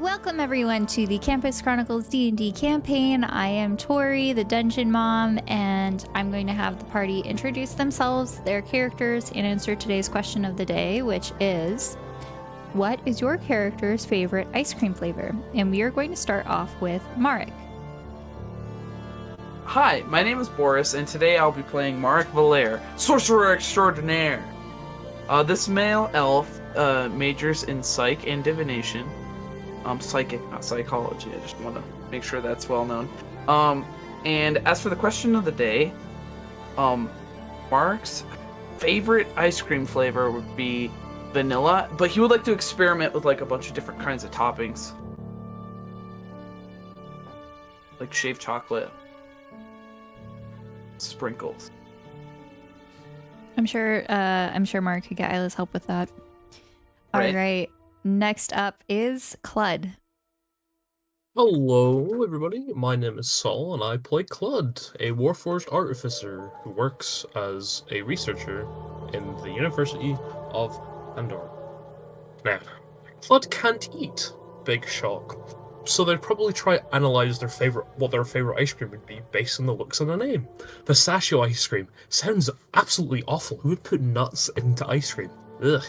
Welcome everyone to the Campus Chronicles D&D campaign. I am Torii, the Dungeon Mom, and I'm going to have the party introduce themselves, their characters, and answer today's question of the day, which is, what is your character's favorite ice cream flavor? And we are going to start off with Marek. Hi, my name is Boris, and today I'll be playing Marek Valere, Sorcerer Extraordinaire. This male elf majors in Psych and Divination. Psychic, not psychology. I just want to make sure that's well known. And as for the question of the day, Mark's favorite ice cream flavor would be vanilla, but he would like to experiment with like a bunch of different kinds of toppings, like shaved chocolate, sprinkles. I'm sure Mark could get Isla's help with that. Right. All right. Next up is Clud. Hello, everybody. My name is Saul, and I play Clud, a Warforged artificer who works as a researcher in the University of Andorra. Now, Clud can't eat. Big shock. So they'd probably try to analyze what their favorite ice cream would be based on the looks of the name. Pistachio ice cream sounds absolutely awful. Who would put nuts into ice cream? Ugh.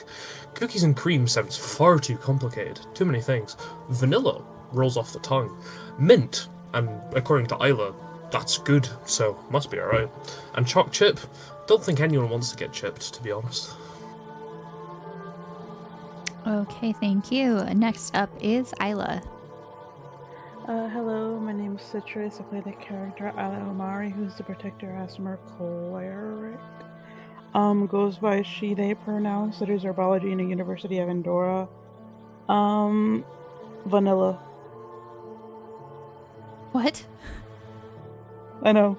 Cookies and cream sounds far too complicated. Too many things. Vanilla rolls off the tongue. Mint, and according to Isla, that's good, so must be alright. And choc chip, don't think anyone wants to get chipped, to be honest. Okay, thank you. Next up is Isla. Hello, my name is Citrus. I play the character Ala Omari, who's the Protector Asthma Cleric. Goes by she, they pronouns, studies herbology in the University of Andorra. Vanilla. What? I know.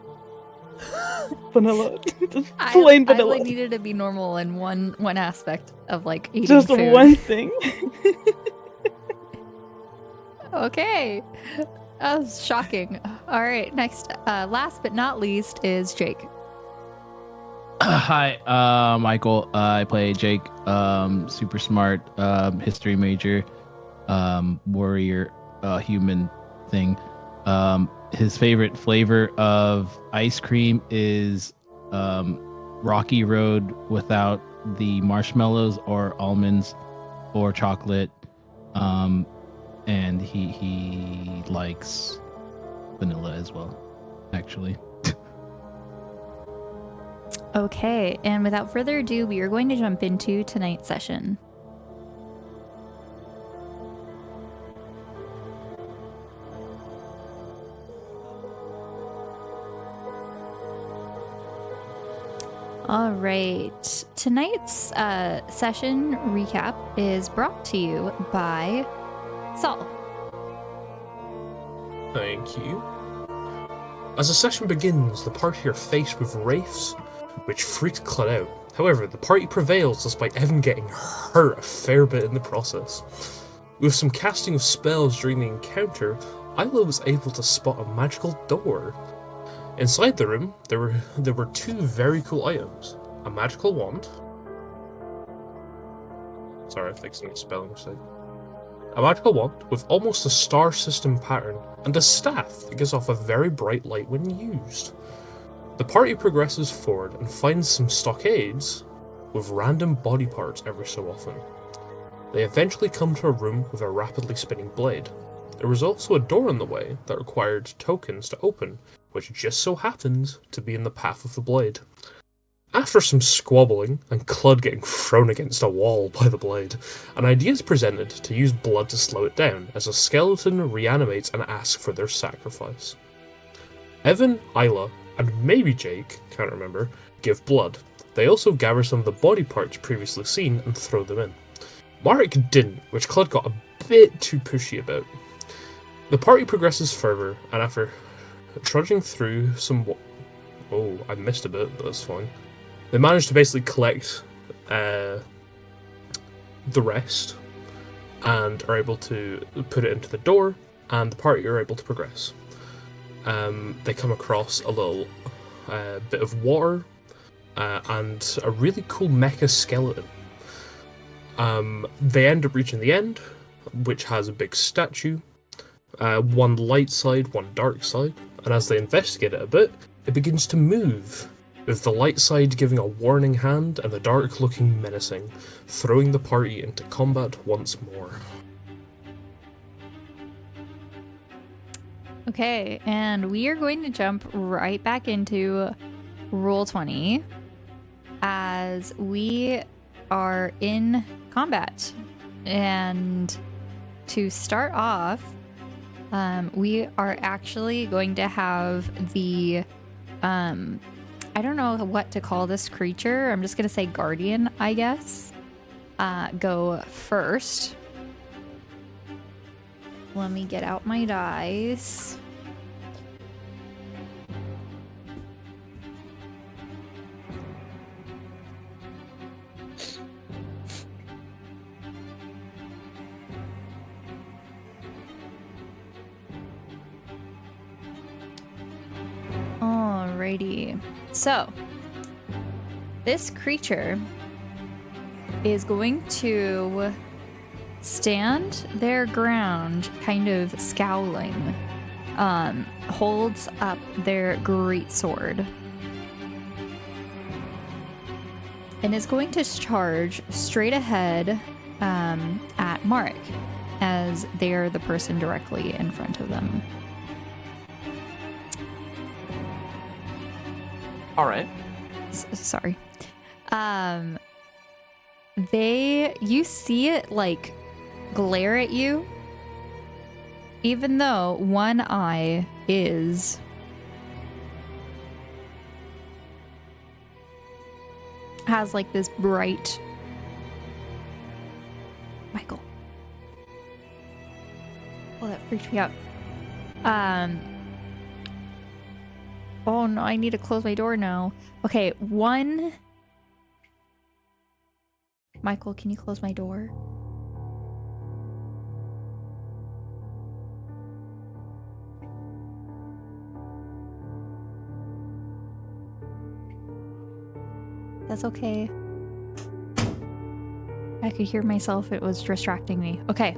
Vanilla. Just plain vanilla. I needed to be normal in one aspect of like eating Just food. one thing. Okay. That was shocking. All right, next, last but not least is Jake. Hi, Michael. I play Jake. Super smart, history major, warrior, human thing. His favorite flavor of ice cream is Rocky Road without the marshmallows or almonds or chocolate. And he likes vanilla as well, actually. Okay, and without further ado, we are going to jump into tonight's session. All right, tonight's session recap is brought to you by Saul. Thank you. As the session begins, the party are faced with wraiths, which freaked Clud out. However, the party prevails despite Evan getting hurt a fair bit in the process. With some casting of spells during the encounter, Isla was able to spot a magical door. Inside the room, there were two very cool items. A magical wand. Sorry, I fixed a spelling mistake. A magical wand with almost a star system pattern, and a staff that gives off a very bright light when used. The party progresses forward and finds some stockades with random body parts every so often. They eventually come to a room with a rapidly spinning blade. There was also a door in the way that required tokens to open, which just so happens to be in the path of the blade. After some squabbling and Clud getting thrown against a wall by the blade, an idea is presented to use blood to slow it down as a skeleton reanimates and asks for their sacrifice. Evan, Isla, and maybe Jake, can't remember, give blood. They also gather some of the body parts previously seen and throw them in. Marek didn't, which Clud got a bit too pushy about. The party progresses further, and after trudging through some... Oh, I missed a bit, but that's fine. They managed to basically collect the rest, and are able to put it into the door, and the party are able to progress. They come across a little bit of water, and a really cool mecha skeleton. They end up reaching the end. which has a big statue, one light side, one dark side, and as they investigate it a bit, it begins to move, with the light side giving a warning hand and the dark looking menacing, throwing the party into combat once more. Okay, and we are going to jump right back into Roll20 as we are in combat. And to start off, we are actually going to have the, I don't know what to call this creature. I'm just going to say guardian, I guess, go first. Let me get out my dice. Alrighty. So, this creature is going to stand their ground, kind of scowling, holds up their greatsword, and is going to charge straight ahead at Mark, as they're the person directly in front of them. All right. Sorry. You see it like glare at you, even though one eye has like this bright. Michael. Oh, that freaked me out. Oh no, I need to close my door now. Okay, one. Michael, can you close my door? That's okay. I could hear myself. It was distracting me. Okay.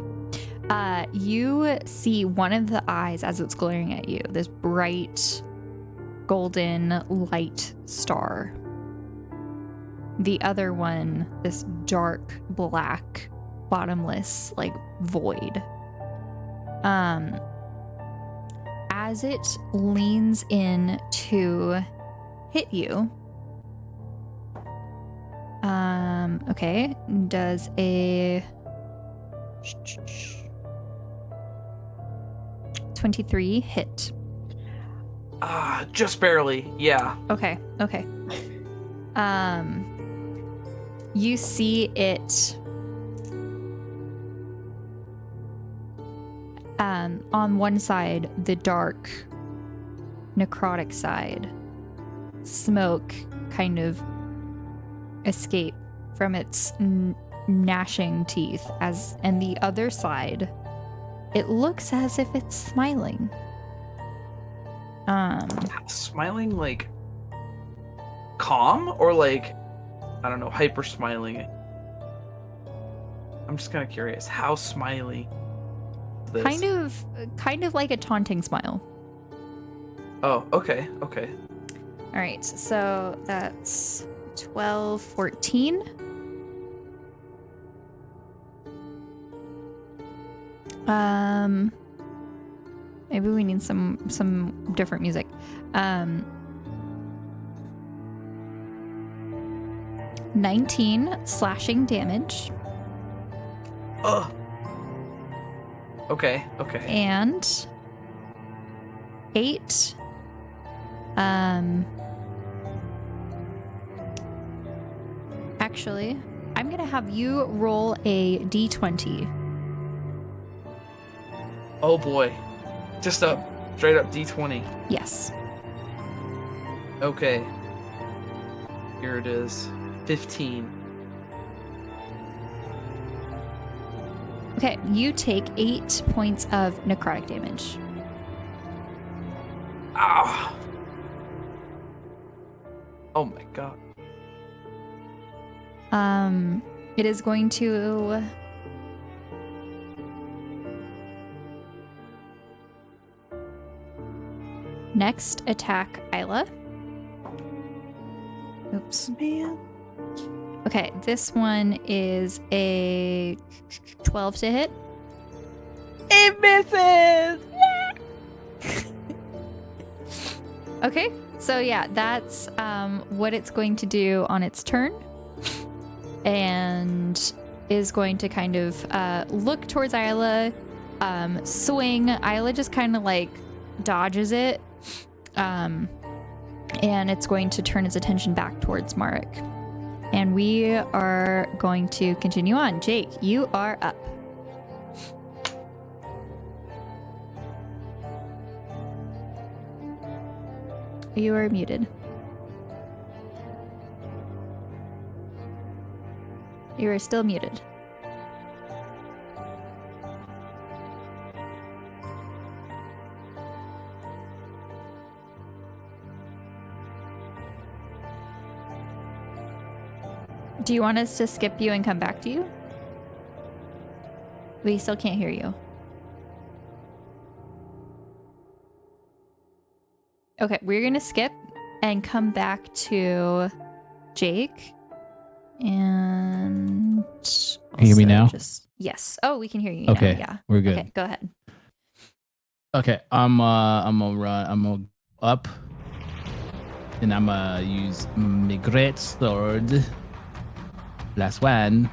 You see one of the eyes as it's glaring at you. This bright golden light star. The other one, this dark black, bottomless, like void. As it leans in to hit you, okay, does a 23 hit. Just barely. Yeah. Okay. You see it on one side, the dark necrotic side, smoke kind of escape from its gnashing teeth, and the other side, it looks as if it's smiling. Smiling like calm or like, I don't know, hyper smiling. I'm just kind of curious how smiley this. Kind of like a taunting smile. Oh, okay. All right, so that's 12, 14. Maybe we need some different music. 19 slashing damage. Ugh. Okay. And 8 actually, I'm gonna have you roll a d20. Oh boy. Just straight up D20. Yes. Okay. Here it is. 15. Okay, you take 8 points of necrotic damage. Ah. Oh my god. It is going to Next, attack Isla. Oops. Man. Okay, this one is a 12 to hit. It misses! Okay, so yeah, that's what it's going to do on its turn. And is going to kind of look towards Isla, swing. Isla just kind of like dodges it. And it's going to turn its attention back towards Marek. And we are going to continue on. Jake, you are up. You are muted. You are still muted. Do you want us to skip you and come back to you? We still can't hear you. Okay, we're gonna skip and come back to Jake. And Can you hear me now? Yes. Oh, we can hear you Okay, now. Yeah. we're good. Okay, go ahead. Okay, I'm gonna run. I'm gonna up, and I'm gonna use my great sword. Last one.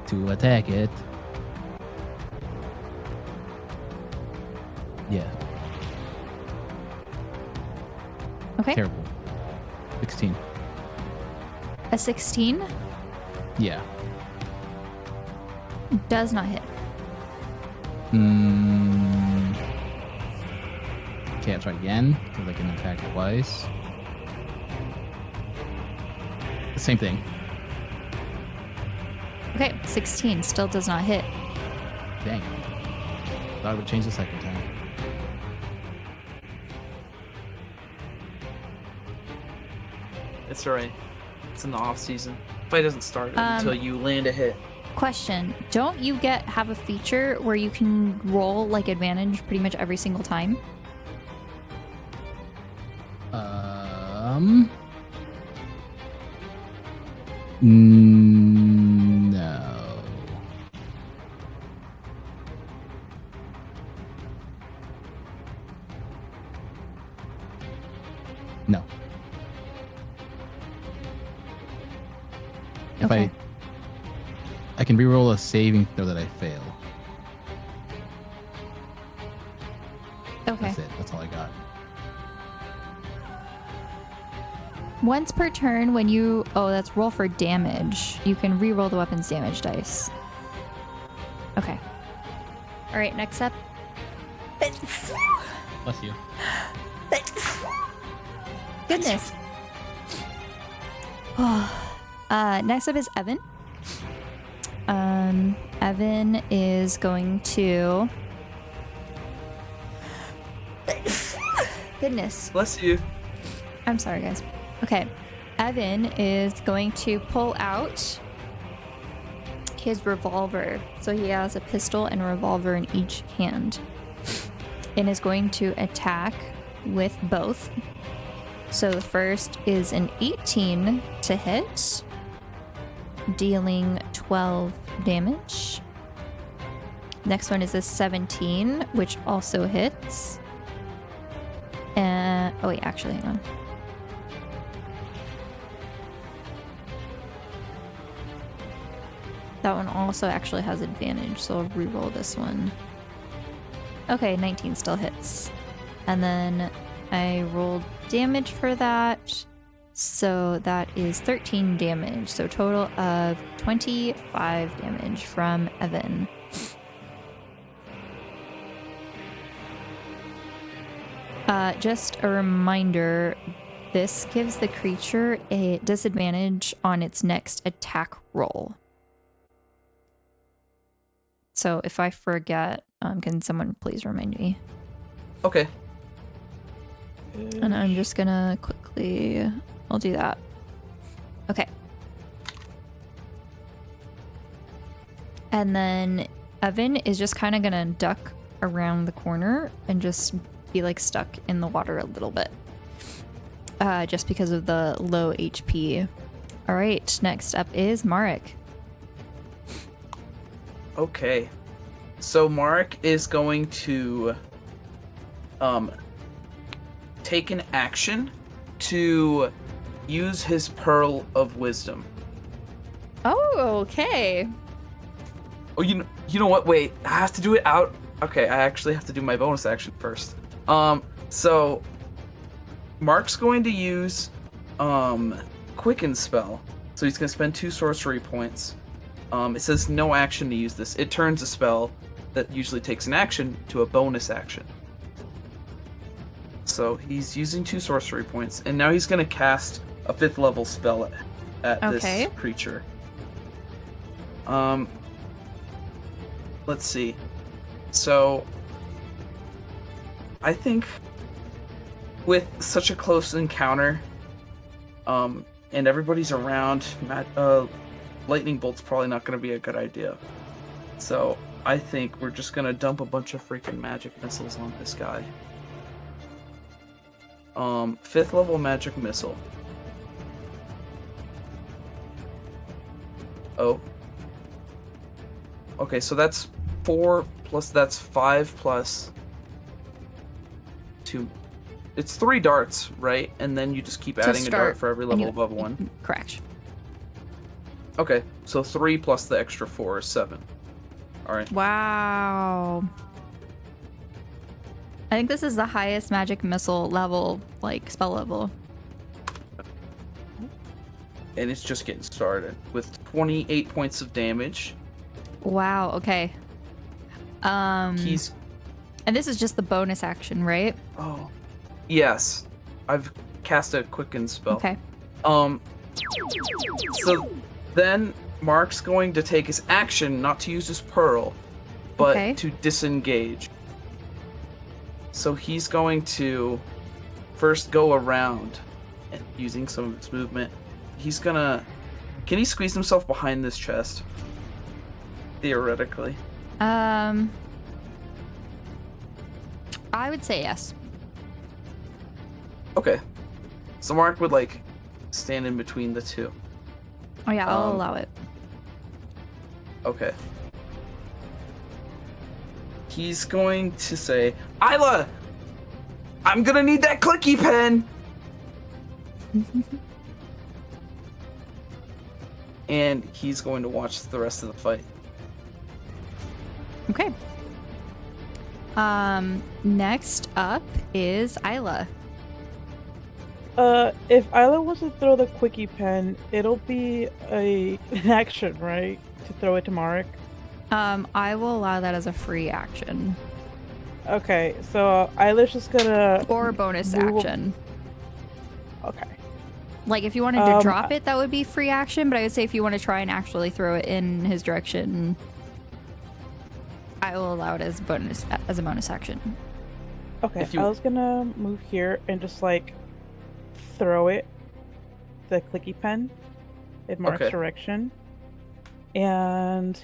To attack it. Yeah. Okay. Terrible. 16. A 16 Yeah. does not hit. Okay, I'll try again because I can attack twice. The same thing. Okay, 16 still does not hit. Dang. Thought I would change the second time. It's alright. It's in the off season. Fight doesn't start until you land a hit. Question: don't you have a feature where you can roll like advantage pretty much every single time? No. No. If Okay. I can reroll a saving throw that I fail. Okay. That's it. That's all I got. Once per turn, when you that's roll for damage. You can re-roll the weapon's damage dice. Okay. All right. Next up. Bless you. Goodness. Next up is Evan. Evan is going to. Goodness. Bless you. I'm sorry, guys. Okay. Evan is going to pull out his revolver. So he has a pistol and a revolver in each hand. And is going to attack with both. So the first is an 18 to hit, dealing 12 damage. Next one is a 17, which also hits. Oh wait, actually, hang on. That one also actually has advantage, so I'll reroll this one. Okay, 19 still hits. And then I rolled damage for that. So that is 13 damage. So total of 25 damage from Evan. Just a reminder, this gives the creature a disadvantage on its next attack roll. So if I forget, can someone please remind me? Okay. And I'm just gonna quickly, I'll do that. Okay. And then Evan is just kind of gonna duck around the corner and just be like stuck in the water a little bit. Just because of the low HP. All right, next up is Marek. Okay. So Mark is going to take an action to use his Pearl of Wisdom. Oh, okay. Oh, you know what? Wait, I have to do it out. Okay, I actually have to do my bonus action first. So Mark's going to use Quicken spell. So he's going to spend 2 sorcery points. It says no action to use this. It turns a spell that usually takes an action to a bonus action. So he's using 2 sorcery points, and now he's going to cast a 5th level spell at this creature. Let's see. So I think with such a close encounter, and everybody's around, lightning bolt's probably not going to be a good idea. So I think we're just going to dump a bunch of freaking magic missiles on this guy. 5th level magic missile. Oh. Okay, so that's 4 plus that's 5 plus 2. It's 3 darts, right? And then you just keep adding a dart for every level above 1. Correct. Okay, so 3 plus the extra 4 is 7. Alright. Wow. I think this is the highest magic missile level, like spell level. And it's just getting started with 28 points of damage. Wow, okay. And this is just the bonus action, right? Oh. Yes. I've cast a quicken spell. Okay. So then Mark's going to take his action not to use his pearl, but to disengage. So he's going to first go around and using some of his movement. He's gonna... Can he squeeze himself behind this chest? Theoretically. I would say yes. Okay. So Mark would, like, stand in between the two. Oh yeah, I'll allow it. Okay. He's going to say, Isla! I'm gonna need that clicky pen! And he's going to watch the rest of the fight. Okay. Next up is Isla. If Isla wants to throw the quickie pen, it'll be an action, right? To throw it to Marek? I will allow that as a free action. Okay, so Isla's just gonna... Or a bonus action. Okay. Like, if you wanted to drop it, that would be free action, but I would say if you want to try and actually throw it in his direction, I will allow it as a bonus action. Okay, I was gonna move here and just, like, throw it, the clicky pen, in Mark's direction. And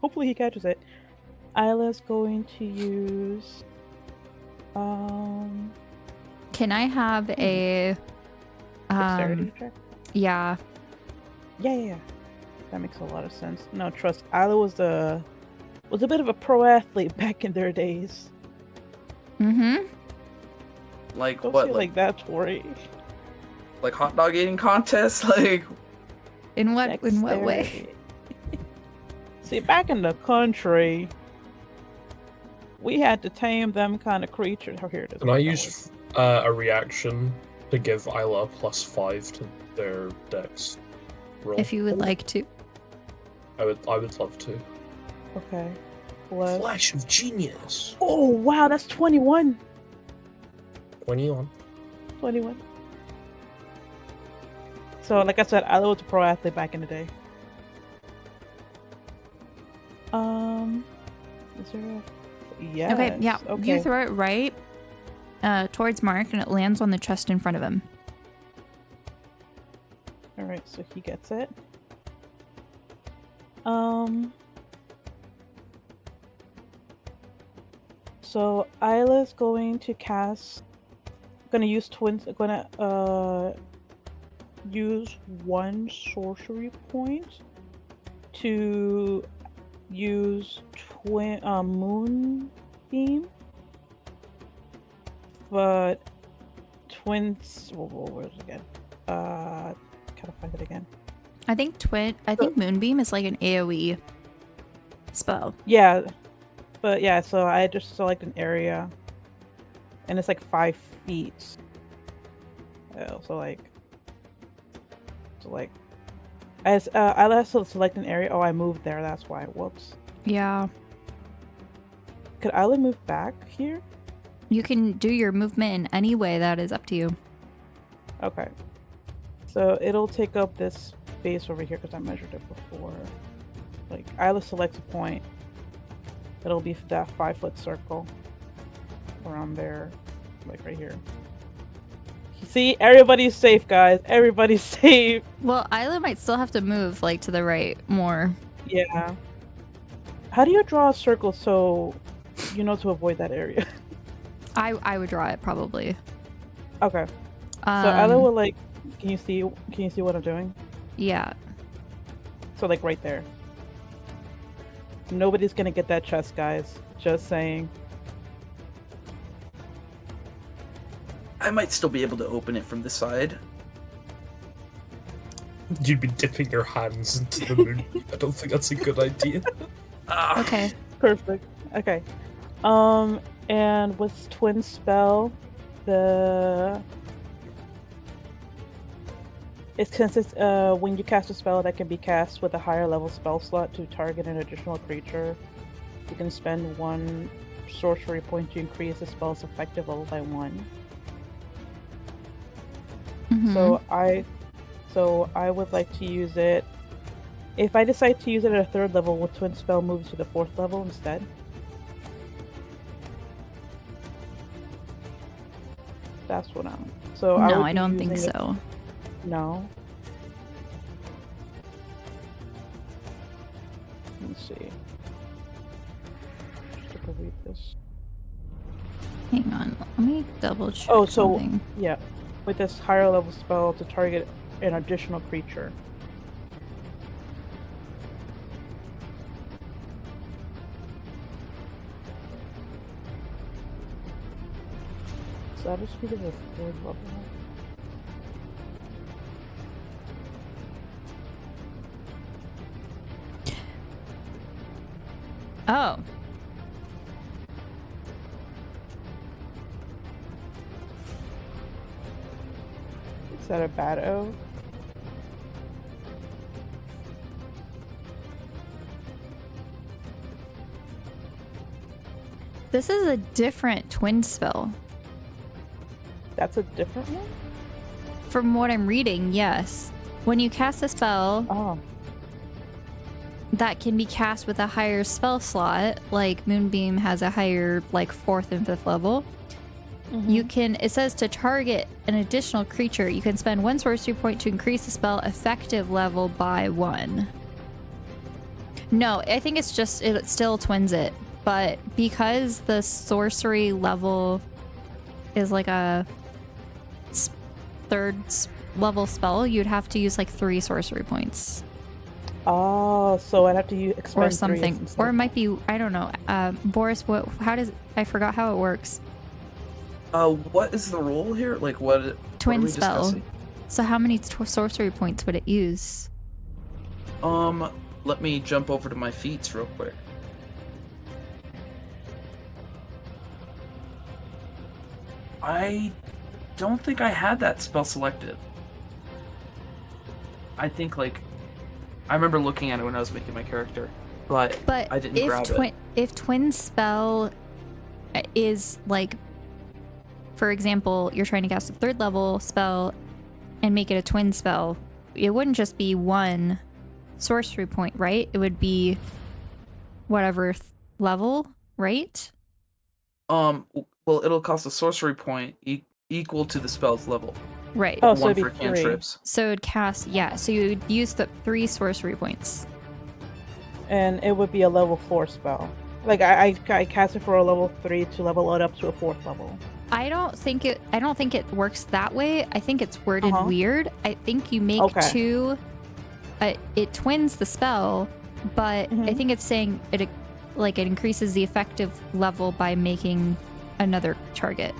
hopefully he catches it. Isla's going to use... Can I have a... dexterity check? Yeah. Yeah. That makes a lot of sense. No, trust. Isla was a bit of a pro athlete back in their days. Mm-hmm. Like Don't what? say like that, Torii. Like hot dog eating contests? Like in what way? See, back in the country, we had to tame them kind of creatures. Oh, here it is. Can I use a reaction to give Isla +5 to their dex roll? If you would like to. I would love to. Okay. Flash of genius. Oh wow, that's 21. 21. So, like I said, Isla was a pro athlete back in the day. Is there a... Yes. Okay, yeah. Okay. You throw it right towards Mark, and it lands on the chest in front of him. Alright, so he gets it. So Isla's going to cast. Gonna use twins. Gonna use one sorcery point to use moonbeam, but twins. Where's it again? Gotta find it again. I think Moonbeam is like an AoE spell. Yeah, but yeah. So I just select an area, and it's like 5 feet. So as I also select an area. Oh, I moved there. That's why. Whoops. Yeah. Could Isla move back here? You can do your movement in any way. That is up to you. Okay. So it'll take up this space over here because I measured it before. Like Isla selects a point. It'll be that 5-foot circle around there, like right here. See, everybody's safe, guys. Everybody's safe. Well, Isla might still have to move like to the right more. Yeah. How do you draw a circle so you know to avoid that area? I would draw it probably. Okay. So Isla will like. Can you see what I'm doing? Yeah. So like right there. Nobody's gonna get that chest, guys. Just saying. I might still be able to open it from the side. You'd be dipping your hands into the moon. I don't think that's a good idea. Okay. Perfect. Okay. And with twin spell, it consists when you cast a spell that can be cast with a higher level spell slot to target an additional creature, you can spend 1 sorcery point to increase the spell's effective level by 1. Mm-hmm. So I would like to use it. If I decide to use it at a 3rd level, will twin spell move to the 4th level instead? That's what I'm. So no, I don't think so. No. Let me see. Just to read this. Hang on, let me double check. Oh, so something. yeah, with this higher level spell to target an additional creature. So that just be to the 3rd level. Oh. Is that a bad O? This is a different twin spell. That's a different one? From what I'm reading, yes. When you cast a spell that can be cast with a higher spell slot, like Moonbeam has a higher, like 4th and 5th level, you can, it says to target an additional creature, you can spend 1 sorcery point to increase the spell effective level by 1. No, I think it's just, it still twins it, but because the sorcery level is like a 3rd level spell, you'd have to use like 3 sorcery points. Oh, so I'd have to expend or something, or it might be, I don't know. Boris, I forgot how it works. What is the rule here? Like what? Twin what spell. Discussing? So how many sorcery points would it use? Let me jump over to my feats real quick. I don't think I had that spell selected. I think like I remember looking at it when I was making my character, but I didn't grab it. If twin spell is like, for example, you're trying to cast a 3rd level spell and make it a twin spell, it wouldn't just be 1 sorcery point, right? It would be whatever level, right? Well, it'll cost a sorcery point equal to the spell's level. Right. Oh, so 1 it'd for be cantrips. So it'd cast, yeah. So you would use the 3 sorcery points. And it would be a level 4 spell. Like I cast it for a level 3 to level it up to a 4th level. I don't think it works that way. I think it's worded weird. I think you make two. It twins the spell, but I think it's saying it increases the effective level by making another target.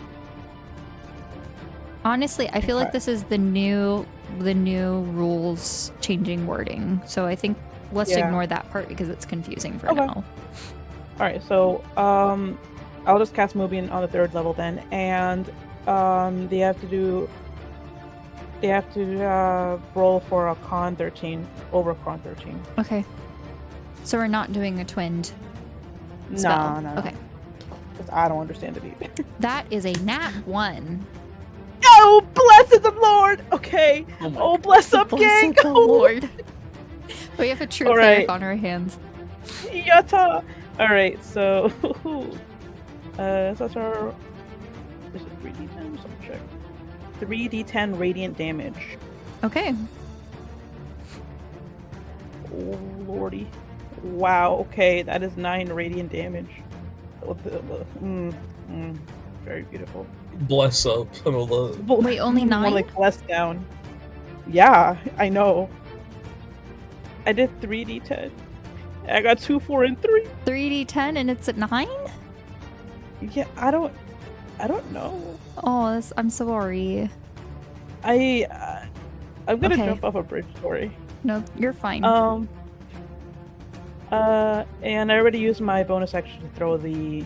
Honestly, I feel like this is the new rules changing wording. So I think let's ignore that part because it's confusing for now. All right, so I'll just cast Mobian on the 3rd level then, and they have to roll for a con 13 over con 13. Okay. So we're not doing a twinned spell. No. Okay. Because I don't understand it either. That is a nat 1. Oh, blessed the Lord! Okay. Oh, bless up, gang! The Lord. We have a true cleric on our hands. Yatta! Alright, so... that's our... Is it 3d10? Let's check. 3d10 radiant damage. Okay. Oh, lordy. Wow, okay, that is 9 radiant damage. Very beautiful. Bless up. I'm alone. Wait, only 9? More like bless down. Yeah, I know. I did 3d10. I got 2, 4, and 3. 3d10 and it's at 9? Yeah, I don't know. Oh, I'm sorry. I'm gonna jump off a bridge, Torii. No, you're fine. And I already used my bonus action to throw the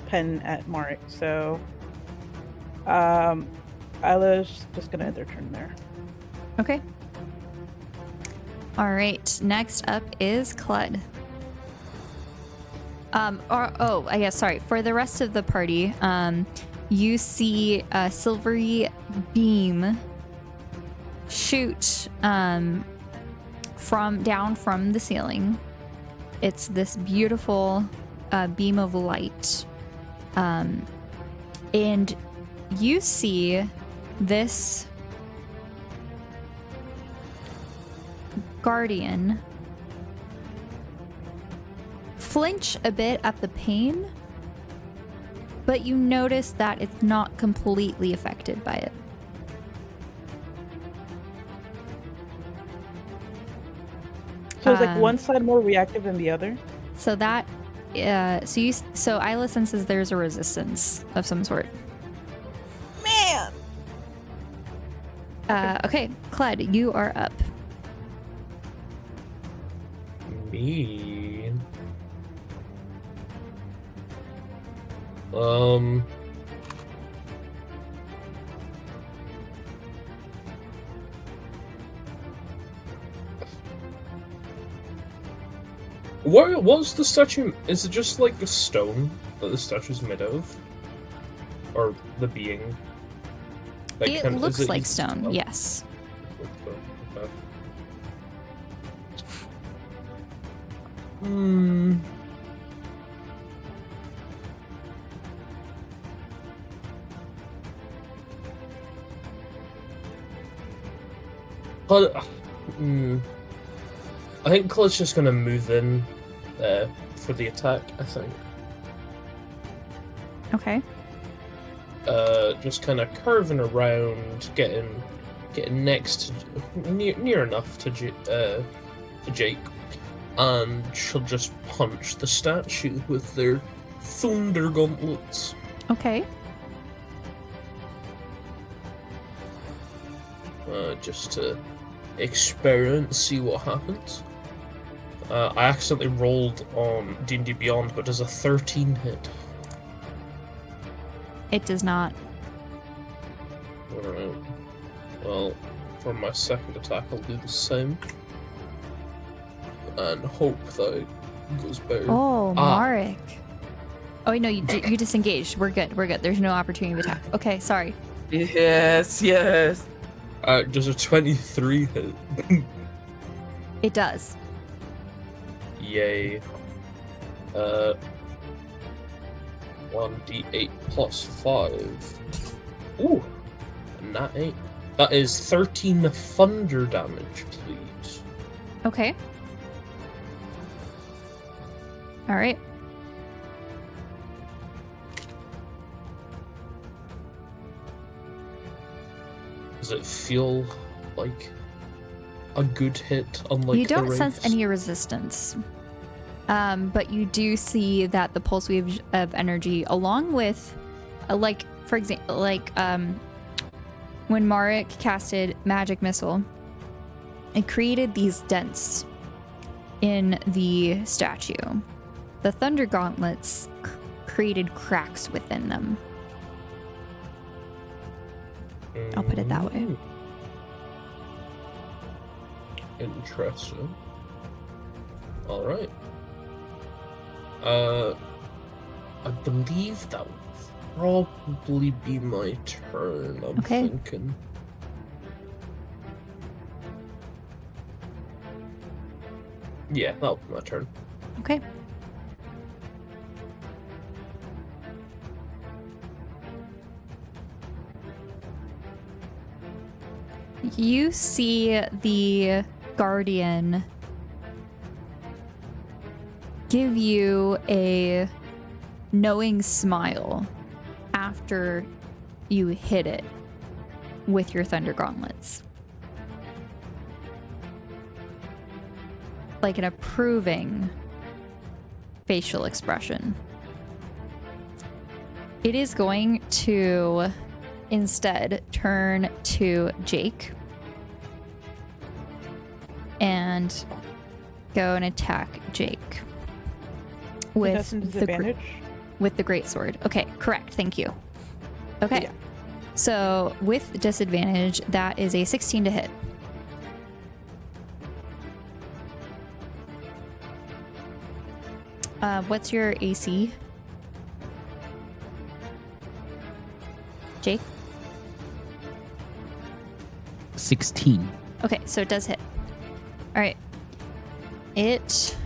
pen at Marek, so Isla's just gonna end their turn there. Okay. All right. Next up is Clud. I guess, sorry. For the rest of the party, you see a silvery beam shoot down from the ceiling. It's this beautiful beam of light. And you see this guardian flinch a bit at the pain, but you notice that it's not completely affected by it. So is like one side more reactive than the other? So that, so Isla senses there's a resistance of some sort. Man. Okay, Clud, you are up. Me. What was the statue? Is it just like the stone that the statue's made of? Or the being? Like, it looks like stone, yes. Okay. I think Clud's just gonna move in for the attack, I think. Okay. Just kind of curving around, getting next to near enough to Jake, and she'll just punch the statue with their thunder gauntlets. Okay. Just to experience, see what happens. I accidentally rolled on D&D Beyond, but does a 13 hit? It does not. Alright. Well, for my second attack, I'll do the same. And hope that it goes better. Oh, Marek. Oh, no, you disengaged. We're good. There's no opportunity to attack. Okay, sorry. Yes. Does a 23 hit? It does. Yay. 1d8 plus 5. Ooh, and that 8. That is 13 thunder damage, please. Okay. All right. Does it feel like a good hit, unlike You don't the sense race? any resistance. But you do see that the pulse wave of energy, along with, for example, when Marek casted Magic Missile, it created these dents in the statue. The Thunder Gauntlets created cracks within them. I'll put it that way. Interesting. All right. I believe that would probably be my turn. I'm Okay. thinking. Yeah, that'll be my turn. Okay. You see the Guardian give you a knowing smile after you hit it with your Thunder Gauntlets. Like an approving facial expression. It is going to instead turn to Jake and go and attack Jake with disadvantage. With the great sword. Okay, correct. Thank you. Okay. Yeah. So with disadvantage, that is a 16 to hit. What's your AC? Jake? 16. Okay, so it does hit. All right. It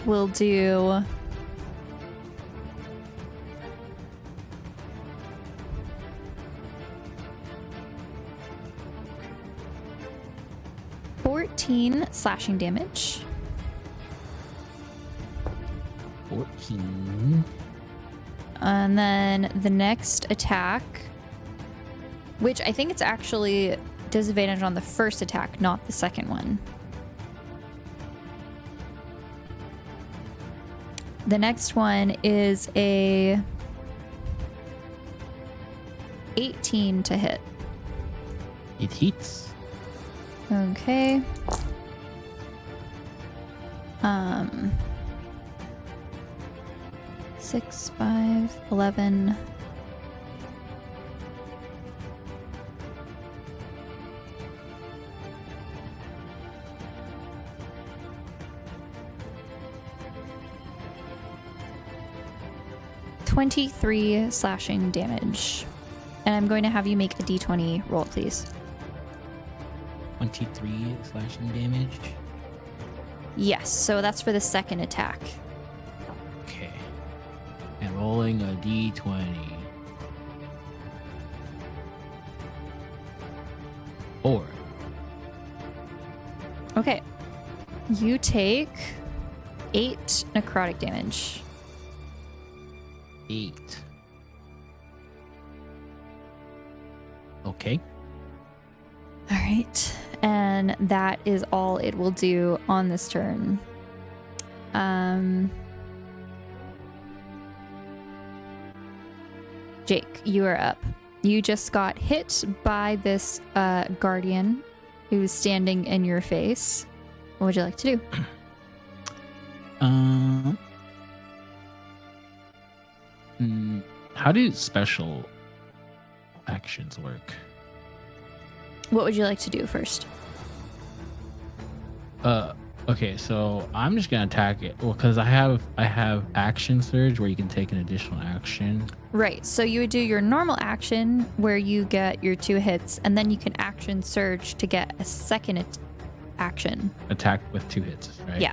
will do 14 slashing damage. 14. And then the next attack, which I think it's actually disadvantage on the first attack, not the second one. The next one is a 18 to hit. It hits. Okay. 6, 5, 11. $23 slashing damage. And I'm going to have you make a d20 roll, please. 23 slashing damage. Yes, so that's for the second attack. Okay. And rolling a d20. 4. Okay. You take 8 necrotic damage. 8. Okay. All right. And that is all it will do on this turn. Jake, you are up. You just got hit by this guardian who's standing in your face. What would you like to do? How do special actions work? What would you like to do first? Okay, so I'm just gonna attack it. Well, because I have action surge where you can take an additional action. Right. So you would do your normal action where you get your 2 hits, and then you can action surge to get a second action. Attack with 2 hits, right? Yeah.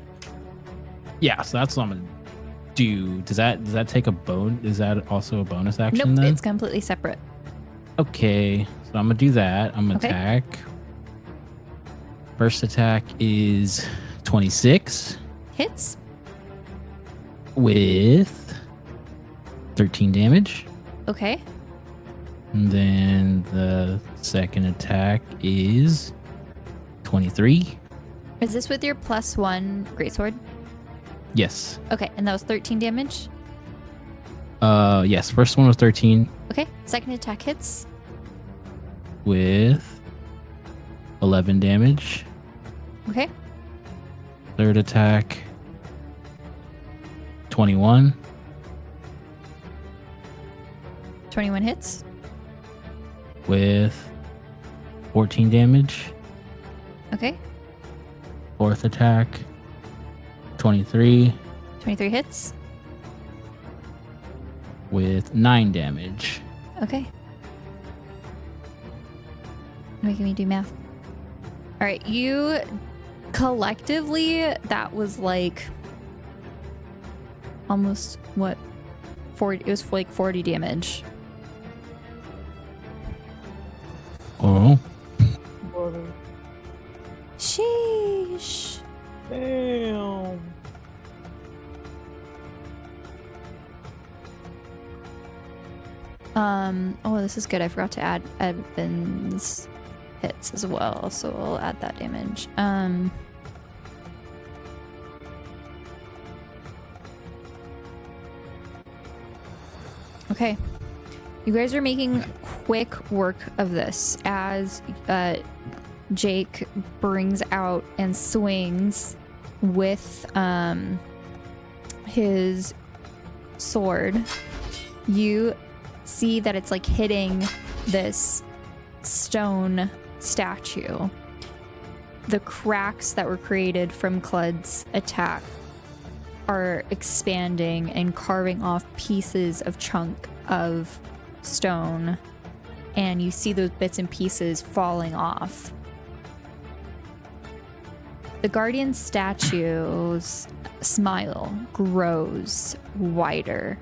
Yeah. So that's what I'm gonna do. Does that take a bone? Is that also a bonus action? Nope, then? it's completely separate. Okay, so I'm gonna do that. I'm gonna Okay. attack. First attack is 26 Hits. with 13 damage. Okay. And then the second attack is 23. Is this with your +1 greatsword? Yes. Okay, and that was 13 damage? Yes. First one was 13 Okay, second attack hits. with 11 damage. Okay, Third attack, 21 21 hits. with 14 damage. Okay, Fourth attack, 23 23 hits. with 9 damage. Okay. Making me do math. All right, you collectively, that was like almost what? 40, it was like 40 damage. Oh. Sheesh. Damn. Oh, this is good. I forgot to add Evan's hits as well, so I'll add that damage. Okay. You guys are making quick work of this as Jake brings out and swings with his sword. You see that it's like hitting this stone statue. The cracks that were created from Clud's attack are expanding and carving off pieces of chunk of stone, and you see those bits and pieces falling off. The guardian statue's smile grows wider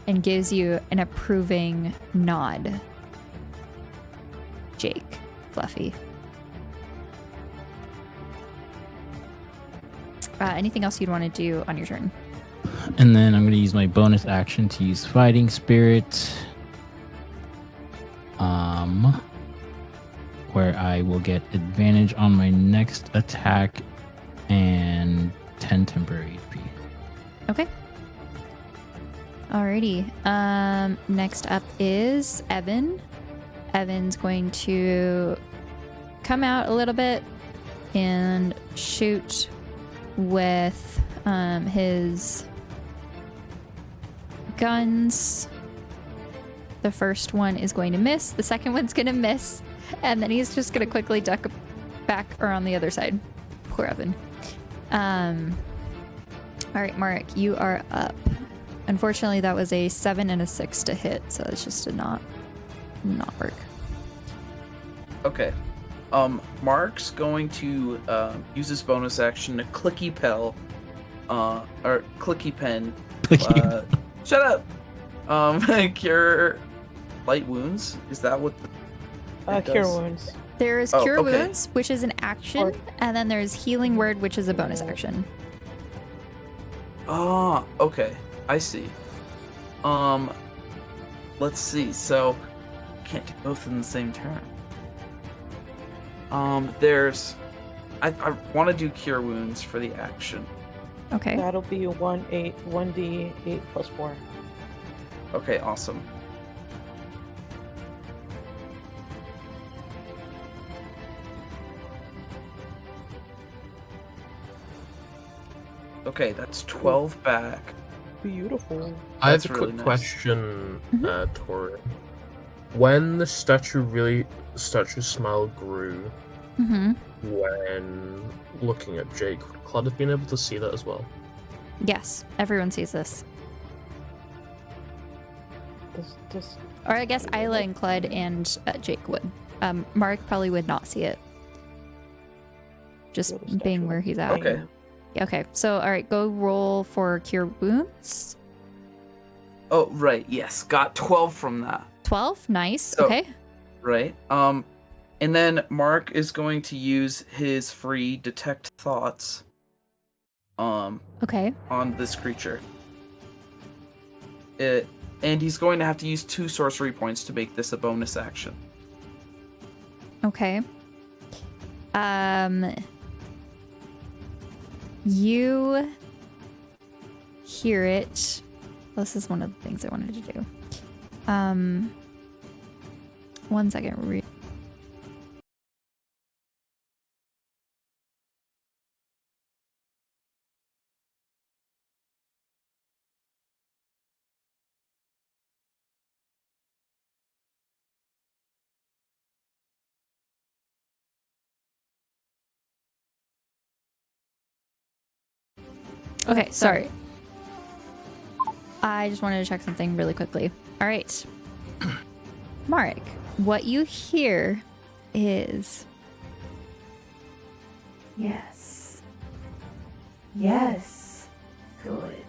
and gives you an approving nod. Jake, Fluffy. Anything else you'd want to do on your turn? And then I'm going to use my bonus action to use Fighting Spirit. Where I will get advantage on my next attack and 10 temporary HP. Okay. Alrighty. Next up is Evan. Evan's going to come out a little bit and shoot with his guns. The first one is going to miss. The second one's going to miss. And then he's just going to quickly duck back around the other side. Poor Evan. All right, Marek, you are up. Unfortunately, that was a 7 and a 6 to hit, so it's just did not work. Okay. Mark's going to use his bonus action to clicky pen. Shut up. Cure light wounds. Is that what? Cure wounds. There's cure wounds, which is an action, and then there's healing word, which is a bonus action. Oh, okay. I see. Let's see. So, can't do both in the same turn. There's, I want to do cure wounds for the action. Okay. That'll be 1d8 plus 4. Okay, awesome. Okay, that's 12 back. Beautiful. I have That's a really quick nice. question, Torii. When the statue's smile grew, Mm-hmm. when looking at Jake, would Claude have been able to see that as well? Yes, everyone sees this. Just Or I guess Isla and Clyde and Jake would. Mark probably would not see it. Just Feel the being statue. where he's at. Okay. Yeah, okay, so all right, go roll for cure wounds. Oh, right. Yes, got 12 from that. 12, nice. So- Okay. Right. And then Mark is going to use his free detect thoughts Okay. on this creature. And he's going to have to use 2 sorcery points to make this a bonus action. Okay. You hear it. This is one of the things I wanted to do. 1 second. Okay, sorry. I just wanted to check something really quickly. All right. Marek, what you hear is... Yes. Yes. Good.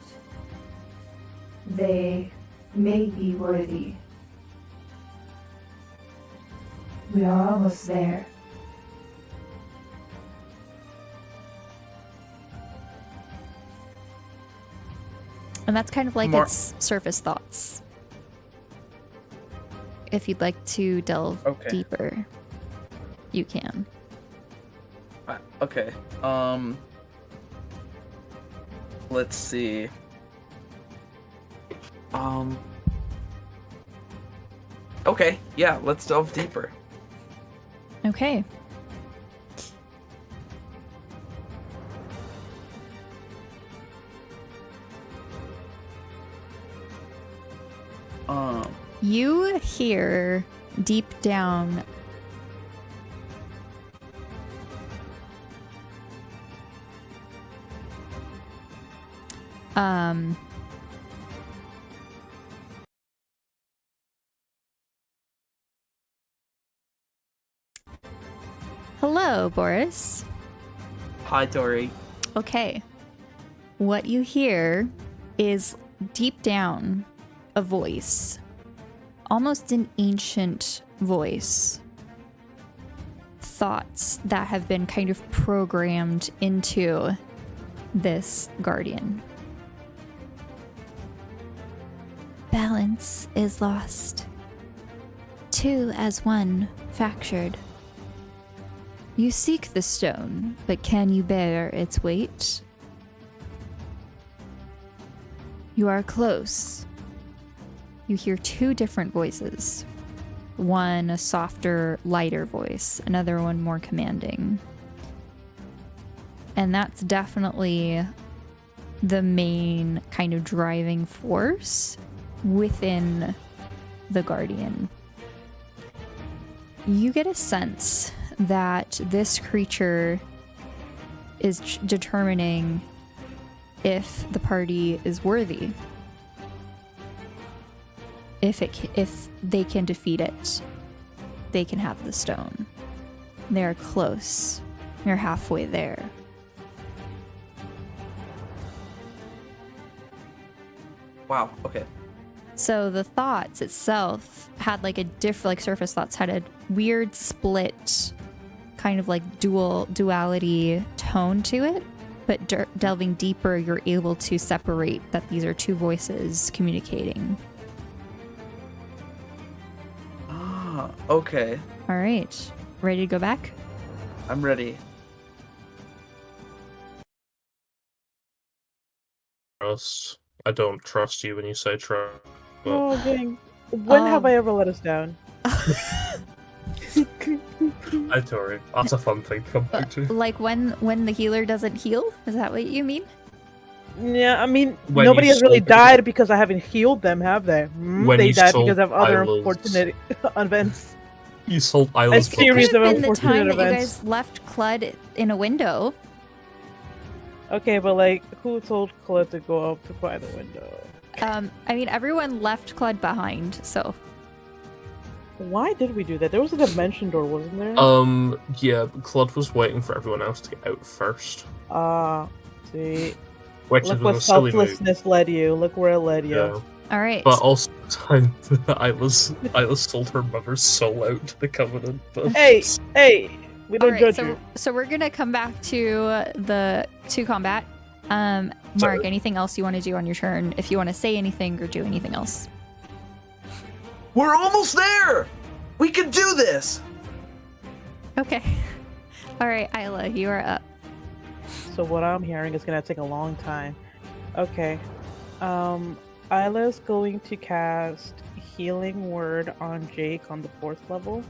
They may be worthy. We are almost there. And that's kind of like its surface thoughts. If you'd like to delve deeper, you can. Okay. Let's see. Okay, yeah, let's delve deeper. Okay. You hear deep down hello, Boris. Hi, Torii. Okay. What you hear is deep down a voice. Almost an ancient voice. Thoughts that have been kind of programmed into this guardian. Balance is lost. 2 as 1 fractured. You seek the stone, but can you bear its weight? You are close. You hear 2 different voices. One a softer, lighter voice, another one more commanding. And that's definitely the main kind of driving force within the Guardian. You get a sense that this creature is determining if the party is worthy. If they can defeat it, they can have the stone. They're close. You're halfway there. Wow, okay. So the thoughts itself had like a different, like surface thoughts had a weird split, kind of like duality tone to it. But delving deeper, you're able to separate that these are 2 voices communicating. Okay. All right. Ready to go back? I'm ready. Trust. I don't trust you when you say trust. But... Oh, dang. When have I ever let us down? Hi, Torii. That's a fun thing to come back to. Like when the healer doesn't heal? Is that what you mean? Yeah, I mean, When nobody you has really sold died because I haven't healed them, have they? When they you died sold because of other Isla's- unfortunate events. You sold Isla's A book. series Could of have been the unfortunate time that you events. guys left Clud in a window. Okay, but like, who told Claude to go up to by the window? I mean, everyone left Clud behind, so. Why did we do that? There was a dimension door, wasn't there? Yeah, but Claude was waiting for everyone else to get out first. See. Which Look was what a silly move. selflessness led you. Look where it led you. Yeah. All right. But also, time Isla's sold her mother's soul out to the Covenant. But Hey, we don't judge so, you. So we're gonna come back to combat. Mark, Sorry. anything else you want to do on your turn? If you want to say anything or do anything else. We're almost there! We can do this! Okay. All right, Isla, you are up. So what I'm hearing is gonna take a long time. Okay. Isla's going to cast Healing Word on Jake on the 4th level.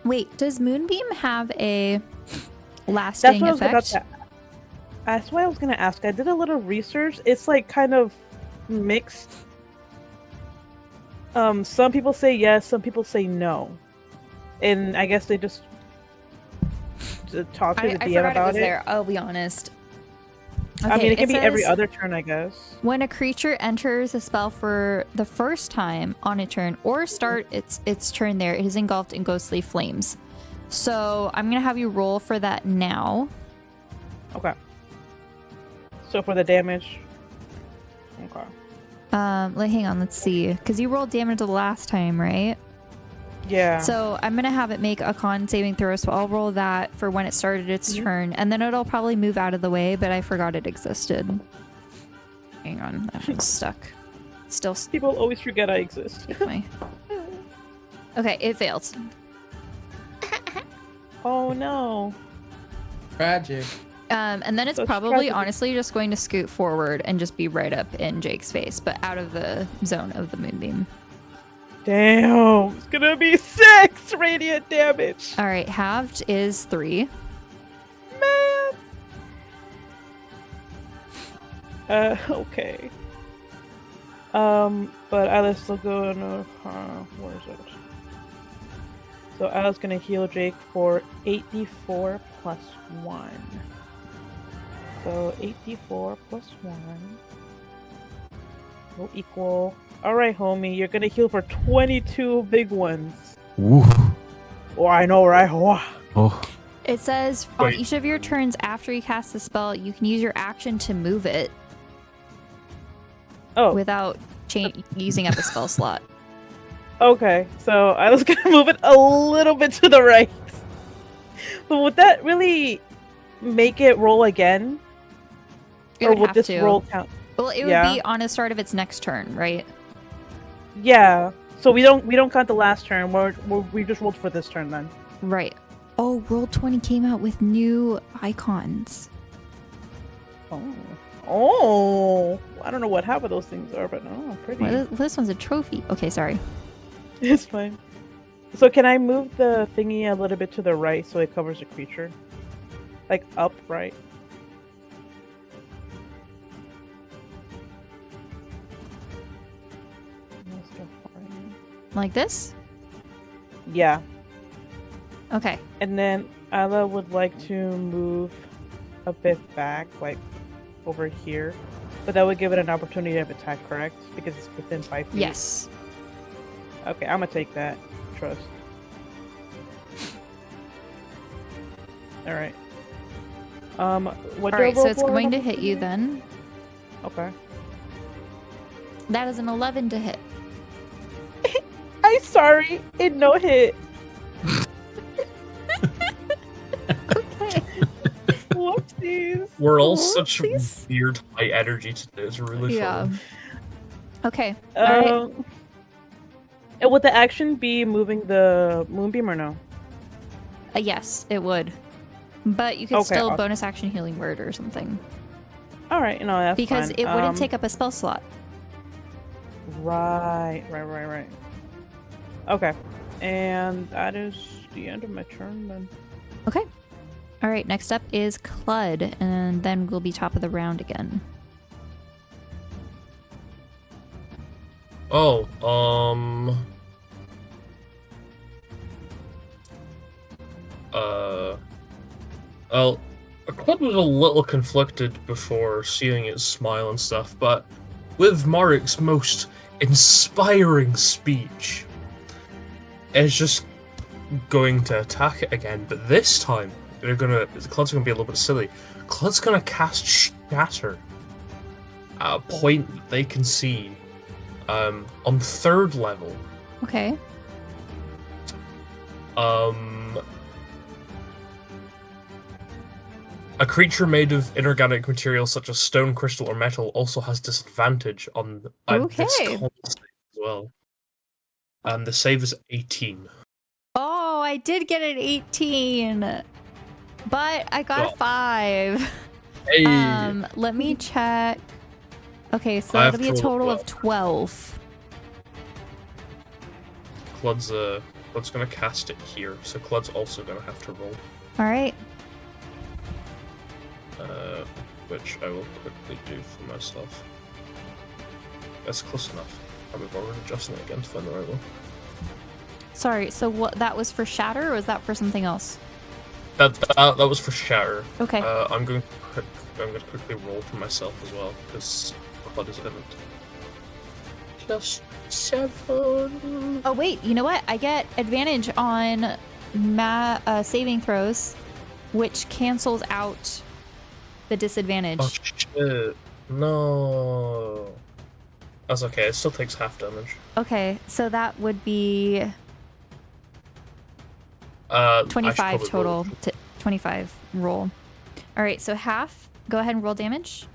Wait, does Moonbeam have a lasting effect? That's what I was gonna ask. I did a little research. It's like kind of mixed. Some people say yes, some people say no, and I guess they just talk to the DM forgot about it was it. there. I'll be honest. I mean, Okay, it can be every says, other turn, I guess. when a creature enters a spell for the first time on a turn or start its turn there, it is engulfed in ghostly flames. So I'm gonna have you roll for that now. Okay. So for the damage. Okay. Hang on, let's see. Because you rolled damage the last time, right? Yeah. So I'm gonna have it make a con saving throw, so I'll roll that for when it started its turn, and then it'll probably move out of the way, but I forgot it existed. Hang on, that one's stuck. Still People always forget I exist. Okay, it fails. Oh no. Tragic. And then it's That's probably tragic. honestly just going to scoot forward and just be right up in Jake's face, but out of the zone of the moonbeam. Damn. It's gonna be 6 radiant damage. All right, halved is 3. Man. Okay. But Alice still gonna. Where is it? So Alice gonna heal Jake for 8d4 plus 1. So 8d4 plus 1 will equal. Alright, homie, you're gonna heal for 22 big ones. Woo. Oh, I know, right? Wah. Oh. It says on Wait. each of your turns after you cast the spell, you can use your action to move it Oh, without using up a spell slot. okay. So I was gonna move it a little bit to the right. But would that really make it roll again? It Or would would have this to. roll count? Well, it would Yeah. be on the start of its next turn, right? Yeah. So we don't count the last turn. We just rolled for this turn then. Right. Oh, Roll20 came out with new icons. Oh. I don't know what half of those things are, but pretty. Well, this one's a trophy. Okay, sorry. It's fine. So can I move the thingy a little bit to the right so it covers the creature? Like up, right? Like this? Yeah. Okay. And then Isla would like to move a bit back, like over here. But that would give it an opportunity of attack, correct? Because it's within 5 feet. Yes. Okay, I'm gonna take that. Trust. Alright. What All right, so it's going to hit you then. Okay. That is an 11 to hit. I'm sorry, it no hit. Okay. Whoopsies. we're all such Whoopsies. weird high energy today. It's really Yeah. fun. Okay. All right. And would the action be moving the moonbeam or no? Yes, it would. But you could Okay, still awesome. bonus action healing word or something. Alright, no, that's Because fine. it wouldn't take up a spell slot. Right. Okay. And that is the end of my turn then. Okay. All right, next up is Clud, and then we'll be top of the round again. Oh, well, Claude was a little conflicted before seeing its smile and stuff, but with Marik's most inspiring speech, it's just going to attack it again. But this time, Claude's gonna be a little bit silly. Claude's gonna cast Shatter at a point that they can see On 3rd level, Okay. A creature made of inorganic material such as stone, crystal, or metal also has disadvantage on this Okay. con save as well. And the save is 18. Oh, I did get an 18, but I got a 5. Hey! Let me check. Okay, so I that'll have be a to roll total 12. of 12. Clud's gonna cast it here, so Clud's also gonna have to roll. All right. Which I will quickly do for myself. That's close enough. I'll be forward adjusting it again to find the right one. Sorry, so what, that was for Shatter, or was that for something else? That was for Shatter. Okay. I'm going to quickly roll for myself as well, because Clud is in it. +7. Oh, wait, you know what? I get advantage on saving throws, which cancels out the disadvantage. Oh shit. No. That's okay, it still takes half damage. Okay, so that would be 25 total. 25 roll. All right, so half. Go ahead and roll damage.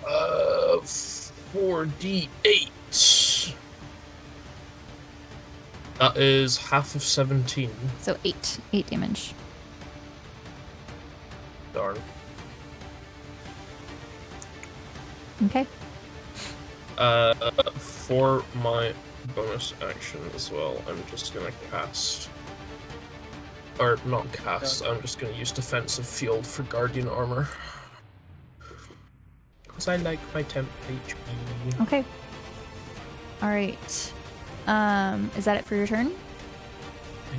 4d8. That is half of 17. So 8 damage. Darn. Okay. For my bonus action as well, I'm just gonna cast. Or not cast, I'm just gonna use defensive field for guardian armor. Because I like my temp HP. Okay. All right. Is that it for your turn?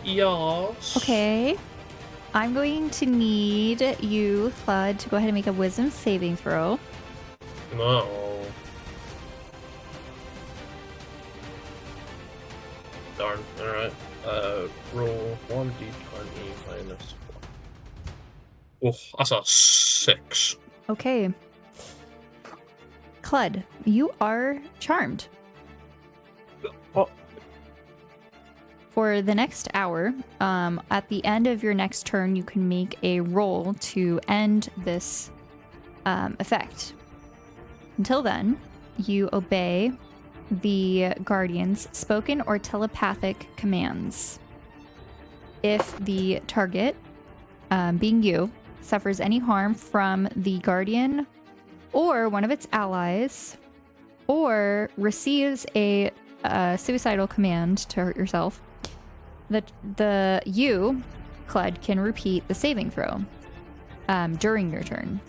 Yes. Okay. I'm going to need you, Flood, to go ahead and make a wisdom saving throw. No. Darn. Alright. Roll 1d20 minus 1. Oh, that's a 6. Okay. Clud, you are charmed. Oh. For the next hour, at the end of your next turn, you can make a roll to end this effect. Until then, you obey the Guardian's spoken or telepathic commands. If the target, being you, suffers any harm from the Guardian or one of its allies, or receives a suicidal command to hurt yourself, you, Clud, can repeat the saving throw during your turn.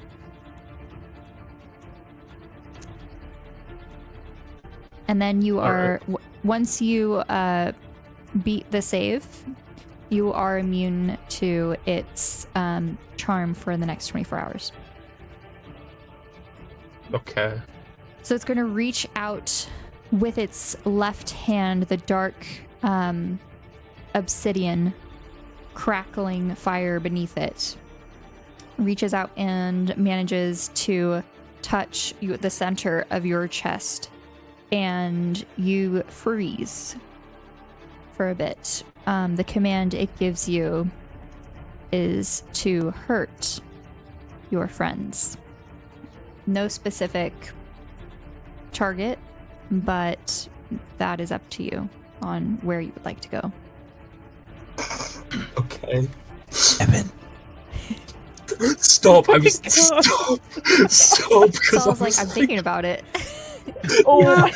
And then you are, once you beat the save, you are immune to its charm for the next 24 hours. Okay. So it's going to reach out with its left hand, the dark obsidian crackling fire beneath it. Reaches out and manages to touch you at the center of your chest. And you freeze for a bit. The command it gives you is to hurt your friends. No specific target, but that is up to you on where you would like to go. Okay. Evan. Stop! I was God. stop! So I was like, I'm thinking about it. Oh, Yeah,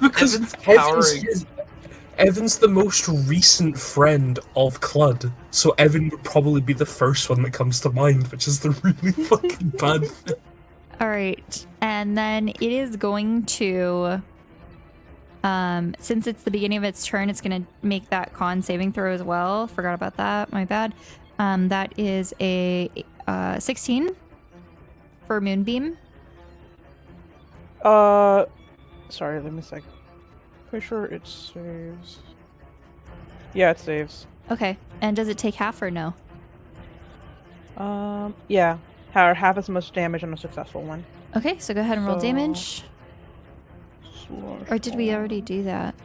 because Evan's cowering. Evan's the most recent friend of Clud, so Evan would probably be the first one that comes to mind, which is the really fucking bad thing. All right, and then it is going to, since it's the beginning of its turn, it's going to make that con saving throw as well. Forgot about that. My bad. That is a 16 for Moonbeam. Sorry, let me sec. Pretty sure it saves. Yeah, it saves. Okay, and does it take half or no? Yeah. Half as much damage on a successful one. Okay, so go ahead and roll So- damage. Or did we already do that?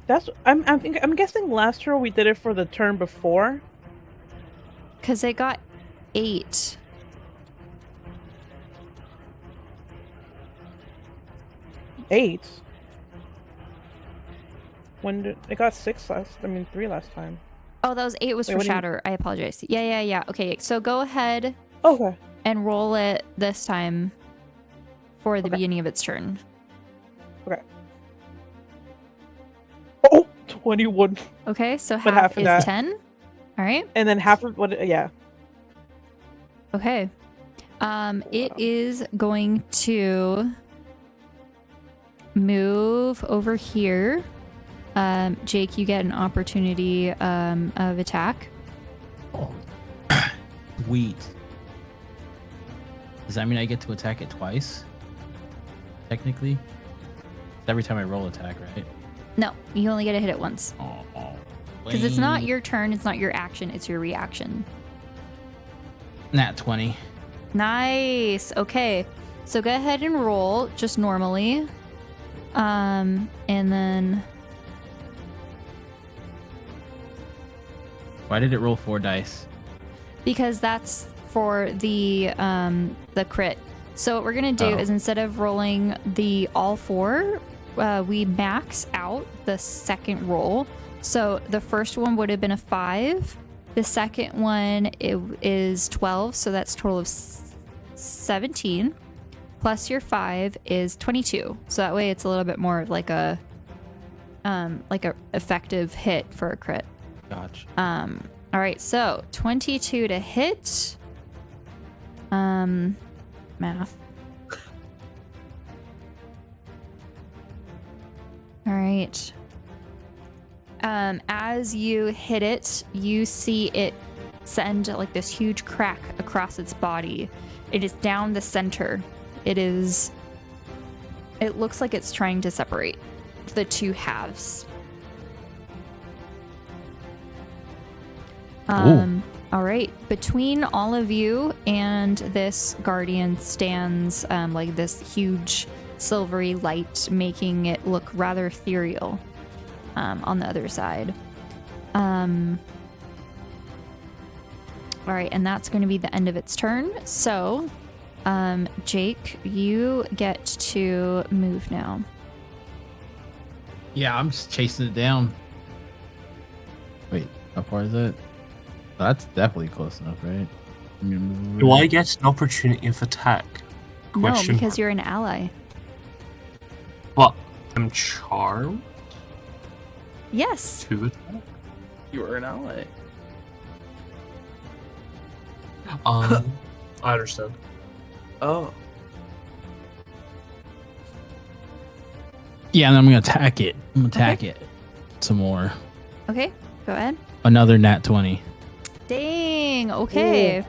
That's I'm guessing last turn we did it for the turn before. Because it got 8. When did it got 6 last? I mean 3 last time. Oh, that was 8 was for Shatter. I apologize. Yeah. Okay, so go ahead. Okay. And roll it this time for the beginning of its turn. Okay. Oh, 21. Okay, so But half of is that. 10. All right. And then half of what? Yeah. Okay. It is going to move over here. Jake, you get an opportunity of attack. Oh. Sweet. Does that mean I get to attack it twice? Technically? It's every time I roll attack, right? No, you only get to hit it once. Oh. Because it's not your turn, it's not your action, it's your reaction. Nat 20. Nice. Okay. So go ahead and roll just normally. And then Why did it roll 4 dice? because that's for the crit. So what we're gonna do is instead of rolling the all 4, we max out the second roll. So the first one would have been a 5. The second one is 12, so that's a total of 17. Plus your 5 is 22. So that way it's a little bit more of like a effective hit for a crit. Gotcha. All right, so 22 to hit. Math. All right. As you hit it, you see it send like this huge crack across its body. It is down the center. It looks like it's trying to separate the two halves. All right. Between all of you and this guardian stands like this huge silvery light, making it look rather ethereal on the other side. All right, and that's going to be the end of its turn. So, Jake, you get to move now. Yeah, I'm just chasing it down. Wait, how far is it? That's definitely close enough, right? Do I get an opportunity of attack? No, because you're an ally. But I'm charmed Yes. to attack? You are an ally. I understand. Oh. Yeah, and I'm gonna attack it. I'm gonna attack it some more. Okay, go ahead. Another nat 20. Dang. Okay. Ooh.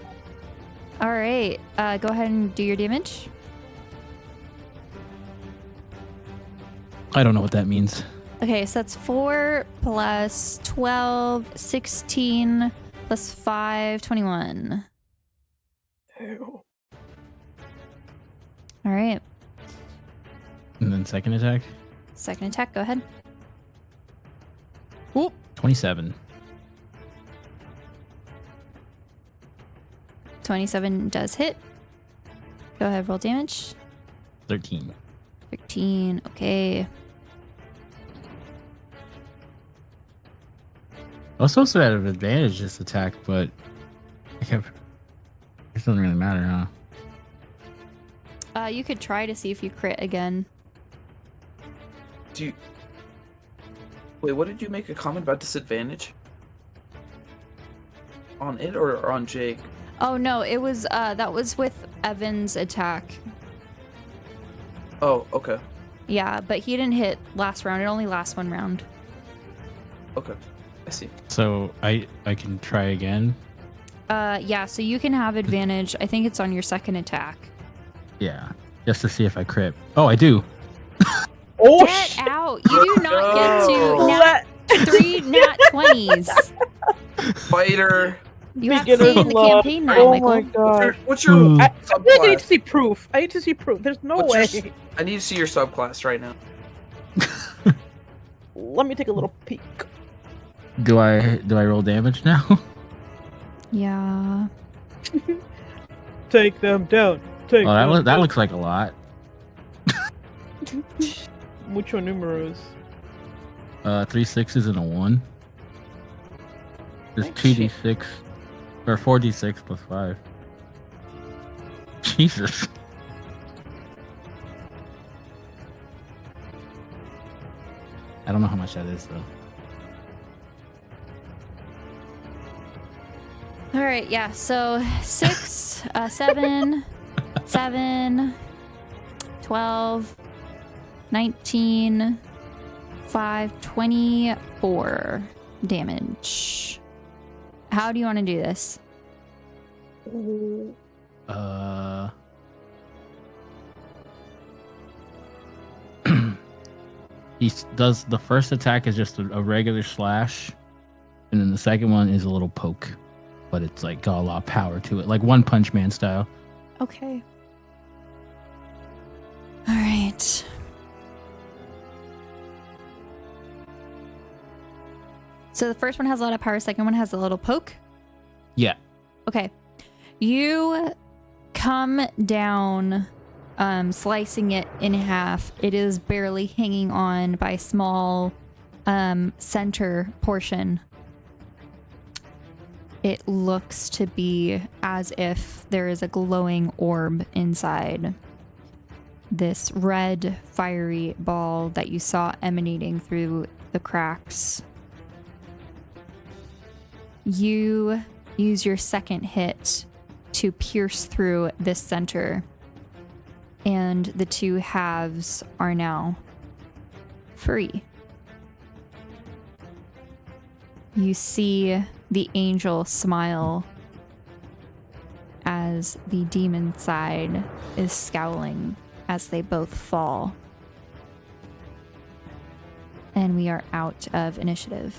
All right. Go ahead and do your damage. I don't know what that means. Okay, so that's 4 plus 12, 16 plus 5, 21. Ew. All right. And then second attack? Second attack, go ahead. Ooh, 27. 27 does hit. Go ahead, roll damage. 13. 13, okay. I was supposed to have advantage this attack, but it doesn't really matter, huh? You could try to see if you crit again. Wait, what did you make a comment about disadvantage? On it or on Jake? Oh no, it was that was with Evan's attack. Oh, okay. Yeah, but he didn't hit last round. It only lasts 1 round. Okay. I see. So I can try again? Yeah, so you can have advantage. I think it's on your second attack. Yeah. Just to see if I crit. Oh, I do. Oh, Get out! You do not get to 3 nat 20s. Fighter. You have to stay in the luck. campaign now, Oh Michael. my god. What's your I subclass? need to see proof. I need to see proof. There's no way. I need to see your subclass right now. Let me take a little peek. Do I roll damage now? Yeah. Take them down. Take them That looks like a lot. Mucho numeros. 3 6s and a 1. There's Nice. 2d6 or 4d6 plus 5. Jesus. I don't know how much that is though. All right, yeah. So 6, 7, 7, 12, 19, 5, 24 damage. How do you want to do this? He does the first attack is just a regular slash, and then the second one is a little poke, but it's like got a lot of power to it, like One Punch Man style. Okay. All right. So the first one has a lot of power, second one has a little poke. Yeah. Okay. You come down, slicing it in half. It is barely hanging on by a small center portion. It looks to be as if there is a glowing orb inside. This red, fiery ball that you saw emanating through the cracks. You use your second hit to pierce through this center, and the two halves are now free. You see the angel smile as the demon side is scowling as they both fall. And we are out of initiative.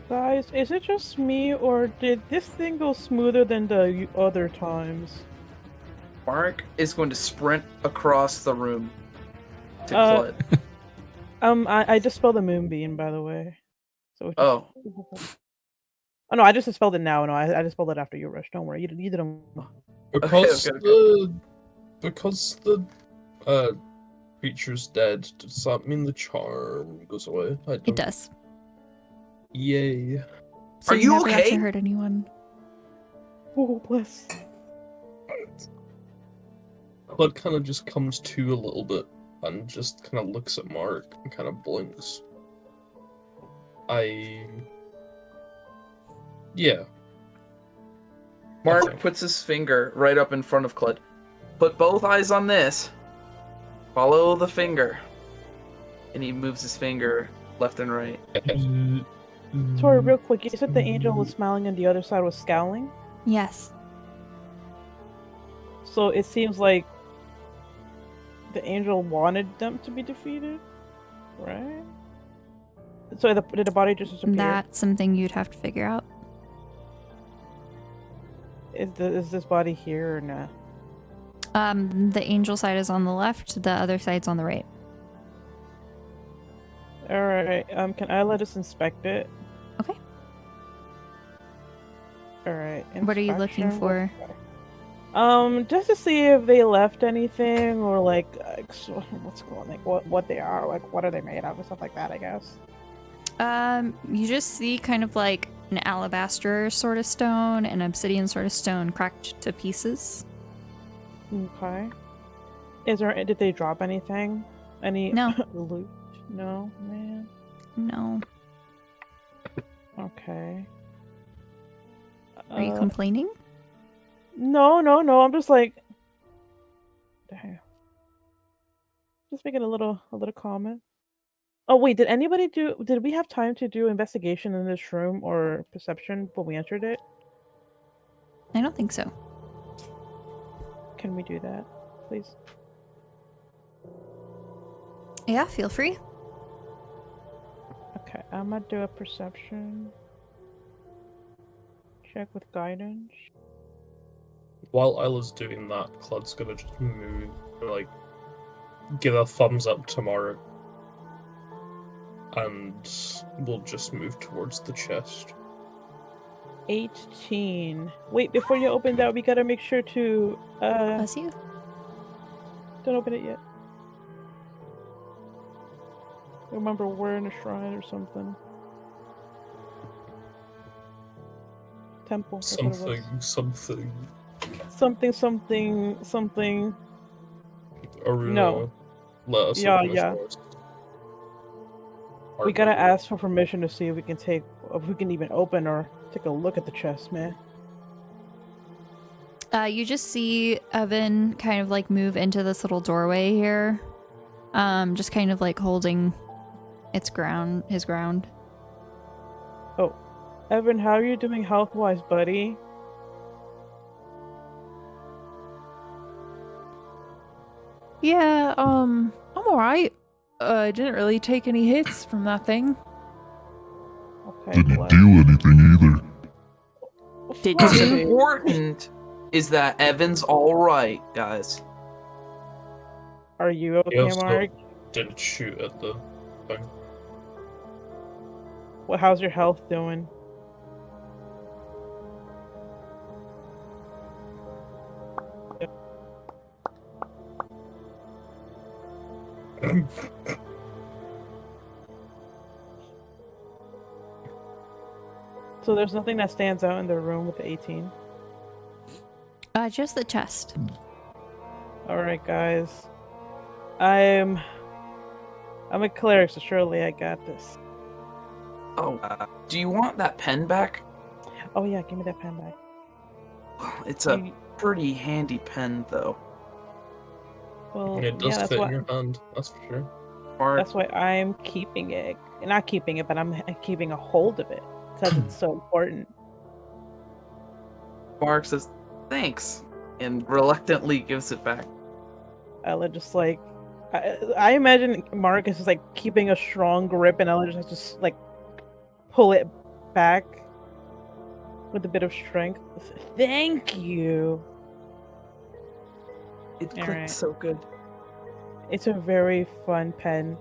Guys, is it just me, or did this thing go smoother than the other times? Mark is going to sprint across the room to Clud. I dispelled the moonbeam, by the way. So Oh. Oh no, I just dispelled it now. No, I dispelled it after you rushed. Don't worry, you didn't. Because okay. because the creature's dead, does that mean the charm goes away? It does. Yay. So Are you never have okay? to hurt anyone. Oh, bless. Clud kind of just comes to a little bit and just kind of looks at Mark and kind of blinks. Yeah. Mark Okay. puts his finger right up in front of Clud. Put both eyes on this. Follow the finger. And he moves his finger left and right. Sorry, real quick. You said the angel was smiling and the other side was scowling? Yes. So it seems like the angel wanted them to be defeated, right? So did the body just disappear? That's something you'd have to figure out. Is this body here or not? The angel side is on the left, the other side's on the right. Alright, can I let us inspect it? Okay. Alright. What are you looking for? Just to see if they left anything, or like what's going, like what they are, like what are they made of, and stuff like that, I guess. You just see kind of like an alabaster sort of stone and obsidian sort of stone cracked to pieces. Okay. Did they drop anything? Any No. loot? No, man. No. Okay. Are you complaining? No. I'm just like, damn. Just making a little comment. Oh wait, did we have time to do investigation in this room or perception when we entered it? I don't think so. Can we do that, please? Yeah, feel free. I'm gonna do a perception check with guidance. While Isla's doing that, Claude's gonna just move, like, give a thumbs up to Mark, and we'll just move towards the chest. 18. Wait, before you open that, we gotta make sure to Bless you. Don't open it yet. Remember, we're in a shrine or something. Temple. That's what it was. Something. Aruna, No. let us Yeah, open this yeah. doors. We gotta ask for permission to see if we can even open or take a look at the chest, man. You just see Evan kind of like move into this little doorway here. Just kind of like holding his ground. Oh, Evan, how are you doing health-wise, buddy? Yeah, I'm alright. I didn't really take any hits from that thing. Okay, Didn't do anything either. Did What's you? important is that Evan's all right, guys. Are you okay, He also Mark? didn't shoot at the thing. Well, how's your health doing? So there's nothing that stands out in the room with the 18? Just the chest. Alright, guys. I'm a cleric, so surely I got this. Oh, do you want that pen back? Oh yeah, give me that pen back. It's a pretty handy pen, though. Well, It does yeah, that's fit why, in your hand, that's for sure. Mark, that's why I'm keeping it. Not keeping it, but I'm keeping a hold of it. Because it's so important. Mark says, thanks, and reluctantly gives it back. Ella just like... I imagine Mark is just like keeping a strong grip and Ella just has to just like pull it back with a bit of strength. Thank you! It clicked Alright. so good. It's a very fun pen.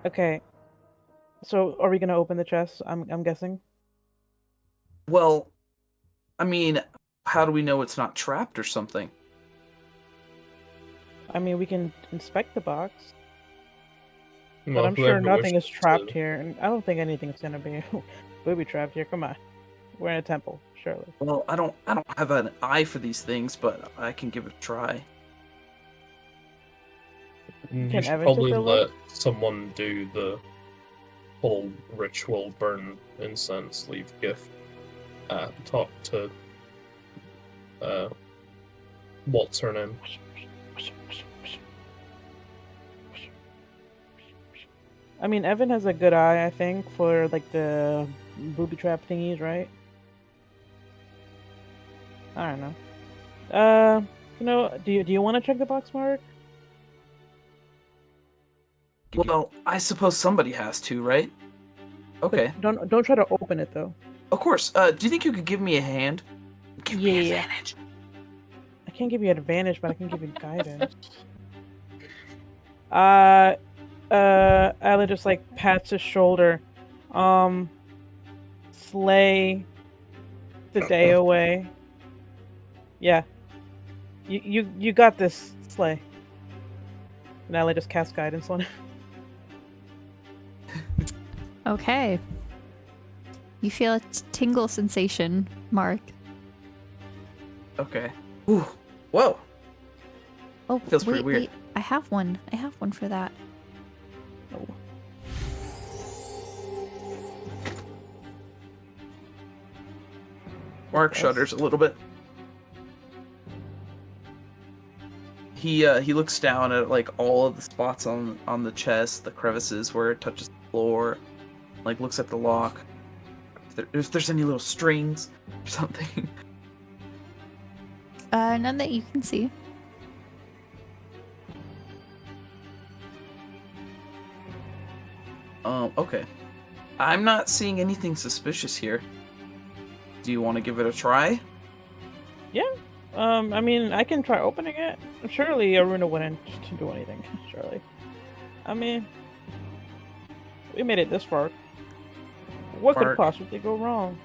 Okay. So, are we gonna open the chest? I'm guessing. Well, I mean, how do we know it's not trapped or something? I mean, we can inspect the box, but Well, I'm sure whoever nothing is wishes trapped to- here, and I don't think anything's gonna be booby trapped here. Come on, we're in a temple, surely. Well, I don't have an eye for these things, but I can give it a try. You Can should Evan probably take a look? let someone do the whole ritual, burn incense, leave gift. Talk to what's her name? I mean, Evan has a good eye, I think, for like the booby trap thingies, right? I don't know. Do you want to check the box, Mark? Well, I suppose somebody has to, right? Okay, But don't try to open it though. of course. Do you think you could give me a hand? Give me Yeah. advantage. I can't give you advantage, but I can give you guidance. Ella just like pats his shoulder. Slay the day away. Yeah. You got this, Slay. And Ella just casts guidance on it. Okay. You feel a tingle sensation, Mark. Okay. Ooh. Whoa. Oh, Feels pretty weird. Wait. I have one for that. Mark shudders a little bit. He looks down at like all of the spots on the chest, the crevices where it touches the floor, like looks at the lock. If there's any little strings or something. None that you can see. Okay. I'm not seeing anything suspicious here. Do you want to give it a try? Yeah. I mean, I can try opening it. Surely Aruna wouldn't do anything. Surely. I mean, we made it this far. What could possibly go wrong?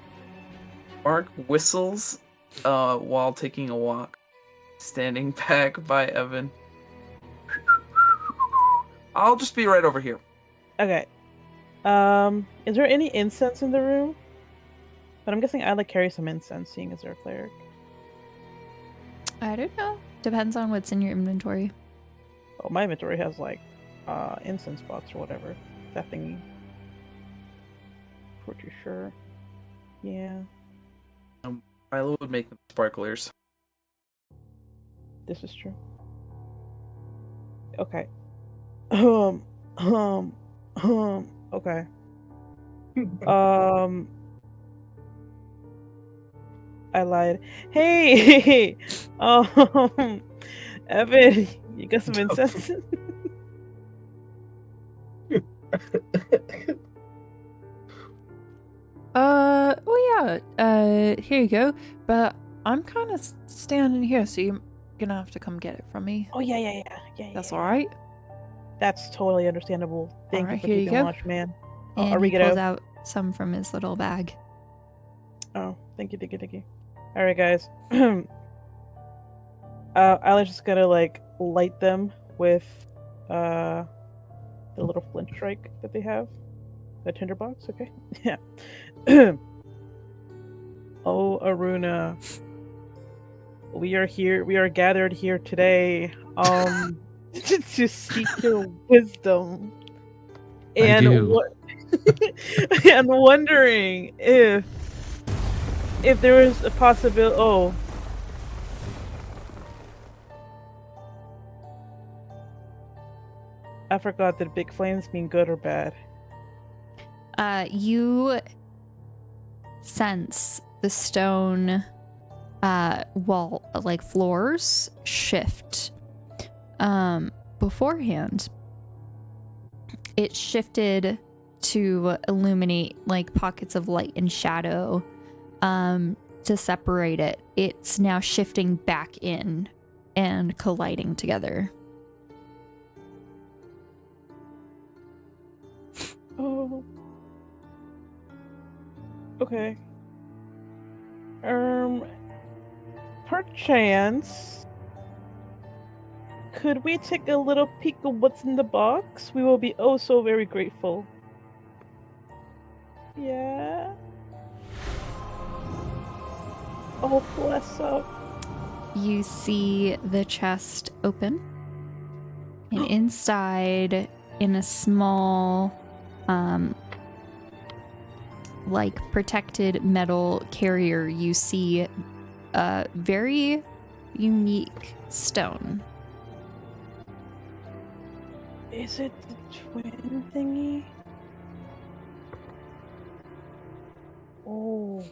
Mark whistles while taking a walk, standing back by Evan. I'll just be right over here. Okay. Is there any incense in the room? But I'm guessing I'd carry some incense, seeing as they're a cleric. I don't know. Depends on what's in your inventory. Oh, my inventory has like incense box or whatever. That thingy. Pretty sure. Yeah. Milo would make them sparklers. This is true. Okay. Okay. I lied. Hey! Evan, you got some incense? Oh yeah, here you go. But I'm kind of standing here, so you're gonna have to come get it from me. Oh, yeah. That's alright? That's totally understandable. Thank you for here you keeping go. watch, man. And he pulls out some from his little bag. Oh, thank you. Alright, guys. Alex is gonna, like, light them with, the little flint strike that they have. The tinderbox, okay? Yeah. Oh, Aruna. We are gathered here today, to seek your wisdom. And and wondering if there is a possibility. Oh. I forgot, did big flames mean good or bad? You sense the stone wall, like floors, shift. Beforehand, it shifted to illuminate like pockets of light and shadow to separate it. It's now shifting back in and colliding together. Oh. Okay. Perchance, could we take a little peek of what's in the box? We will be oh so very grateful. Yeah. Oh, bless up. You see the chest open, and inside, in a small like protected metal carrier, you see a very unique stone. Is it the twin thingy? Oh.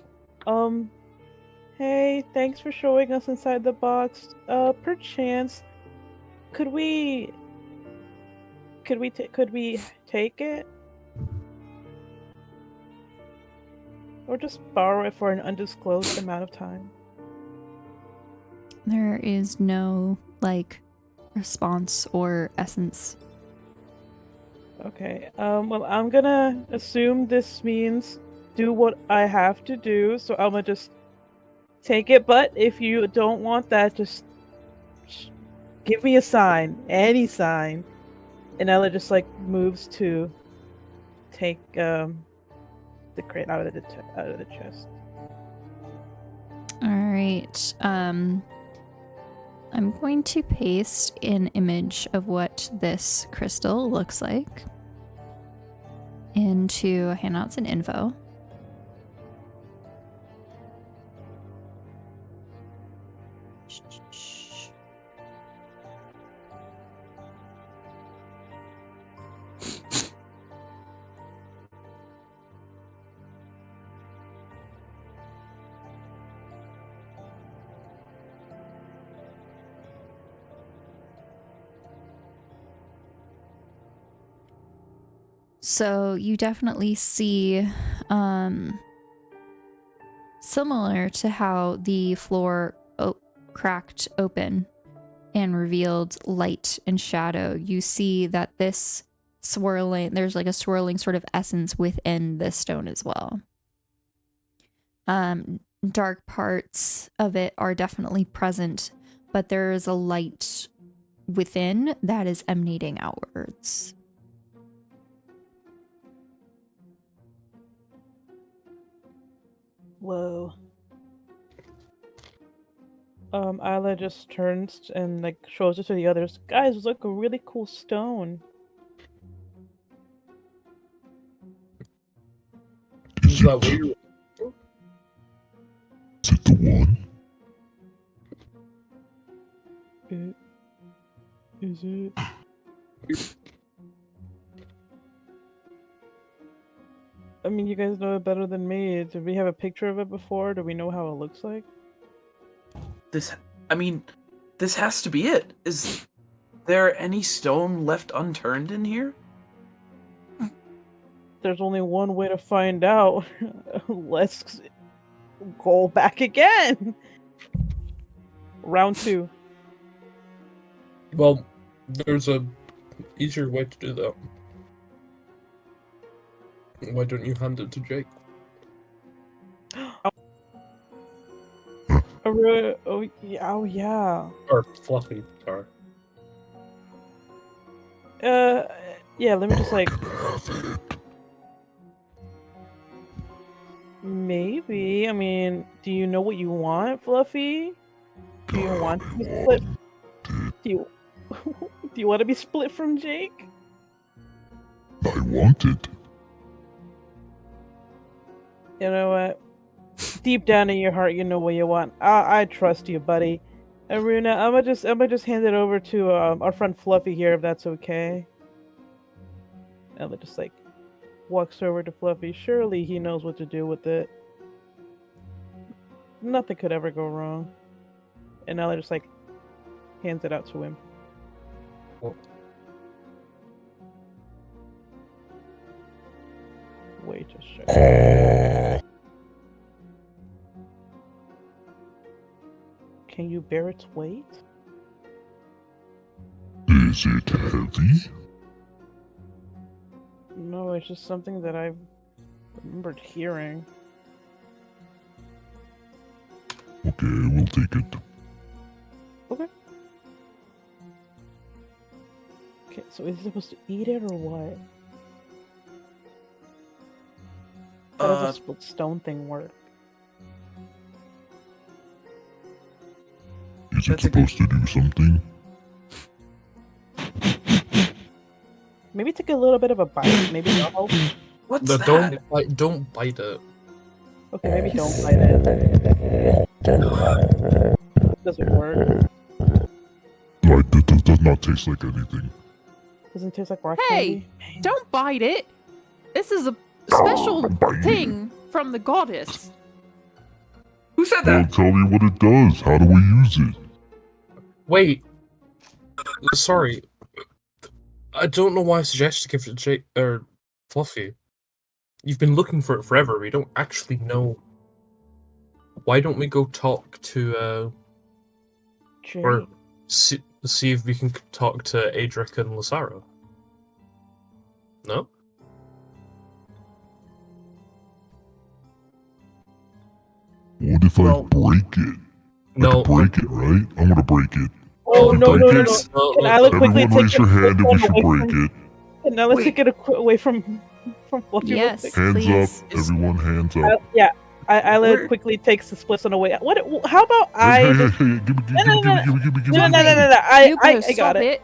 Hey, thanks for showing us inside the box. Perchance, could we take it? Or just borrow it for an undisclosed amount of time? There is no, like, response or essence. Okay, well, I'm gonna assume this means do what I have to do, so I'm gonna just take it, but if you don't want that, just give me a sign, any sign. And Ella just, like, moves to take, the crate out of the chest. All right. I'm going to paste an image of what this crystal looks like into handouts and info. So you definitely see, similar to how the floor cracked open and revealed light and shadow, you see that this there's like a swirling sort of essence within this stone as well. Dark parts of it are definitely present, but there is a light within that is emanating outwards. Whoa. Isla just turns and like shows it to the others. Guys, look, a really cool stone. Is that what you... Is it the one? Is it? I mean, you guys know it better than me. Did we have a picture of it before? Do we know how it looks like? This has to be it. Is there any stone left unturned in here? There's only one way to find out. Let's go back again. Round 2. Well, there's a easier way to do that. Why don't you hand it to Jake? Oh yeah. Or Fluffy, sorry. Yeah, let me just like... Maybe. I mean, do you know what you want, Fluffy? Do you want to be split? Do you want to be split from Jake? I want it. You know what? Deep down in your heart, you know what you want. I trust you, buddy. Aruna, I'm gonna just hand it over to our friend Fluffy here, if that's okay. Ella just like walks over to Fluffy. Surely he knows what to do with it. Nothing could ever go wrong. And Ella just like hands it out to him. Well, Wait a second. Can you bear its weight? Is it heavy? No, it's just something that I've remembered hearing. Okay, we'll take it. Okay. Okay, so is it supposed to eat it or what? How does this split stone thing work? Is it supposed to do something? Maybe take a little bit of a bite. Maybe that'll help. What's no, that? Don't bite it. Okay, maybe don't bite it. Doesn't work. Like, that does not taste like anything. Doesn't taste like rock Hey, candy. don't bite it. This is a special Bite it. thing from the goddess. Who said Well, that? tell me what it does. How do we use it? Wait. Sorry. I don't know why I suggested to give it to Jake or Fluffy. You've been looking for it forever. We don't actually know. Why don't we go talk to or see if we can talk to Aedric and Lysara? No? What if I break it? No. Break it, right? I'm gonna break it. Oh, no. Can Isla quickly Everyone take raise your hand if we should break it. Can Isla take it away from Fluffy? Yes, Hands please. up. Everyone hands up. Yeah. Isla quickly takes the split stone away. What? How about I? Hey, give me. No. You I both got stop it.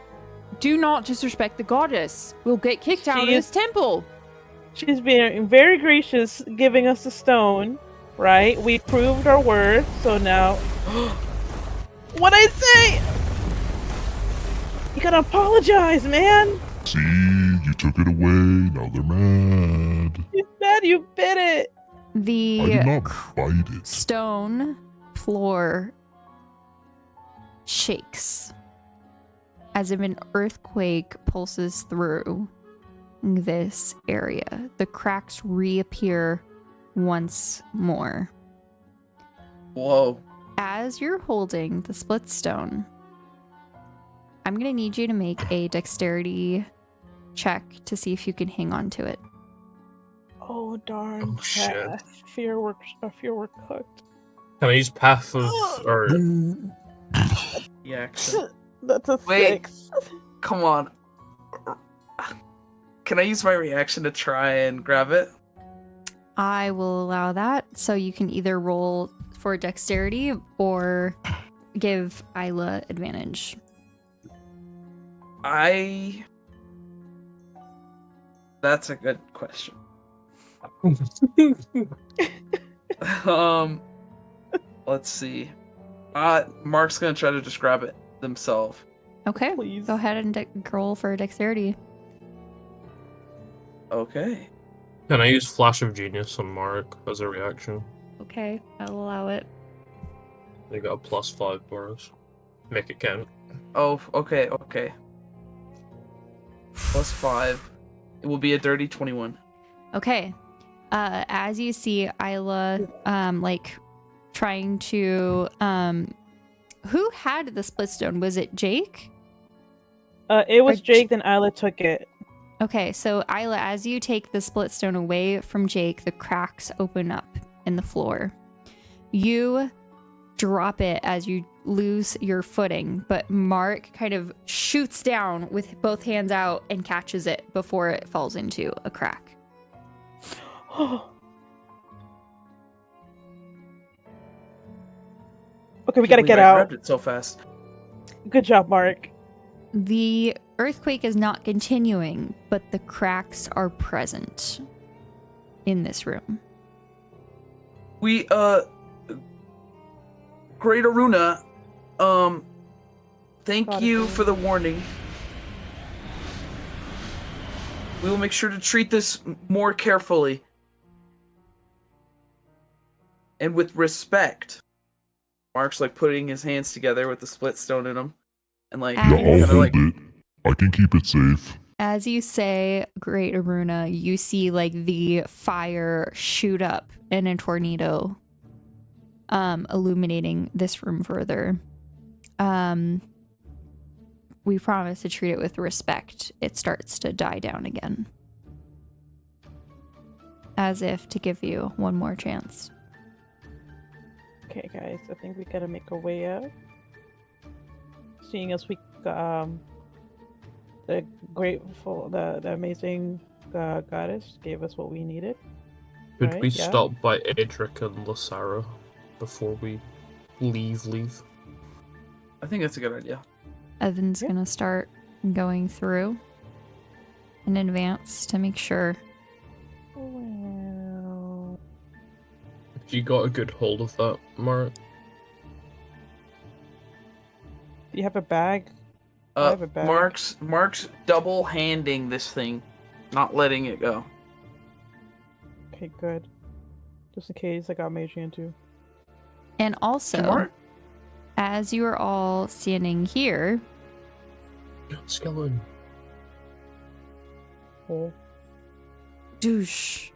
Do not disrespect the goddess. We'll get kicked out of She this is- temple. She's being very gracious, giving us the stone. Right? We proved our worth, so now. What'd I say? You gotta apologize, man. See, you took it away. Now they're mad. You said you bit it. I did The not bite it. stone floor shakes as if an earthquake pulses through, this area. The cracks reappear once more. Whoa. As you're holding the split stone, I'm going to need you to make a dexterity check to see if you can hang on to it. Oh darn! Oh, shit. I fear we're cooked. Can I use path of or Yeah. That's a Wait. 6. Come on. Can I use my reaction to try and grab it? I will allow that. So you can either roll for dexterity or give Isla advantage. That's a good question. Let's see. Mark's gonna try to just grab it themselves. Okay. Please. Go ahead and roll for dexterity. Okay. can I use Flash of Genius on Mark as a reaction? Okay, I'll allow it. They got a +5 for us. Make it count. Oh, okay. +5. It will be a dirty 21. Okay. As you see Isla, trying to, who had the split stone? Was it Jake? It was Or Jake, then Isla took it. Okay, so Isla, as you take the split stone away from Jake, the cracks open up in the floor. You drop it as you lose your footing, but Mark kind of shoots down with both hands out and catches it before it falls into a crack. Okay, we gotta get out. Grabbed it so fast. Good job, Mark. The earthquake is not continuing, but the cracks are present in this room. We Great Aruna, thank you for the warning. We will make sure to treat this more carefully and with respect. Mark's like putting his hands together with the split stone in them, and like Yeah, I'll kinda hold like it. I can keep it safe. As you say, Great Aruna, you see like the fire shoot up in a tornado, illuminating this room further. We promise to treat it with respect. It starts to die down again. As if to give you one more chance. Okay, guys, I think we gotta make a way out. Seeing as we the amazing goddess gave us what we needed. Could Right, we yeah. stop by Aedric and Lysara before we leave? I think that's a good idea. Evan's gonna start going through in advance to make sure. Well, You got a good hold of that, Mark? do you have a bag? I have a bag. Mark's double handing this thing, not letting it go. Okay, good. Just in case I got mage hand too. And also, Mark? as you are all standing here, Skeleton. Oh. douche,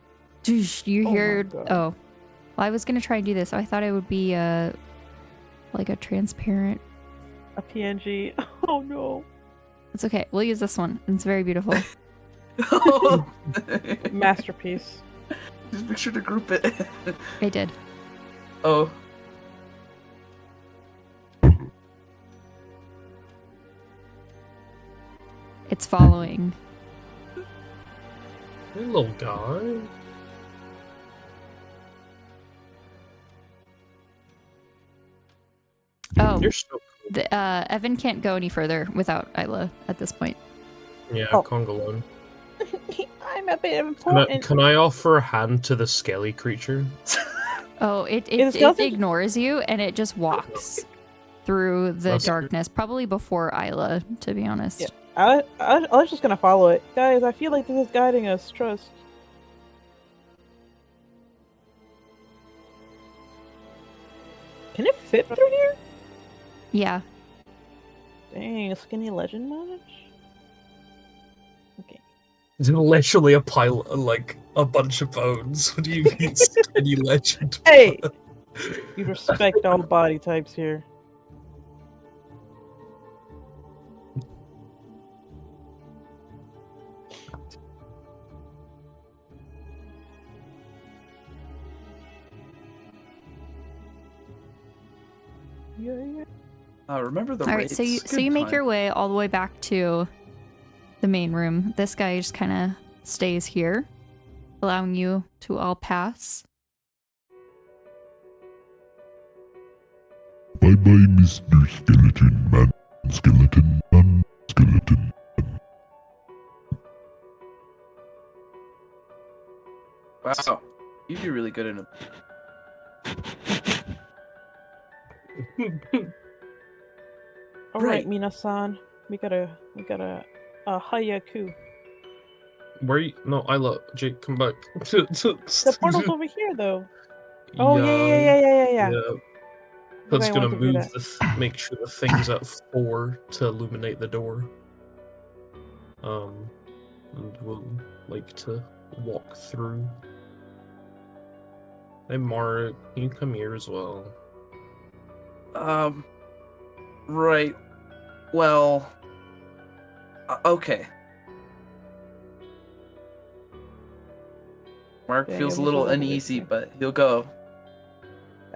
you Oh my heard. God. Oh, well, I was gonna try and do this. I thought it would be like a transparent. A PNG. Oh no. It's okay. We'll use this one. It's very beautiful. Masterpiece. Just make sure to group it. I did. Oh. It's following. Hey, little guy. Oh, You're so Evan can't go any further without Isla at this point. Yeah, Oh. can't go on. I'm a bit important. Can I offer a hand to the skelly creature? Oh, it doesn't- ignores you and it just walks through the That's good. darkness, probably before Isla, to be honest. Yeah. I was just gonna follow it. Guys, I feel like this is guiding us. Trust. Can it fit through here? Yeah. Dang, a skinny legend much? Okay. It's literally a pile, like a bunch of bones. What do you mean, skinny legend? Hey! You respect all body types here. Yeah. Remember the All right, raids. so you make time. your way all the way back to the main room. This guy just kind of stays here, allowing you to all pass. Bye bye, Mr. Skeleton Man. Skeleton Man. Skeleton. Wow, you'd be really good in a. All right, Mina-san, we got a hayaku. Where you? No, Isla, Jake, come back. The portal's over here, though. Oh yeah. Yeah. That's I gonna want to do move that. make sure the thing's at 4 to illuminate the door. And we'll like to walk through. Hey, Mark, you come here as well. Right. Well. Okay. Mark Dang, feels it a was little over this uneasy, way. but he'll go.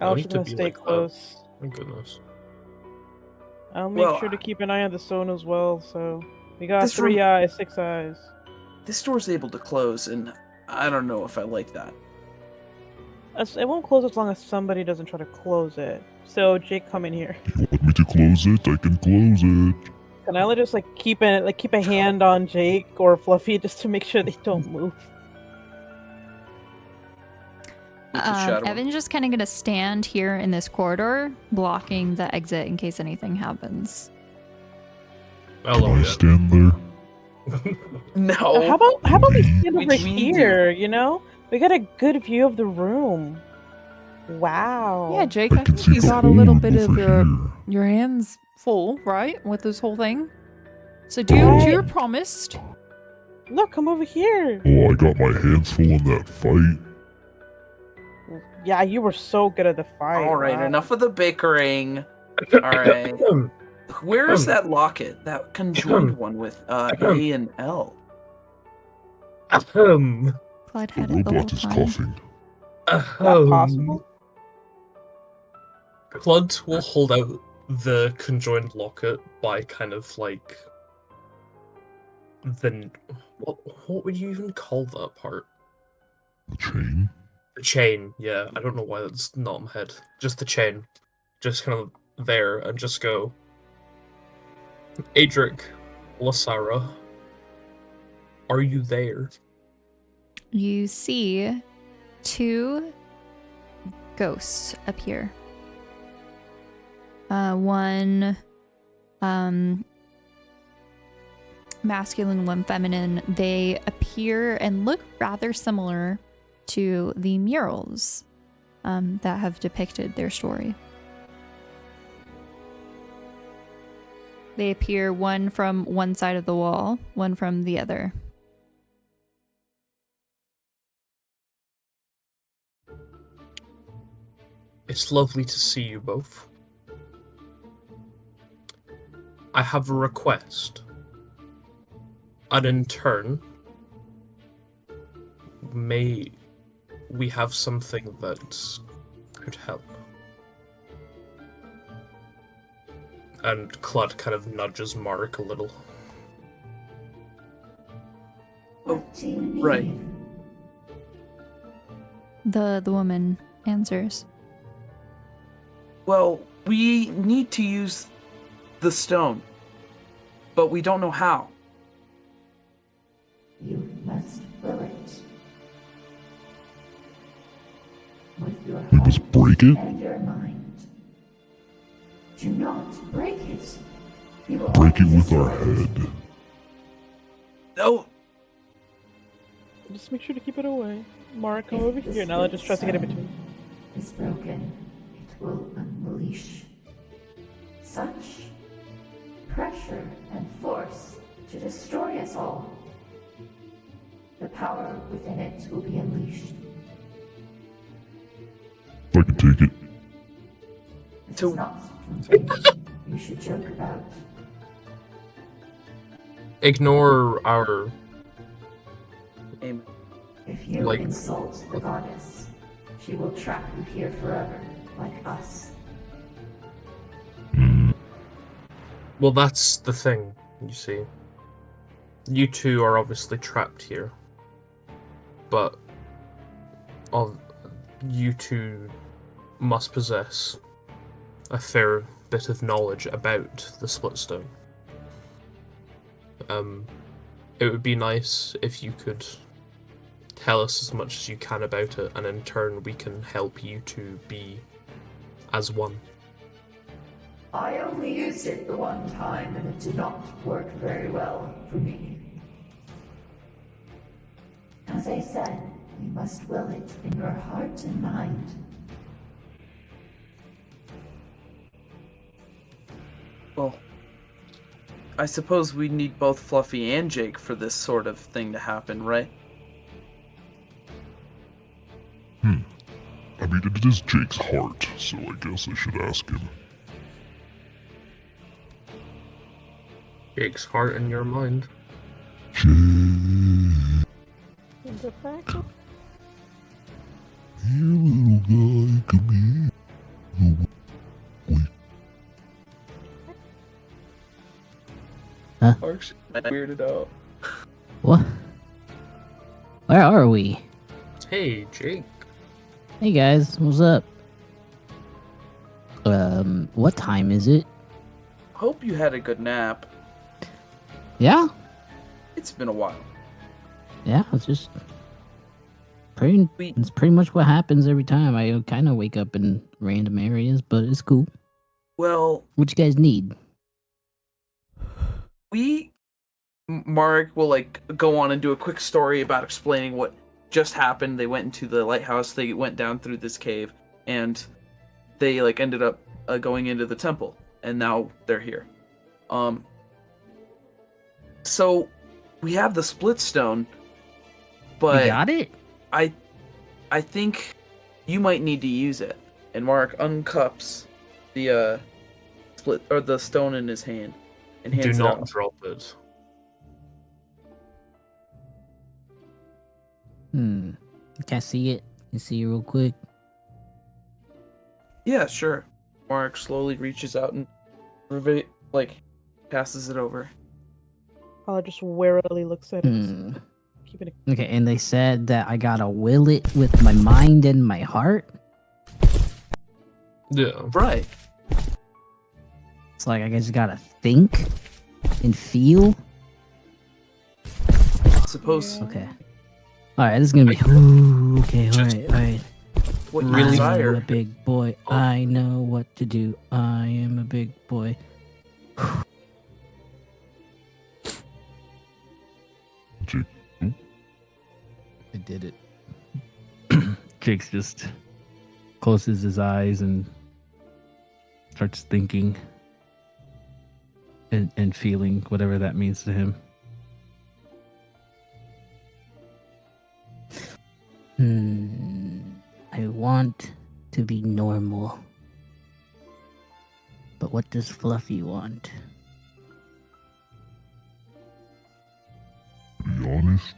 I'll need just to gonna be stay like that. close. Oh goodness. I'll make Well, sure to keep an eye on the stone as well. So we got This 3 room- eyes, 6 eyes. This door's able to close, and I don't know if I like that. It won't close as long as somebody doesn't try to close it. So Jake, come in here. You want me to close it? I can close it. Can I just keep a hand on Jake or Fluffy just to make sure they don't move? Evan's just kind of gonna stand here in this corridor, blocking the exit in case anything happens. Can I stand there? No. How about we stand We over mean here? You know, we got a good view of the room. Wow. Yeah, Jake, I I can think see you the got a little bit hole of over your here. hands full, right, with this whole thing. So do you promised? Look, come over here. Oh, I got my hands full in that fight. Yeah, you were so good at the fight. All right, wow. enough of the bickering. All right. Where's that locket? That conjoined one with A and L. Clyde The had it the whole robot is time. coughing. That possible? Clud will hold out the conjoined locket by kind of like the what would you even call that part? The chain? The chain, yeah. I don't know why that's not in my head. Just the chain. Just kind of there and just go. Aedric, Lysara, are you there? You see 2 ghosts appear. One masculine, one feminine. They appear and look rather similar to the murals that have depicted their story. They appear one from one side of the wall, one from the other. It's lovely to see you both. I have a request. And in turn, may we have something that could help. And Clud kind of nudges Mark a little. What do you need? Right. The woman answers. Well, we need to use the stone, but we don't know how. You must will it. With your We must heart break it? and your mind. Do not break it. You will Break it only with our destroy it. head. No. Just make sure to keep it away. Mark, come If over the here. Now let's just try to get in split between. is broken, it will unleash such pressure and force to destroy us all. the power within it will be unleashed. I can take it. This is not something you should joke about. Ignore our... Amen. If you insult the goddess, she will trap you here forever, like us. Well, that's the thing, you see. You two are obviously trapped here. But you two must possess a fair bit of knowledge about the Splitstone. It would be nice if you could tell us as much as you can about it, and in turn we can help you to be as one. I only used it the one time and it did not work very well for me. As I said, you must will it in your heart and mind. Well, I suppose we need both Fluffy and Jake for this sort of thing to happen, right? I mean, it is Jake's heart, so I guess I should ask him. Jake's heart in your mind. Jake. Here, little guy, come here. Mark's weirded out. What? Where are we? Hey, Jake. Hey guys, what's up? What time is it? Hope you had a good nap. Yeah? It's been a while. Yeah, it's just it's pretty much what happens every time. I kind of wake up in random areas, but it's cool. Well, what you guys need? Mark will go on and do a quick story about explaining what just happened. They went into the lighthouse, they went down through this cave, and they ended up going into the temple, and now they're here. So we have the Splitstone, but you got it? I think you might need to use it. And Mark uncups the the stone in his hand and hands Do it not out. drop it. Can I see it? Can I see it real quick? Yeah, sure. Mark slowly reaches out and passes it over. Paula just warily looks at it. Keeping it. Okay, and they said that I gotta will it with my mind and my heart? Yeah. Right. It's like I just gotta think and feel? I suppose. Okay. Alright, this is gonna be... Ooh, okay, alright. What you I'm desire. a big boy. I know what to do. I am a big boy. Jake. I did it. Jake's just closes his eyes and starts thinking and feeling whatever that means to him. I want to be normal. But what does Fluffy want? To be honest,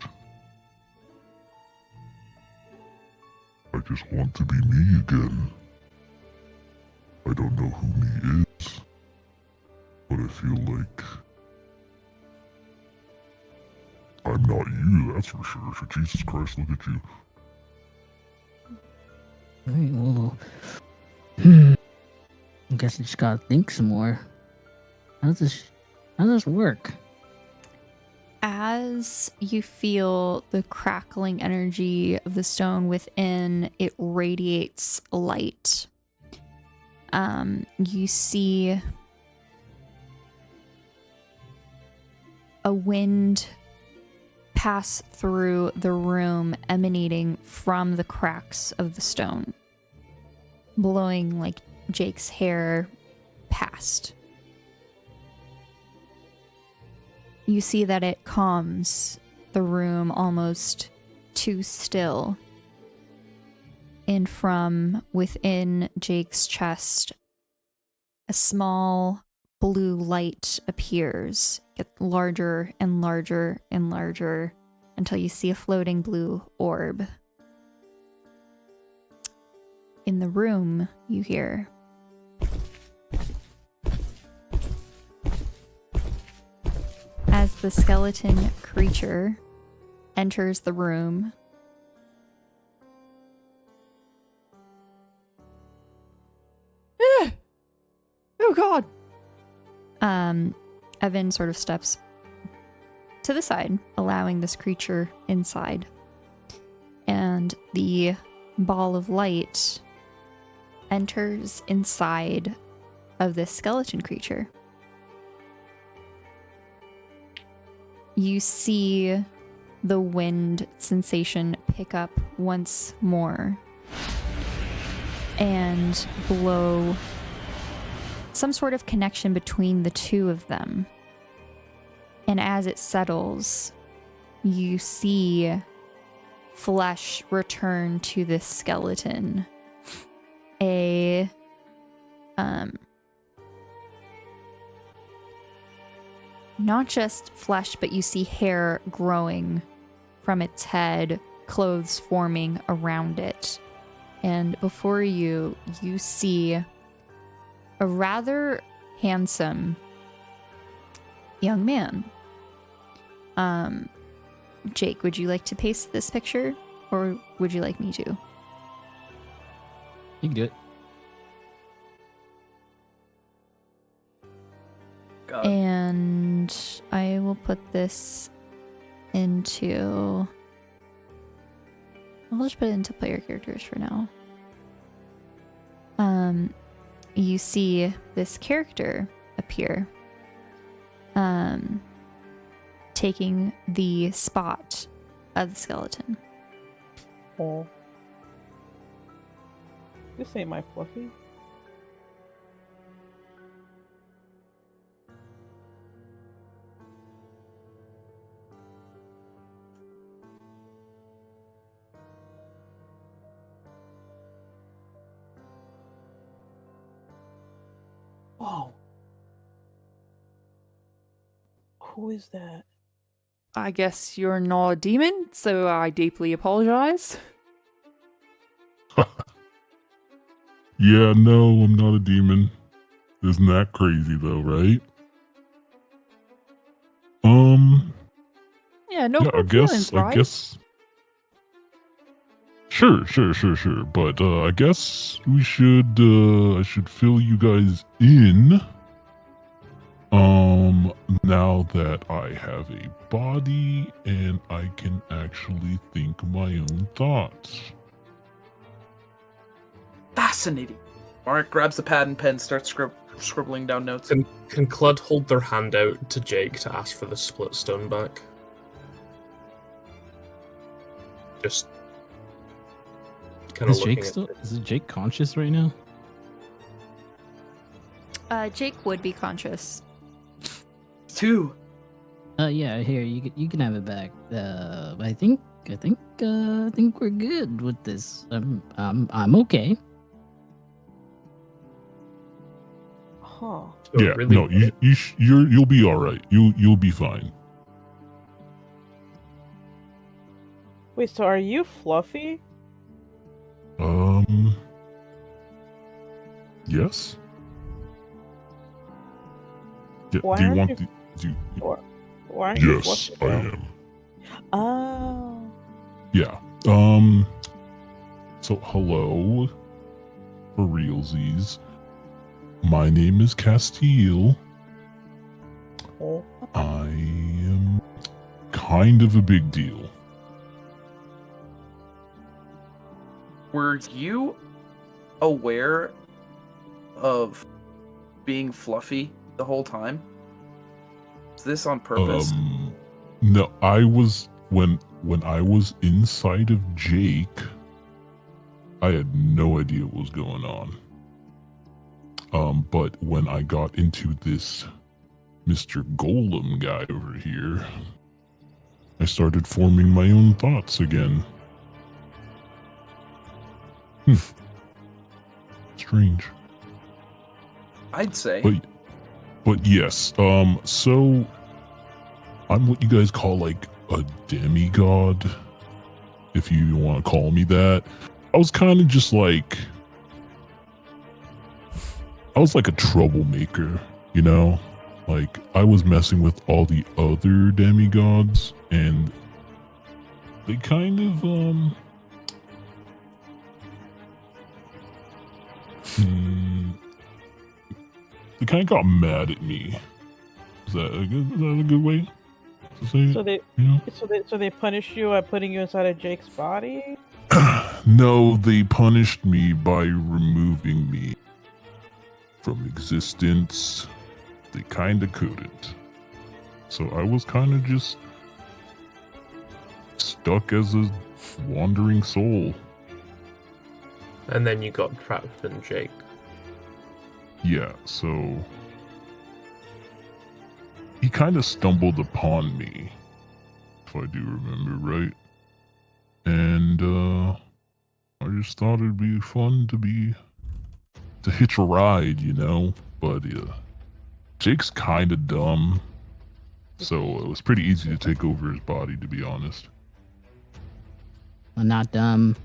I just want to be me again. I don't know who me is, but I feel like I'm not you, that's for sure. So Jesus Christ, look at you. Alright, well... I guess I just gotta think some more. How does this work? As you feel the crackling energy of the stone within, it radiates light. You see a wind pass through the room, emanating from the cracks of the stone, blowing Jake's hair past. You see that it calms the room almost too still. And from within Jake's chest, a small blue light appears, get larger and larger and larger until you see a floating blue orb. In the room, you hear, as the skeleton creature enters the room, Oh god! Evan sort of steps to the side, allowing this creature inside. And the ball of light enters inside of this skeleton creature. You see the wind sensation pick up once more and blow some sort of connection between the two of them. And as it settles, you see flesh return to this skeleton. Not just flesh, but you see hair growing from its head, clothes forming around it. And before you, you see a rather handsome young man. Jake, would you like to paste this picture, or would you like me to? You can do it. God. And I will put this into... I'll just put it into player characters for now. You see this character appear, taking the spot of the skeleton. Oh. This ain't my Fluffy. Whoa. Who is that? I guess you're not a demon, so I deeply apologize. Yeah, no, I'm not a demon. Isn't that crazy though, right? Yeah, no yeah, hard feelings, right? I guess. Sure. But I guess we should. I should fill you guys in. Now that I have a body and I can actually think my own thoughts. Fascinating. Mark grabs the pad and pen, starts scribbling down notes. Can Clud hold their hand out to Jake to ask for the split stone back? Just kind of looking Is Jake conscious right now? Jake would be conscious. 2. Yeah, here you can have it back. I think we're good with this. I'm okay. Huh. So yeah, really, no, you'll be all right. You'll be fine. Wait, so are you Fluffy? Yes. Yeah, Why do you aren't want you- the? Do you, Why aren't you yes, Fluffy? I though? am. Oh. Yeah. So hello, for realsies. My name is Castile. Oh. I am kind of a big deal. Were you aware of being Fluffy the whole time? Is this on purpose? No, I was when I was inside of Jake, I had no idea what was going on. But when I got into this Mr. Golem guy over here, I started forming my own thoughts again. Strange. I'd say. But yes, so I'm what you guys call like a demigod, if you want to call me that. I was kind of just like, I was like a troublemaker, you know? Like, I was messing with all the other demigods, and they kind of, they kind of got mad at me. Is that a good way to say it? So they, you know? so they punished you by putting you inside of Jake's body? No, they punished me by removing me from existence. They kind of couldn't. So I was kind of just stuck as a wandering soul. And then you got trapped in Jake. Yeah, so he kind of stumbled upon me, if I do remember right. And I just thought it'd be fun to hitch a ride, you know? But Jake's kind of dumb, so it was pretty easy to take over his body, to be honest. I'm not dumb.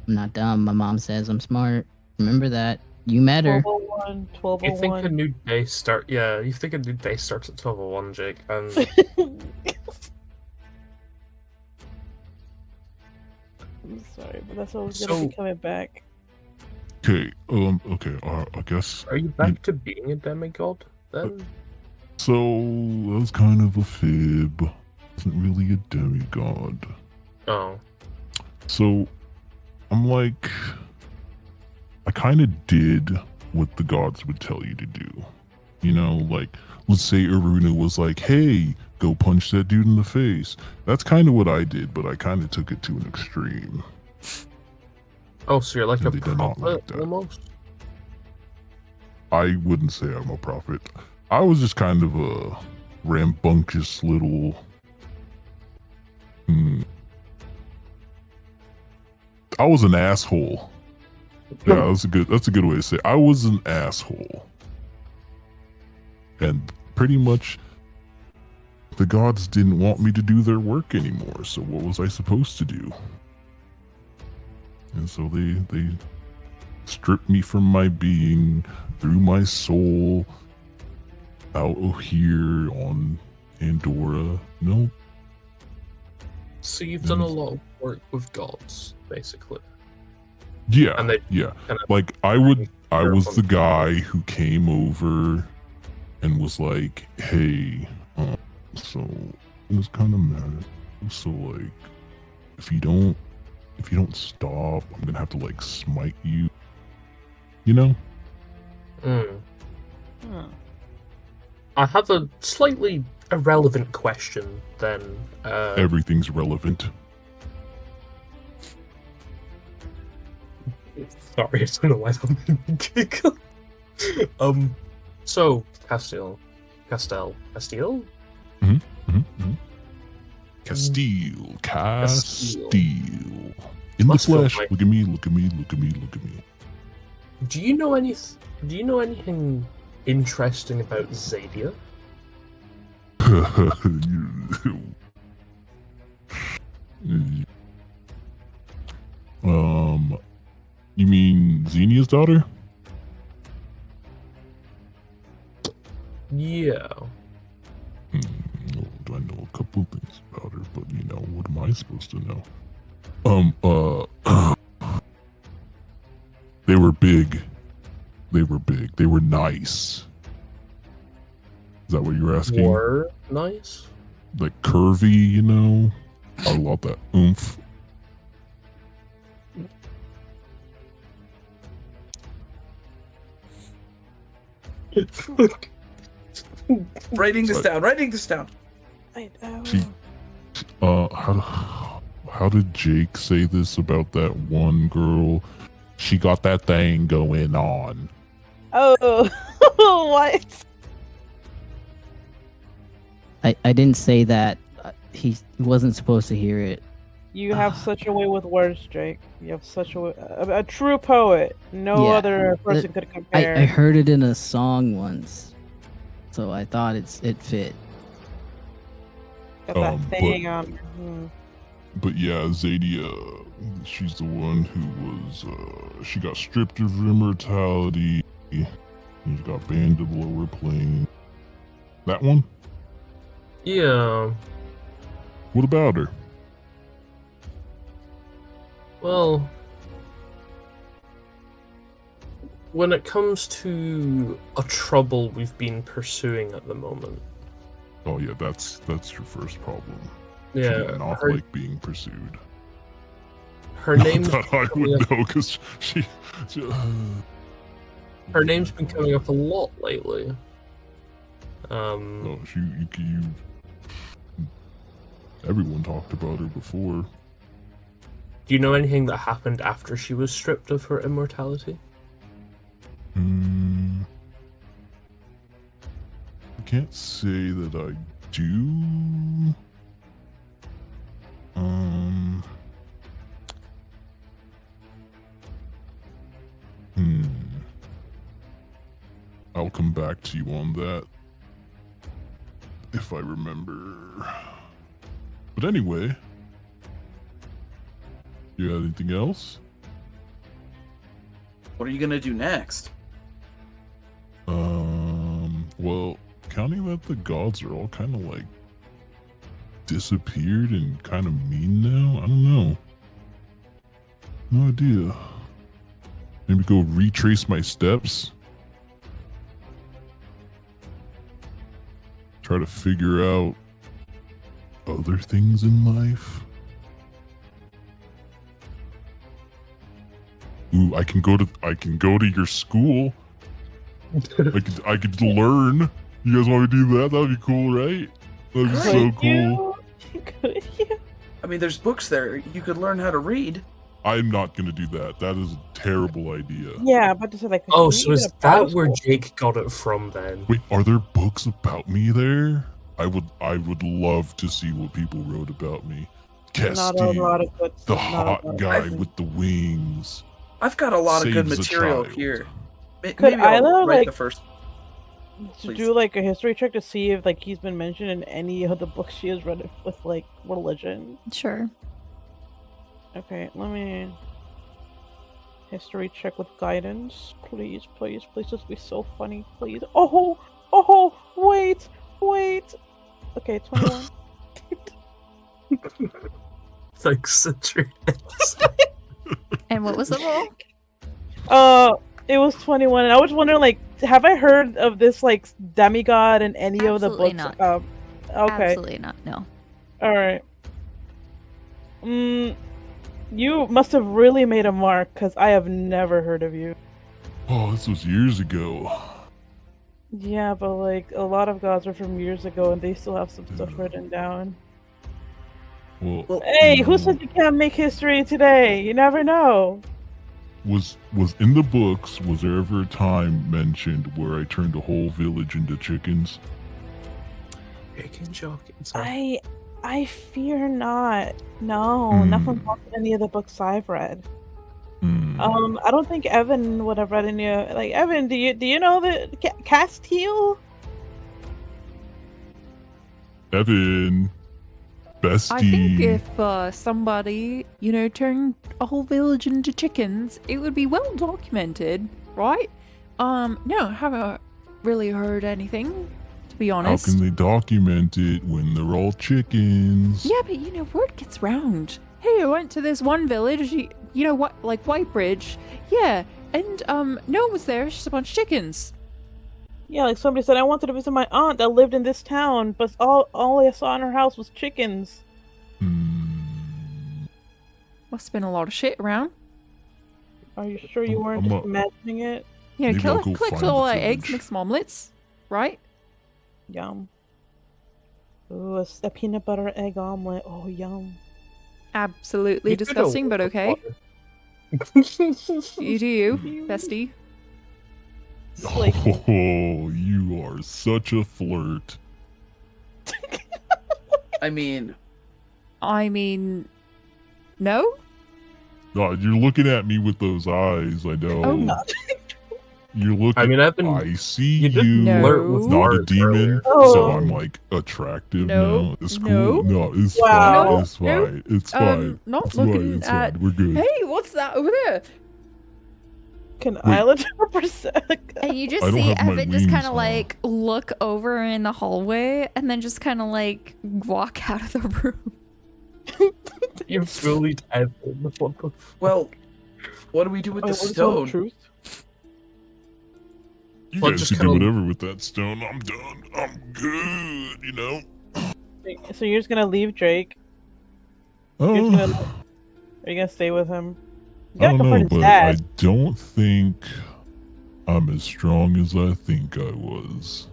I'm not dumb. My mom says I'm smart. Remember that. You met her. 1201, 1201. You think a new day you think a new day starts at 12:01, Jake, and I'm sorry, but that's always gonna be coming back. Okay, I guess. Are you back to being a demigod then? So that was kind of a fib. Wasn't really a demigod. Oh. So I'm like, I kind of did what the gods would tell you to do. You know, like, let's say Aruna was like, hey, go punch that dude in the face. That's kind of what I did, but I kind of took it to an extreme. Oh, so you're like And a they did not like prophet that. almost? I wouldn't say I'm a prophet. I was just kind of a rambunctious little... I was an asshole. Yeah, that's a good way to say it. I was an asshole. And pretty much the gods didn't want me to do their work anymore, so what was I supposed to do? And so they stripped me from my being, threw my soul out of here on Andorra. Nope. So you've done a lot of work with gods, basically. Yeah, And they yeah. kind of Like I was the guy who came over and was like, "Hey, so it was kind of mad. So like, if you don't stop, I'm gonna have to like smite you. You know?" I have a slightly irrelevant question then. Everything's relevant. Sorry, I don't know why that made me giggle. So Castile. Castile. In the flesh. Look at me. Do you know anything interesting about Zadia? You mean Xenia's daughter? Yeah. Do I know a couple things about her, but you know, what am I supposed to know? They were big. They were nice. Is that what you were asking? Were nice? Like curvy, you know? I love that oomph. Writing this down. I know. How did Jake say this about that one girl? She got that thing going on. Oh, what? I didn't say that. he wasn't supposed to hear it. You have such a way with words, Drake. You have such a true poet. No other person could compare. I heard it in a song once, so I thought it fit. Got that thing on. But yeah, Zadia, she's the one who was. She got stripped of her immortality. She got banned to the lower plane. That one? Yeah. What about her? Well, when it comes to a trouble we've been pursuing at the moment. Oh yeah, that's your first problem. Yeah, she did not like being pursued. Her name's that I would know because she her name's been coming up a lot lately. Oh, you everyone talked about her before. Do you know anything that happened after she was stripped of her immortality? I can't say that I do. I'll come back to you on that if I remember. But anyway, you got anything else? What are you gonna do next? Well, counting that the gods are all kind of like disappeared and kind of mean now, I don't know. No idea. Maybe go retrace my steps. Try to figure out other things in life. Ooh, I can go to your school. I could learn. You guys want me to do that? That'd be cool, right? That'd be so cool. Could you? I mean, there's books there. You could learn how to read. I'm not gonna do that. That is a terrible idea. Yeah, but to say like. Oh, so is that where Jake got it from then? Wait, are there books about me there? I would love to see what people wrote about me. Kesty, the hot guy with the wings. I've got a lot of good Saves a material child. here. Could Maybe I'll Isla, write like, the first. to Please. do like a history check to see if like he's been mentioned in any of the books she has read with like religion? Sure. Okay, let me history check with guidance. Please, please, please just be so funny, please. Oh, wait. Okay, 21. Thanks, Citri. And what was the roll? It was 21, and I was wondering, like, have I heard of this like demigod in any of the books? Not. Okay. Absolutely not. No. All right. You must have really made a mark, because I have never heard of you. Oh, this was years ago. Yeah, but like a lot of gods are from years ago, and they still have some stuff written down. Well, hey, who said you can't make history today? You never know. Was in the books, was there ever a time mentioned where I turned a whole village into chickens? I fear not. No, nothing about any of the books I've read. I don't think Evan would have read any. Like Evan, do you know the Castile? Evan, bestie. I think if somebody, turned a whole village into chickens, it would be well documented, right? No, I haven't really heard anything, to be honest. How can they document it when they're all chickens? Yeah, but word gets round. Hey, I went to this one village, you know what, like Whitebridge. Yeah, and no one was there, it's just a bunch of chickens. Yeah, like somebody said, I wanted to visit my aunt that lived in this town, but all I saw in her house was chickens. Must have been a lot of shit around. Are you sure you weren't just imagining it? Collect all our eggs, make some omelets, right? Yum. Ooh, a peanut butter egg omelet. Oh, yum. Absolutely disgusting, but okay. You do you, bestie. Oh, you are such a flirt. I mean, I mean, no? God, you're looking at me with those eyes. I know. Oh, no. You're looking. I mean, I see you did you. flirt with Not a Mars demon, earlier. so Oh. I'm like attractive No. now. It's No. cool. No, it's Wow. fine. It's No. fine. It's fine. Not It's looking fine. It's at. fine. We're good. Hey, what's that over there? Can Wait. Isla do a percent? And you just I don't see have my Evan just wings, kind of huh? like look over in the hallway and then just kind of like walk out of the room. You're bullied Evan. What the Well, what do we do with the What is stone? truth? You Well, guys just can do kinda- whatever with that stone. I'm done. I'm good. You know. So you're just gonna leave Drake? Oh. You're just gonna, are you gonna stay with him? You I gotta don't know, confront his but I dad. don't think I'm as strong as I think I was.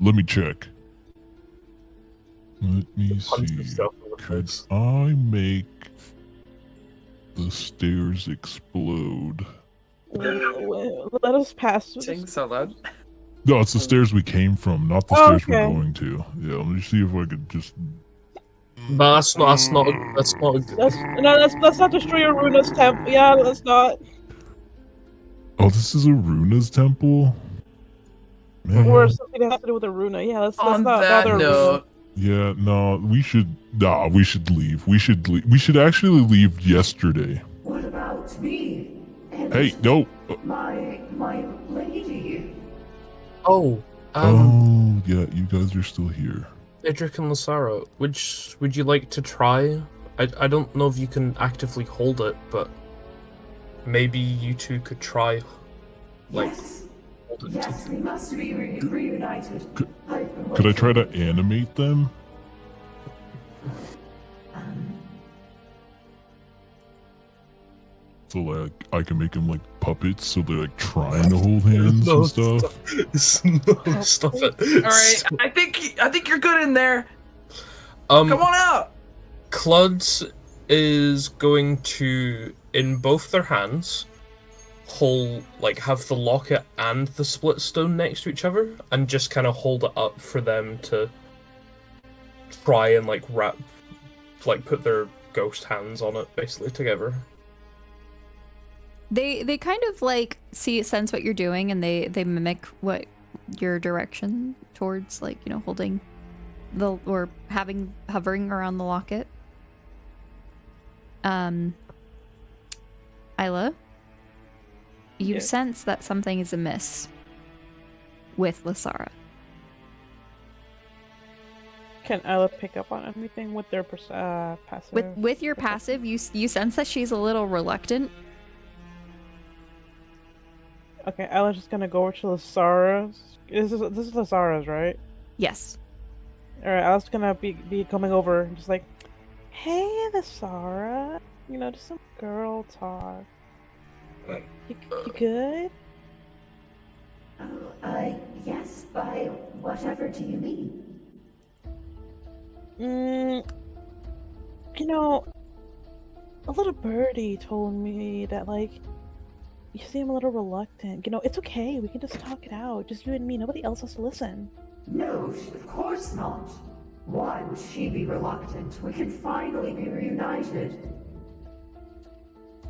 Let me check. Let me punch see. yourself in the Could face. I make the stairs explode? Let us pass. Saying this out loud. No, it's the stairs we came from, not the Oh, stairs we're okay. going to. Yeah, let me see if I could just. But that's not. That's not. Let's not destroy your Runa's temple. Yeah, let's not. Oh, this is a Runa's temple. Man. Or something that has to do with a Runa. Yeah, let's On not that bother a Runa. note, Yeah, no, we should. Nah, we should leave. We should leave. We should actually leave yesterday. What about me? And Hey, no. my lady. Oh. Oh, yeah, you guys are still here. Aedric and Lysara, which would you like to try? I don't know if you can actively hold it, but maybe you two could try. Like, Yes. hold it. Yes, we must be reunited. Could I try to animate them? So like I can make them like puppets, so they're like trying to hold hands No, and stuff. No, stop it. all right. I think you're good in there. Come Come on out. Cluds is going to, in both their hands, have the locket and the split stone next to each other, and just kind of hold it up for them to try and put their ghost hands on it, basically together. They kind of like sense what you're doing, and they mimic what your direction towards, like, you know, holding or hovering around the locket. Isla, you Yes. sense that something is amiss with Lysara. Can Isla pick up on anything with their passive? With your passive, you sense that she's a little reluctant. Okay, Isla's just gonna go over to Lysara's. This is Lysara's, right? Yes. All right, Isla's gonna be coming over and just like, hey, Lysara, you know, just some girl talk. You good? Yes, by whatever do you mean? You know, a little birdie told me that, like, you seem a little reluctant. You know, it's okay. We can just talk it out. Just you and me. Nobody else has to listen. No, of course not. Why would she be reluctant? We can finally be reunited.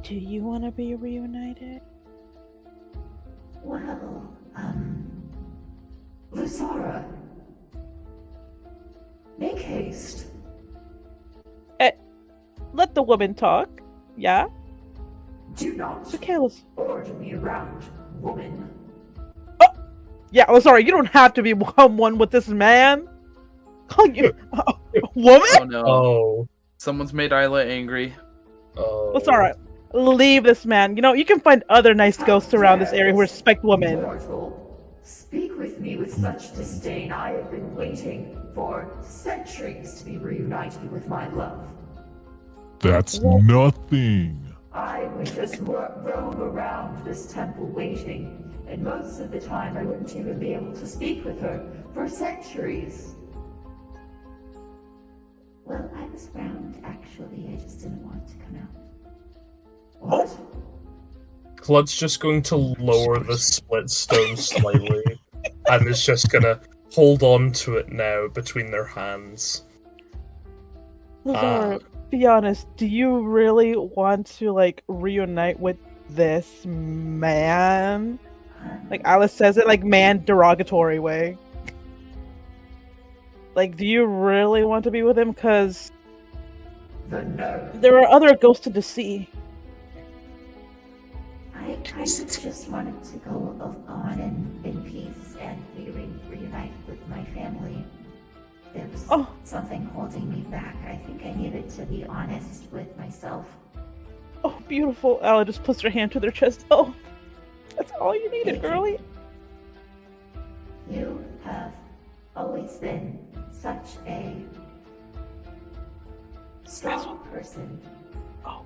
Do you want to be reunited? Well, Lysara. Make haste. Let the woman talk. Yeah? Do not It's okay, order me around, woman. Yeah, oh, sorry. You don't have to be one with this man. Call you woman? Oh no. Oh. Someone's made Isla angry. Oh. It's alright. Leave this man. You know, you can find other nice ghosts around this area who respect women. Mortal, speak with me with such disdain. I have been waiting for centuries to be reunited with my love. That's nothing. I would just roam around this temple waiting, and most of the time I wouldn't even be able to speak with her for centuries. Well, I was around, actually. I just didn't want to come out. What? Clud's just going to lower the split stone slightly, and is just gonna hold on to it now between their hands. Lysara, be honest, do you really want to like reunite with this man? Like Alice says it like man derogatory way. Like, do you really want to be with him? Because there are other ghosts to sea. I kind of just wanted to go on in peace and reunite with my family. There was something holding me back. I think I needed to be honest with myself. Oh, beautiful. Ella just puts her hand to their chest. Oh, that's all you needed, girlie. You have always been such a strong person. Oh.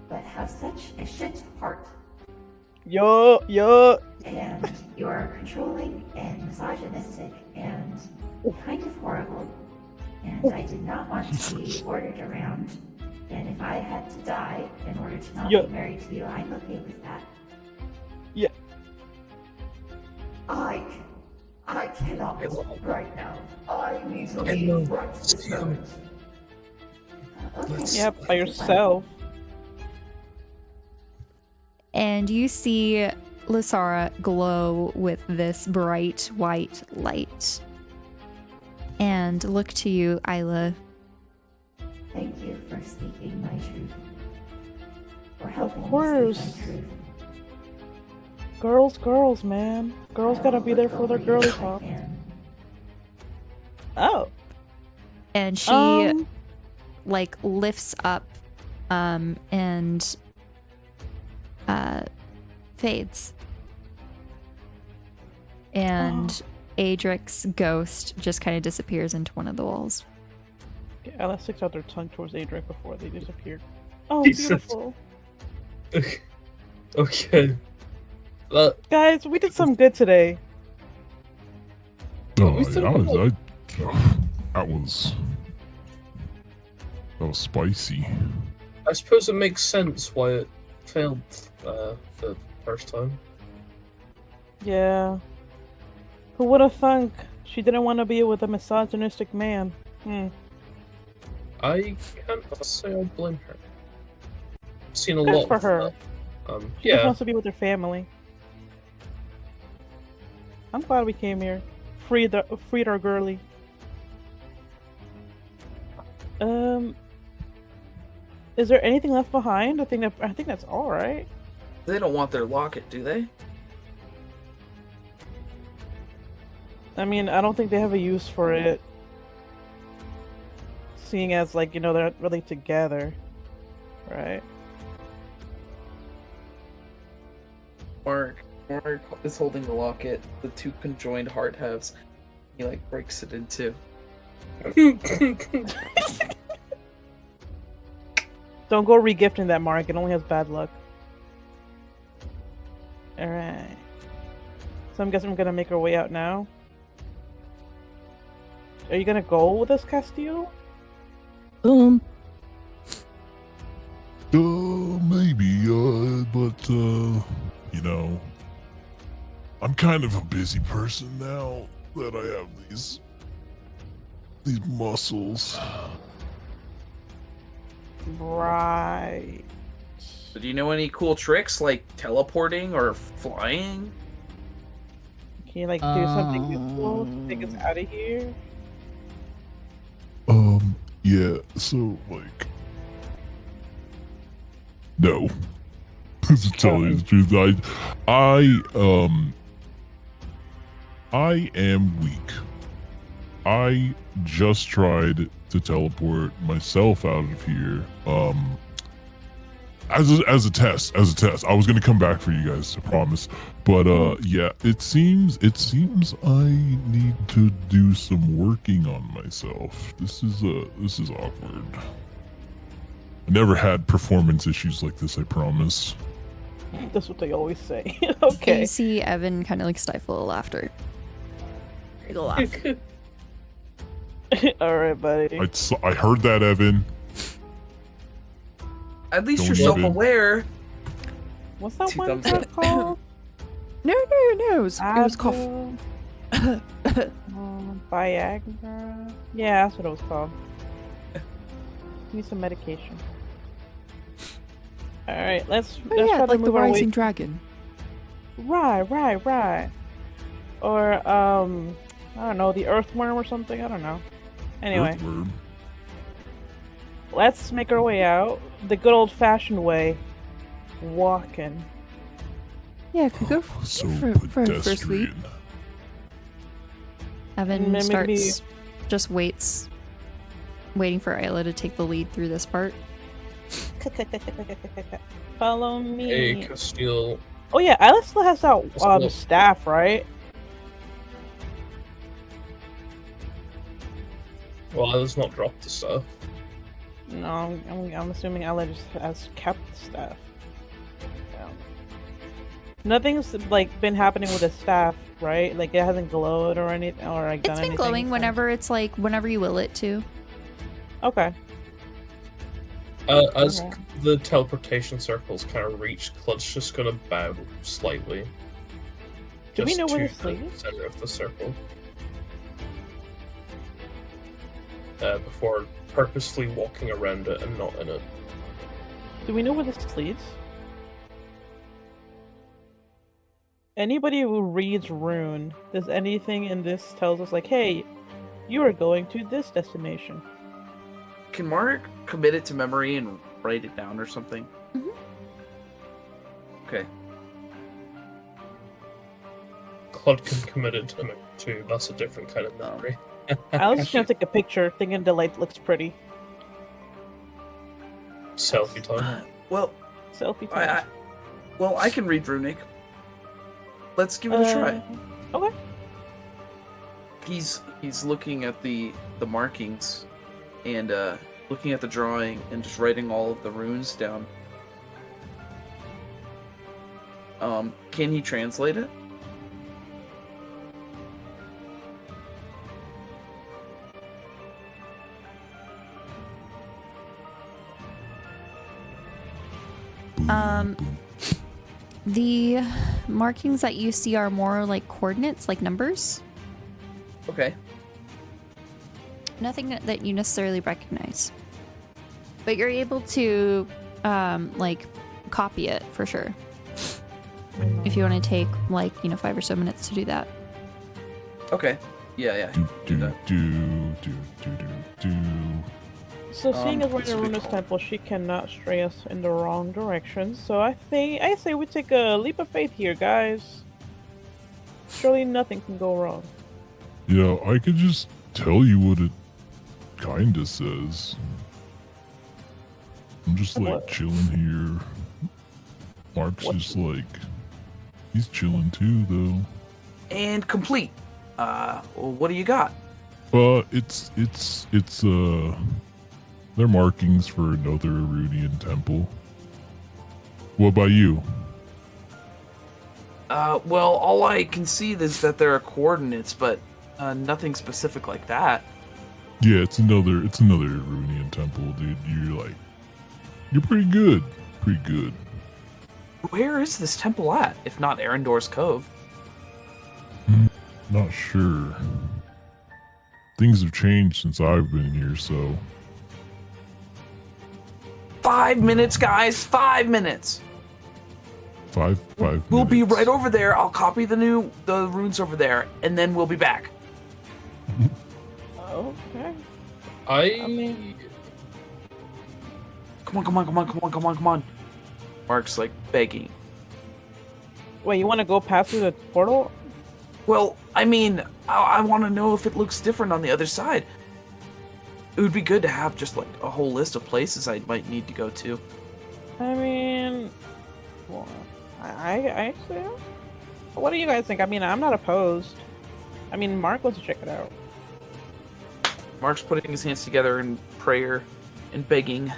But have such a shit heart. Yo. And you're controlling and misogynistic and kind of horrible. And I did not want to be ordered around. And if I had to die in order to not be married to you, I'm okay with that. Yeah. I cannot live right now. I need to leave right this moment. Yep, by yourself. And you see Lysara glow with this bright white light. And look to you, Isla. Thank you for speaking my truth. For helping of course. me speak my truth. Girls, man. Girls gotta be there for their girly talk. Oh. And she like lifts up and fades. And Aedric's ghost just kind of disappears into one of the walls. Yeah, Ella sticks out their tongue towards Aedric before they disappear. Oh, beautiful. Okay. Guys, we did some good today. Oh, that was spicy. I suppose it makes sense why it failed the first time. Yeah. Who would have thunk she didn't want to be with a misogynistic man? I can't say I blame her. I've seen a Good lot for of her. that. She just wants to be with her family. I'm glad we came here. Freed our girly. Is there anything left behind? I think that's all right. They don't want their locket, do they? I mean, I don't think they have a use for it. Seeing as, like, they're not really together. Right? Mark is holding the locket, the two conjoined heart halves. He, like, breaks it in two. Don't go regifting that, Mark. It only has bad luck. Alright. So I'm guessing we're gonna make our way out now. Are you gonna go with us, Castillo? Maybe, but, I'm kind of a busy person now that I have these muscles. Right. So do you know any cool tricks, like teleporting or flying? Can you, like, do something useful to take us out of here? Yeah, so, like... No. To tell you the truth, I am weak. I just tried to teleport myself out of here, as a test. I was gonna come back for you guys, I promise. But yeah, it seems I need to do some working on myself. This is awkward. I never had performance issues like this, I promise. That's what they always say. Okay. You see Evan kind of like stifle a laughter. He'll laugh. Alright, buddy. I heard that, Evan. At least you're self-aware. What's that one drug called? No. It was cough. Viagra? Yeah, that's what it was called. Give me some medication. All right, let's Oh try yeah, to like the move our way. rising dragon. Right. Or I don't know, the earthworm or something. I don't know. Anyway, Earthworm. let's make our way out the good old-fashioned way, walking. Yeah, could go So for a first lead. pedestrian. Evan Maybe- starts, just waiting for Isla to take the lead through this part. Follow me. Hey, Castile. Oh yeah, Alice still has that Castile. staff, right? Well, let's not drop the stuff. No, I'm assuming Ella just has kept the staff. Nothing's like been happening with the staff, right? Like it hasn't glowed or anything, or like done It's been anything glowing since? whenever you will it to. Okay. As Okay. the teleportation circles kind of reach, Clud's just gonna bow slightly. Do we just know where to the sleeve is? center of the circle. Before purposefully walking around it and not in it. Do we know where this leads? Anybody who reads Rune, does anything in this tells us like, hey, you are going to this destination? Can Mark commit it to memory and write it down or something? Mhm. Okay. Clud can commit it to memory too. That's a different kind of memory. I was just gonna take a picture, thinking the light looks pretty. Selfie time. Well, Selfie time. I can read Runic. Let's give it a try. Okay. He's looking at the markings and looking at the drawing and just writing all of the runes down. Can he translate it? The markings that you see are more like coordinates, like numbers. Okay. Nothing that you necessarily recognize. But you're able to, like, copy it for sure. If you want to take, 5 or so minutes to do that. Okay. Yeah. Do. So seeing as we're in this a would be Runa's cool. temple, she cannot stray us in the wrong direction. So I say we take a leap of faith here, guys. Surely nothing can go wrong. Yeah, I could just tell you what it kinda says. I'm just like What? chilling here. Mark's What? just like he's chilling too though. And complete. What do you got? It's they're markings for another Arunian temple. What about you? Well, all I can see is that there are coordinates, but nothing specific like that. Yeah, it's another Arunian temple, dude. You're pretty good. Pretty good. Where is this temple at, if not Arendor's Cove? Not sure. Things have changed since I've been here, so 5 minutes, guys. 5 minutes. five We'll be minutes. right over there. I'll copy the runes over there, and then we'll be back. Okay. I mean- Come on. Mark's like begging. Wait, you want to go past through the portal? Well, I mean, I want to know if it looks different on the other side. It would be good to have just like a whole list of places I might need to go to. I mean, well, I say, what do you guys think? I mean, I'm not opposed. I mean, Mark wants to check it out. Mark's putting his hands together in prayer and begging.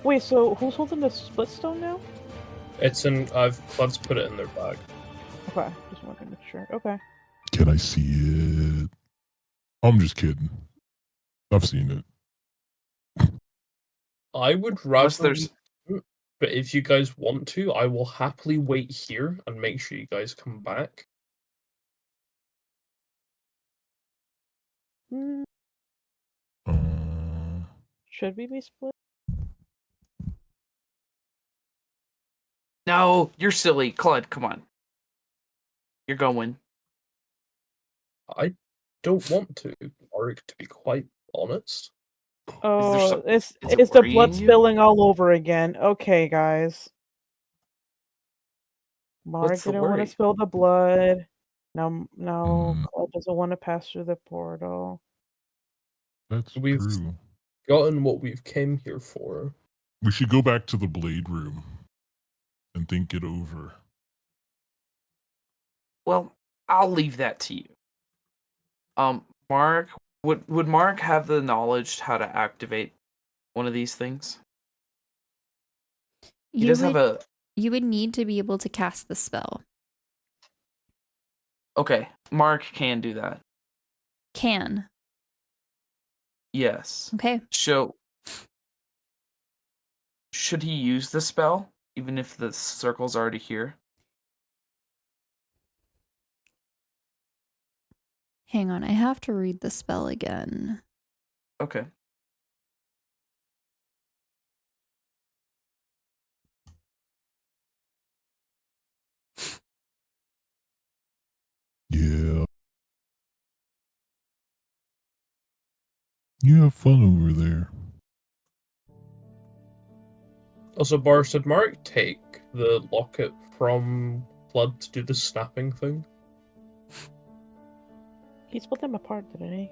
Wait, so who's holding the split stone now? It's Clud's put it in their bag. Okay, just wanted to make sure. Okay. Can I see it? I'm just kidding. I've seen it. I would Unless rather, there's- but if you guys want to, I will happily wait here and make sure you guys come back. Mm, Uh, Should we be split? No, you're silly. Claude, come on. You're going. I don't want to, Auric, to be quite honest. Oh, is it it's the blood worrying you? spilling all over again. Okay, guys. Mark What's the didn't want to worry? spill the blood. Now, Hmm. Claude doesn't want to pass through the portal. That's We've true. gotten what we've came here for. We should go back to the blade room and think it over. Well, I'll leave that to you. Mark, would Mark have the knowledge how to activate one of these things? He does have a. You would need to be able to cast the spell. Okay, Mark can do that. Can. Yes. Okay. So, should he use the spell even if the circle's already here? Hang on, I have to read the spell again. Okay. Yeah. You have fun over there. Also, Boris, did Mark take the locket from Blood to do the snapping thing? He split them apart, didn't he?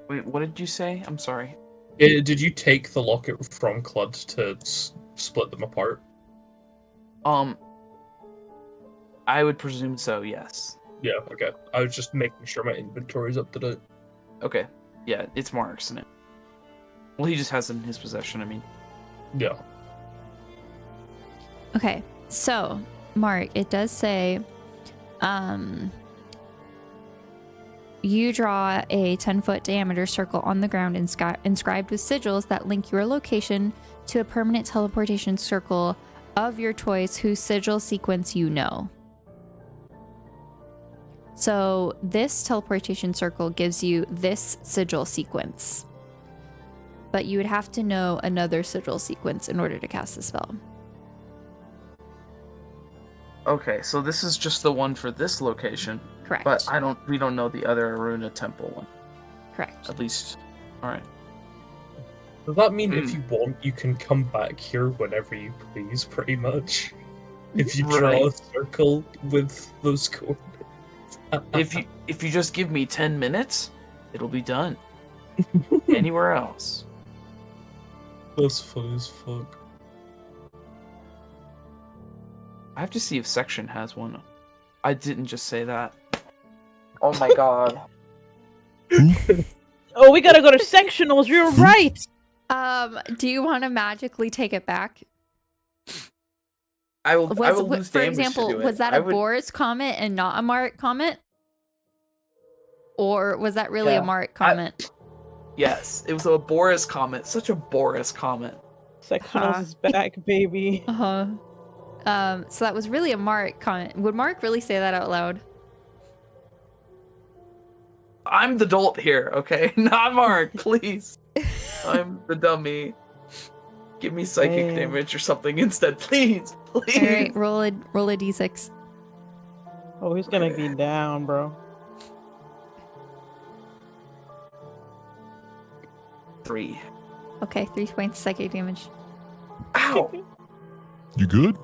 Wait, what did you say? I'm sorry. Did you take the locket from Clud to split them apart? I would presume so, yes. Yeah, okay. I was just making sure my inventory's up to date. Okay. Yeah, it's Mark's in it. Well, he just has it in his possession, I mean. Yeah. Okay, so, Mark, it does say, you draw a 10-foot diameter circle on the ground inscribed with sigils that link your location to a permanent teleportation circle of your choice whose sigil sequence you know. So this teleportation circle gives you this sigil sequence. But you would have to know another sigil sequence in order to cast the spell. Okay, so this is just the one for this location. Correct. But we don't know the other Aruna temple one. Correct. At least. Alright. Does that mean if you want, you can come back here whenever you please, pretty much? If you draw a circle with those coordinates? If you just give me 10 minutes, it'll be done. Anywhere else. That's funny as fuck. I have to see if section has one. I didn't just say that. Oh my god. Oh, we gotta go to sectionals. You're right. Do you want to magically take it back? I will lose for damage example, to do it. was that a Boris comment and not a Mark comment? Or was that really a Mark comment? Yes, it was a Boris comment. Such a Boris comment. Sectionals is back, baby. So that was really a Mark comment. Would Mark really say that out loud? I'm the dolt here, okay? Not Mark, please. I'm the dummy. Give me psychic damage or something instead, please. Please. All right, roll a d6. Oh, he's gonna be down, bro. 3. Okay, 3 points psychic damage. Ow! You good?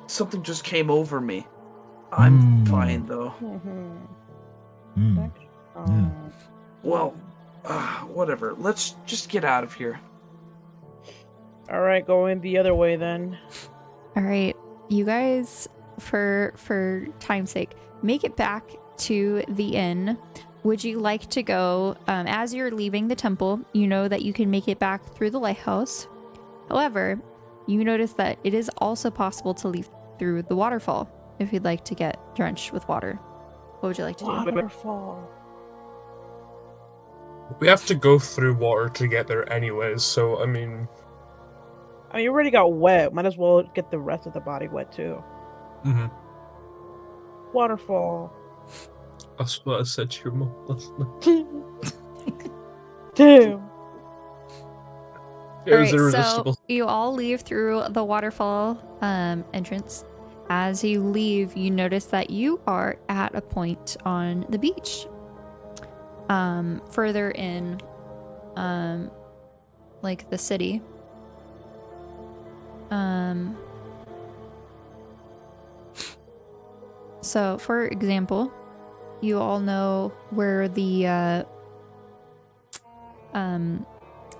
Something just came over me. I'm fine though. Yeah. Well, whatever. Let's just get out of here. All right, going the other way then. All right, you guys, for time's sake, make it back to the inn. Would you like to go, as you're leaving the temple, you know that you can make it back through the lighthouse. However, you notice that it is also possible to leave through the waterfall if you'd like to get drenched with water. What would you like to do? Waterfall. We have to go through water to get there anyways, so I mean, you already got wet. Might as well get the rest of the body wet too. Mm-hmm. Waterfall. That's what I said to your mom last night. Damn. It was Alright, irresistible. so you all leave through the waterfall entrance. As you leave, you notice that you are at a point on the beach. Further in, like the city. So, for example, you all know where the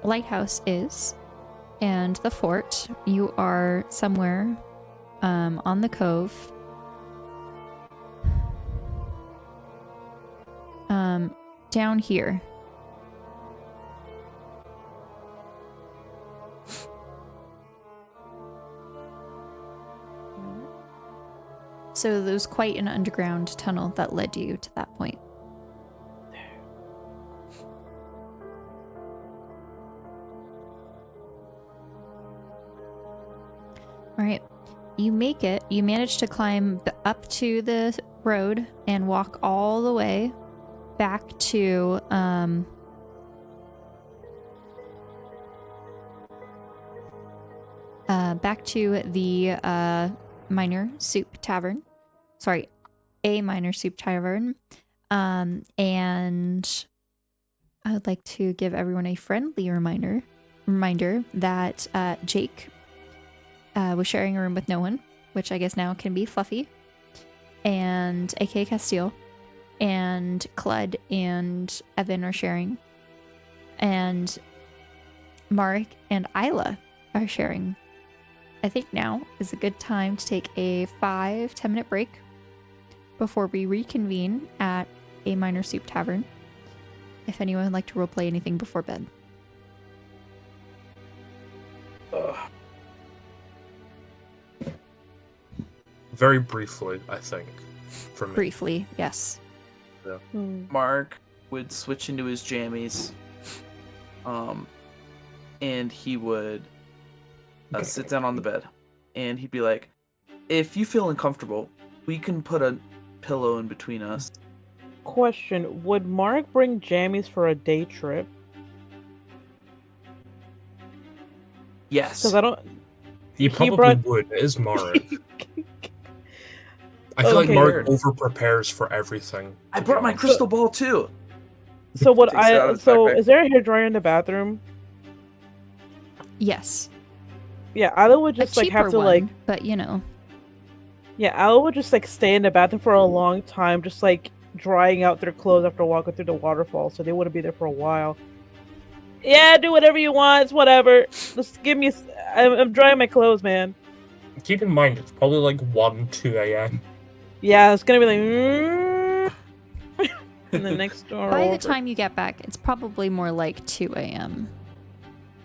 lighthouse is and the fort. You are somewhere on the cove. Down here. So there was quite an underground tunnel that led you to that point. Alright, you make it. You manage to climb up to the road and walk all the way back to the minor soup tavern. Sorry, a minor soup tavern. And I would like to give everyone a friendly reminder that Jake was sharing a room with no one, which I guess now can be Fluffy, and AK Castile, and Clud and Evan are sharing, and Mark and Isla are sharing. I think now is a good time to take a 5-10 minute break before we reconvene at a minor soup tavern. If anyone would like to roleplay anything before bed. Very briefly, I think. For me. Briefly, yes. Yeah. Mark would switch into his jammies, and he would sit down on the bed, and he'd be like, "If you feel uncomfortable, we can put a pillow in between us." Question: would Mark bring jammies for a day trip? Yes. Because I don't. He probably would. It is Mark. I feel like Mark over prepares for everything. I brought my crystal ball too. So what is there a hairdryer in the bathroom? Yes. Yeah, Isla would just a have to one, but you know. Yeah, Isla would just stay in the bathroom for a long time, just drying out their clothes after walking through the waterfall, so they wouldn't be there for a while. Yeah, do whatever you want, it's whatever. Just give me I'm drying my clothes, man. Keep in mind, it's probably 1, 2 a.m. Yeah, it's gonna be and the next door. By the time you get back, it's probably more like 2 a.m.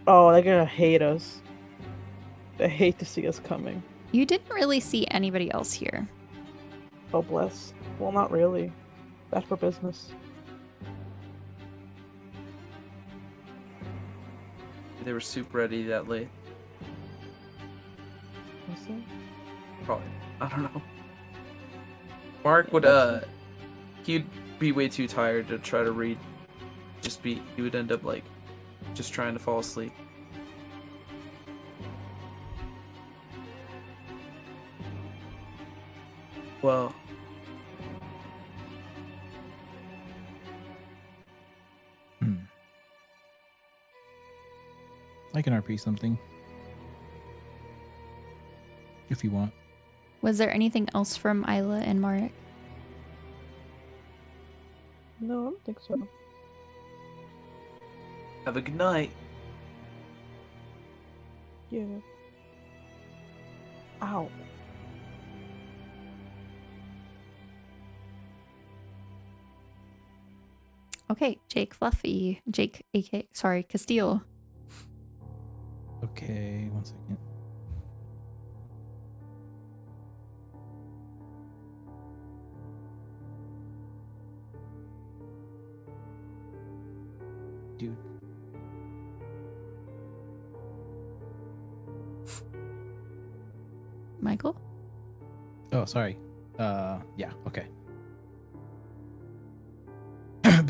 Oh, they're gonna hate us. They hate to see us coming. You didn't really see anybody else here. Oh, bless. Well, not really. Bad for business. They were soup ready that late. Probably. I don't know. Mark would he'd be way too tired to try to read. He would end up just trying to fall asleep. Well, I can RP something if you want. Was there anything else from Isla and Marek? No, I don't think so. Have a good night. Yeah. Ow. Okay, Jake Fluffy. Jake, Castile. Okay, 1 second. Dude. Michael? Oh, sorry. Yeah, okay.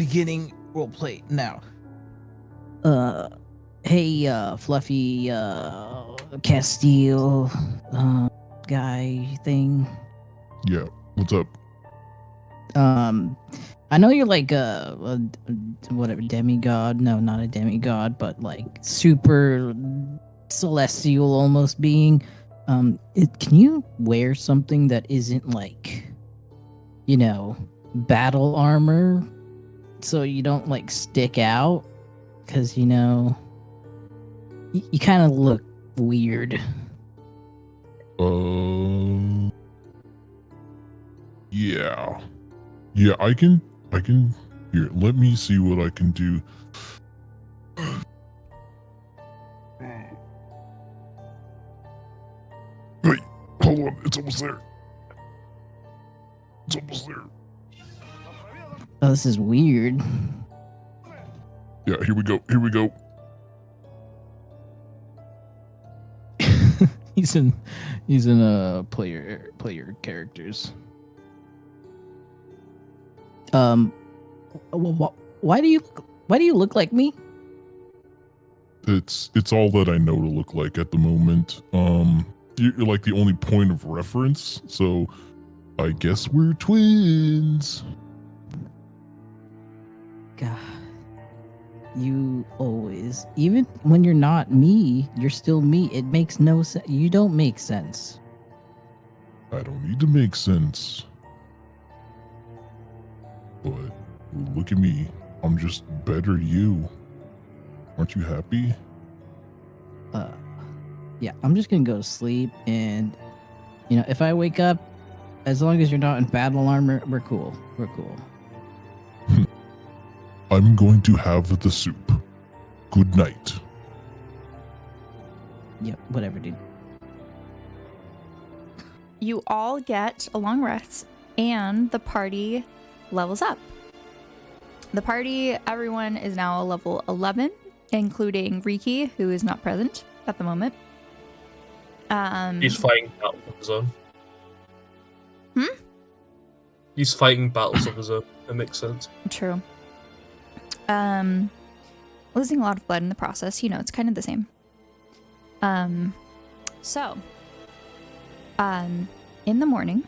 beginning roleplay now. Hey, Fluffy, Castile, guy thing. Yeah, what's up? I know you're like a whatever demigod. No, not a demigod, but like super celestial almost being. Can you wear something that isn't like, battle armor, so you don't like stick out? Because you kind of look weird. Yeah, I can, here, let me see what I can do. Wait, hold on, it's almost there. It's almost there. Oh, this is weird. Yeah, here we go. He's in player characters. Why do you look like me? It's all that I know to look like at the moment. You're like the only point of reference, so I guess we're twins. God, you always, even when you're not me, you're still me. It makes no sense. You don't make sense. I don't need to make sense. But look at me. I'm just better you. Aren't you happy? Yeah, I'm just gonna go to sleep, and if I wake up, as long as you're not in battle armor, we're cool. I'm going to have the soup. Good night. Yep, whatever, dude. You all get a long rest, and the party levels up. The party, everyone is now level 11, including Riki, who is not present at the moment. He's fighting battles of his own. He's fighting battles of his own. That makes sense. True. Losing a lot of blood in the process, it's kind of the same. So, in the morning,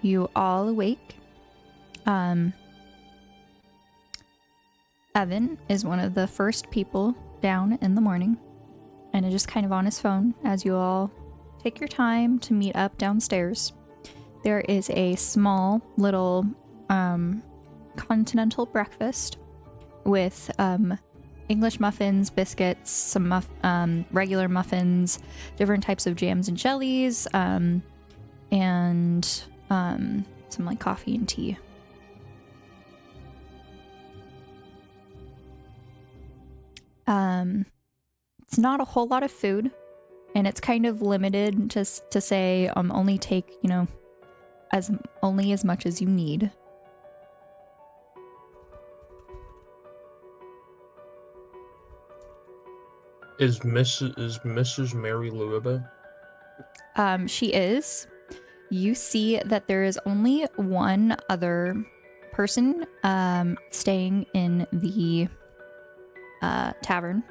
you all awake. Evan is one of the first people down in the morning, and is just kind of on his phone as you all take your time to meet up downstairs. There is a small little continental breakfast with English muffins, biscuits, some regular muffins, different types of jams and jellies, and some like coffee and tea. It's not a whole lot of food, and it's kind of limited just to say only take as much as you need. Is Mrs. Mary Lou about? She is. You see that there is only one other person staying in the tavern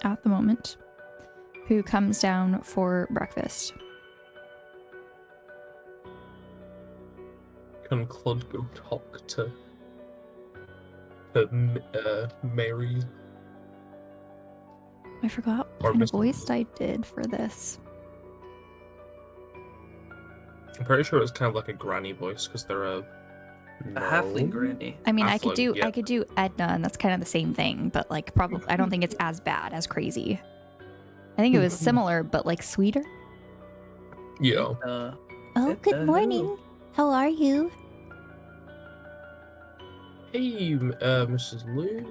at the moment who comes down for breakfast. Can Claude go talk to Mary? I forgot what kind of voice I did for this. I'm pretty sure it was kind of like a granny voice because they're a halfling granny. I mean, halfling, I could do Edna, and that's kind of the same thing, but like probably I don't think it's as bad as crazy. I think it was similar, but like sweeter. Yeah. Oh, good morning. How are you? Hey, Mrs. Lou.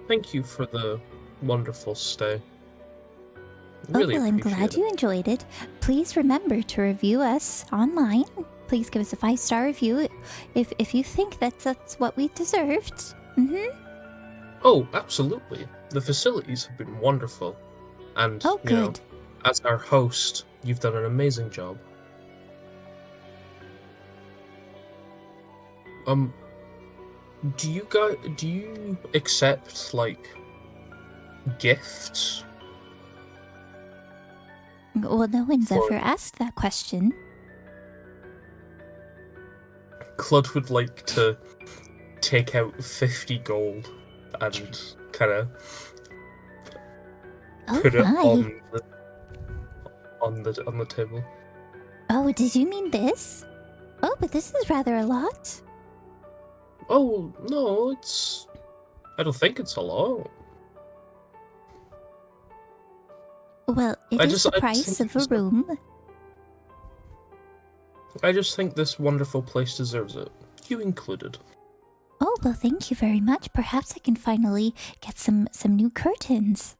Thank you for the wonderful stay. Really I'm glad you enjoyed it. Please remember to review us online. Please give us a 5-star review if you think that's what we deserved. Oh, absolutely. The facilities have been wonderful. And, good. As our host, you've done an amazing job. Do you accept like gifts? Well, no one's For- ever asked that question. Claude would like to take out 50 gold and kind of Oh put it my. on the table. Oh, did you mean this? Oh, but this is rather a lot. Oh no, I don't think it's a lot. Well, it is the price of a room. I just think this wonderful place deserves it. You included. Oh, well, thank you very much. Perhaps I can finally get some new curtains.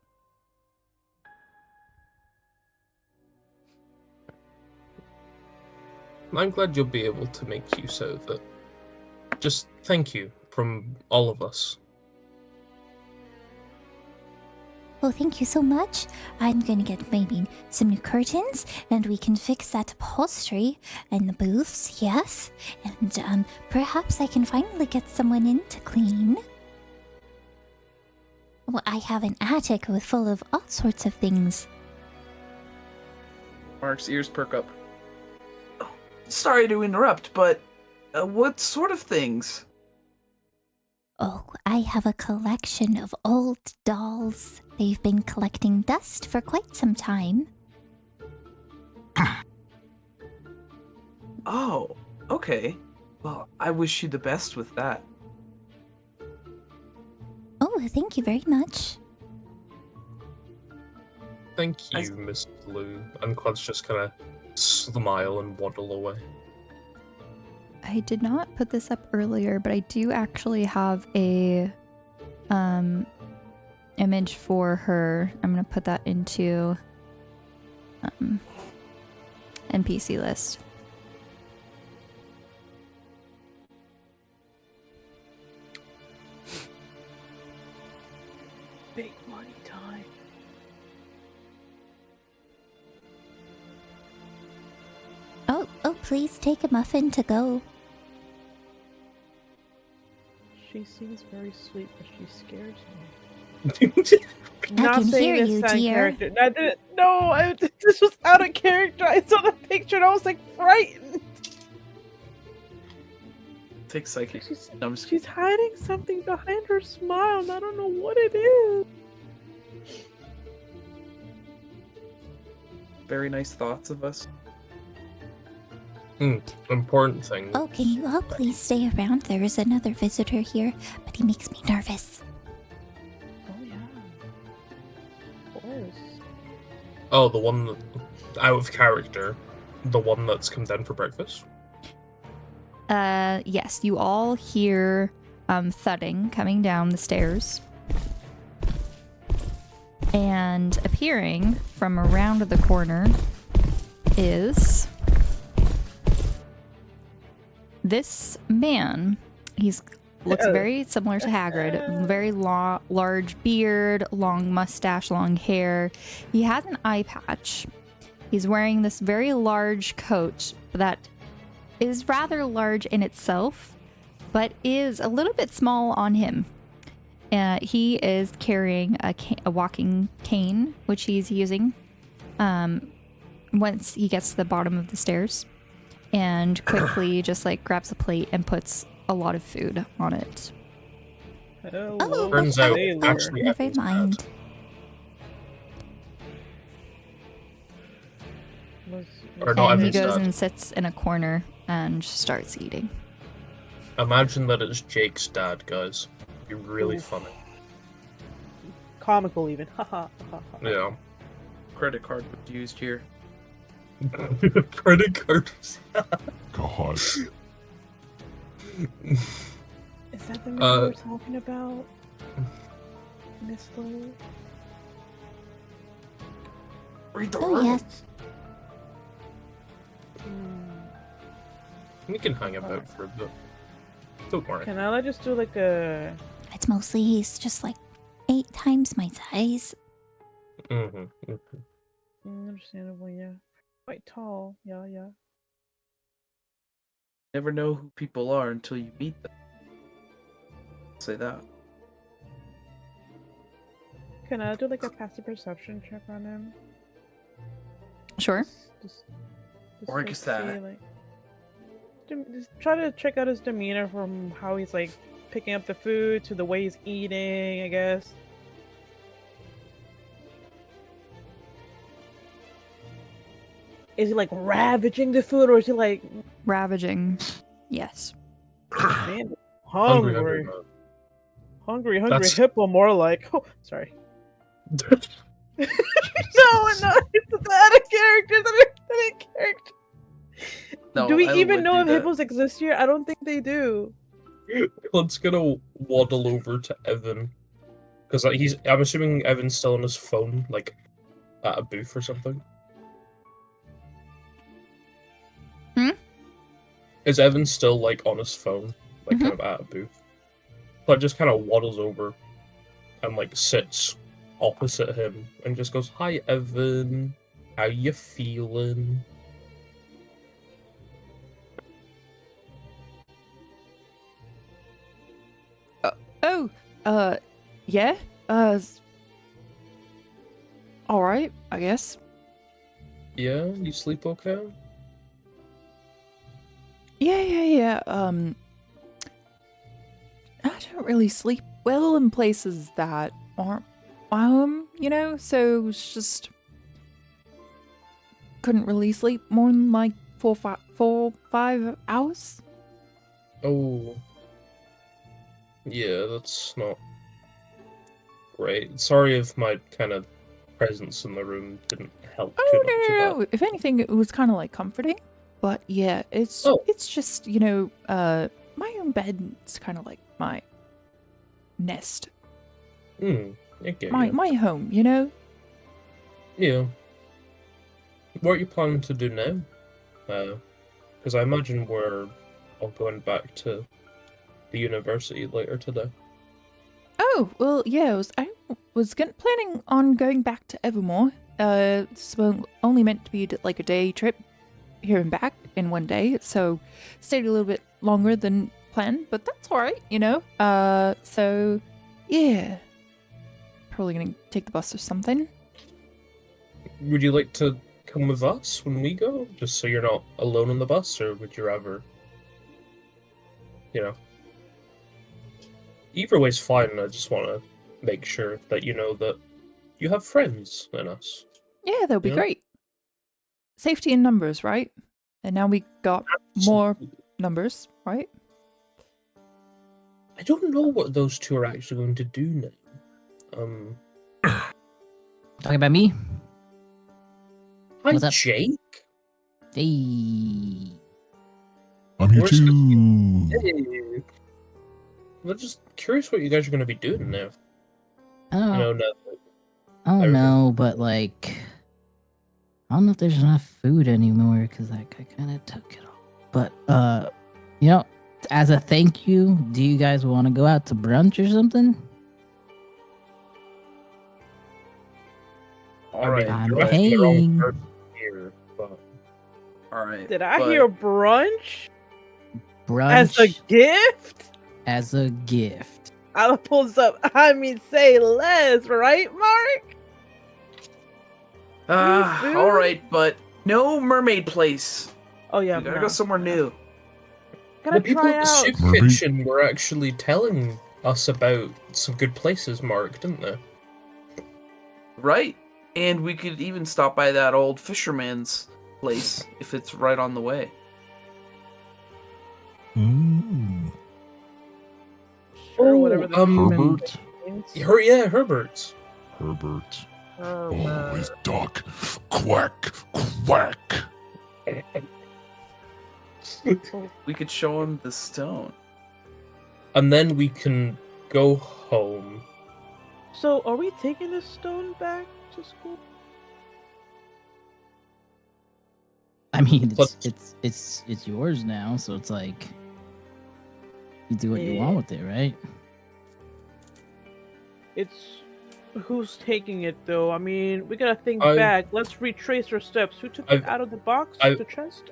I'm glad you'll be able to make use out of it. Just thank you from all of us. Well, thank you so much. I'm going to get maybe some new curtains, and we can fix that upholstery and the booths, yes. And perhaps I can finally get someone in to clean. Well, I have an attic full of all sorts of things. Mark's ears perk up. Oh, sorry to interrupt, but what sort of things? Oh, I have a collection of old dolls. They've been collecting dust for quite some time. Oh, okay. Well, I wish you the best with that. Oh, thank you very much. Thank you, Miss Blue. And Claude's just kind of smile and waddle away. I did not put this up earlier, but I do actually have a image for her. I'm gonna put that into NPC list. Big money time. Oh, please take a muffin to go. She seems very sweet, but she scares me. I can hear you, dear. No, this was out of character. I saw the picture and I was like frightened. Take psychic. She's hiding something behind her smile, and I don't know what it is. Very nice thoughts of us. Important thing. Oh, can you all please stay around? There is another visitor here, but he makes me nervous. Oh yeah. Of course. Oh, the one that, out of character. The one that's come down for breakfast? Yes, you all hear thudding coming down the stairs. And appearing from around the corner is this man. Looks very similar to Hagrid. Very large beard, long mustache, long hair. He has an eye patch. He's wearing this very large coat that is rather large in itself, but is a little bit small on him. He is carrying a walking cane, which he's using once he gets to the bottom of the stairs, and quickly just like grabs a plate and puts a lot of food on it. Oh, Turns out actually never mind. Or not And he Evan's goes dad. and sits in a corner and starts eating. Imagine that it's Jake's dad, guys. It'd be really funny. Comical even. Haha. Yeah. Credit card was used here. Credit cards. God. Is that the movie we're talking about? Miss Lou? Read the Oh, room. yes. We can hang about for a bit. Don't worry. Can I just do like a... It's mostly he's just like 8 times my size. Understandable, yeah. Quite tall, yeah. Never know who people are until you meet them. Say that. Can I do like a passive perception check on him? Sure. Just Or I like, guess that. see, like, just try to check out his demeanor from how he's like picking up the food to the way he's eating, I guess. Is he like ravaging the food, or is he like Ravaging. Yes. man, hungry? man. Hungry That's- hippo, more like. Oh, sorry. No, it's out of character. That ain't character. No, do we I even would know do if that. hippos exist here? I don't think they do. Clint's gonna waddle over to Evan. Because I'm assuming Evan's still on his phone, like, at a booth or something. Hmm? Is Evan still, like, on his phone? Like, Mhm. kind of at a booth? But just kind of waddles over and, like, sits opposite him and just goes, "Hi, Evan. How you feeling?" Oh, yeah, all right, I guess. Yeah? You sleep okay? Yeah. I don't really sleep well in places that aren't my home, you know? So it's just couldn't really sleep more than like 5 hours. Oh. Yeah, that's not great. Sorry if my kind of presence in the room didn't help too Oh much with no. that. If anything, it was kind of like comforting. But yeah, it's just, you know, my own bed's kind of like my nest, I get my you. home, you know. Yeah. What are you planning to do now? Because I imagine we're all going back to the university later today. Oh well, yeah. I was planning on going back to Evermore. It's only meant to be like a day trip here and back in one day, so stayed a little bit longer than planned, but that's all right, you know. So yeah, probably gonna take the bus or something. Would you like to come with us when we go, just so you're not alone on the bus, or would you rather, you know? Either way's fine. I just want to make sure that you know that you have friends in us. Yeah, that would be Yeah. great. Safety in numbers, right? And now we got more numbers, right? I don't know what those two are actually going to do now. Talking about me? Hi, What's up? Jake. Hey. I'm here We're too. Hey. I'm just curious what you guys are going to be doing now. Oh, You know, now I don't everything- know, but like, I don't know if there's enough food anymore because I kind of took it all. But you know, as a thank you, do you guys want to go out to brunch or something? All right. I'm you're asking the wrong paying. person here, but All right. Did I but- hear brunch Brunch as a gift? as a gift. I'll pulls up. I mean, say less, right, Mark? food? All right, but no mermaid place. Oh yeah, We gotta no. go somewhere new. Gotta the people try at the out. soup Mermaid? kitchen were actually telling us about some good places, Mark, didn't they? Right? And we could even stop by that old fisherman's place if it's right on the way. Mm. Sure, whatever the Herbert? means. Yeah, Herbert's. Herbert. Oh, Herbert. his duck. Quack, quack. We could show him the stone. And then we can go home. So, are we taking this stone back to school? I mean, But- it's yours now, so it's like you do what you want with it, right? It's who's taking it though. I mean, we gotta think I- back. Let's retrace our steps. Who took it out of the box? The chest?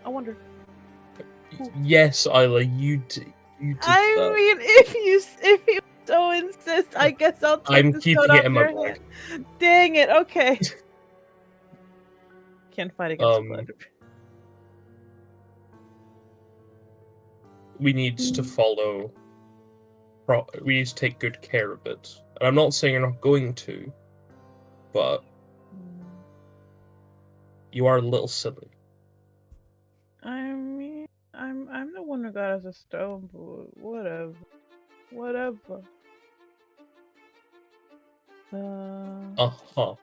I wonder. Yes, Isla, you You did I that. mean, if you so insist, I guess I'll take I'm the keeping stone it off in my your bag. hand. Dang it. Okay. Can't fight against blood. We need to follow. We need to take good care of it. And I'm not saying you're not going to, but you are a little silly. I mean, I'm the one who got us a stone, but whatever. Whatever. Uh-huh.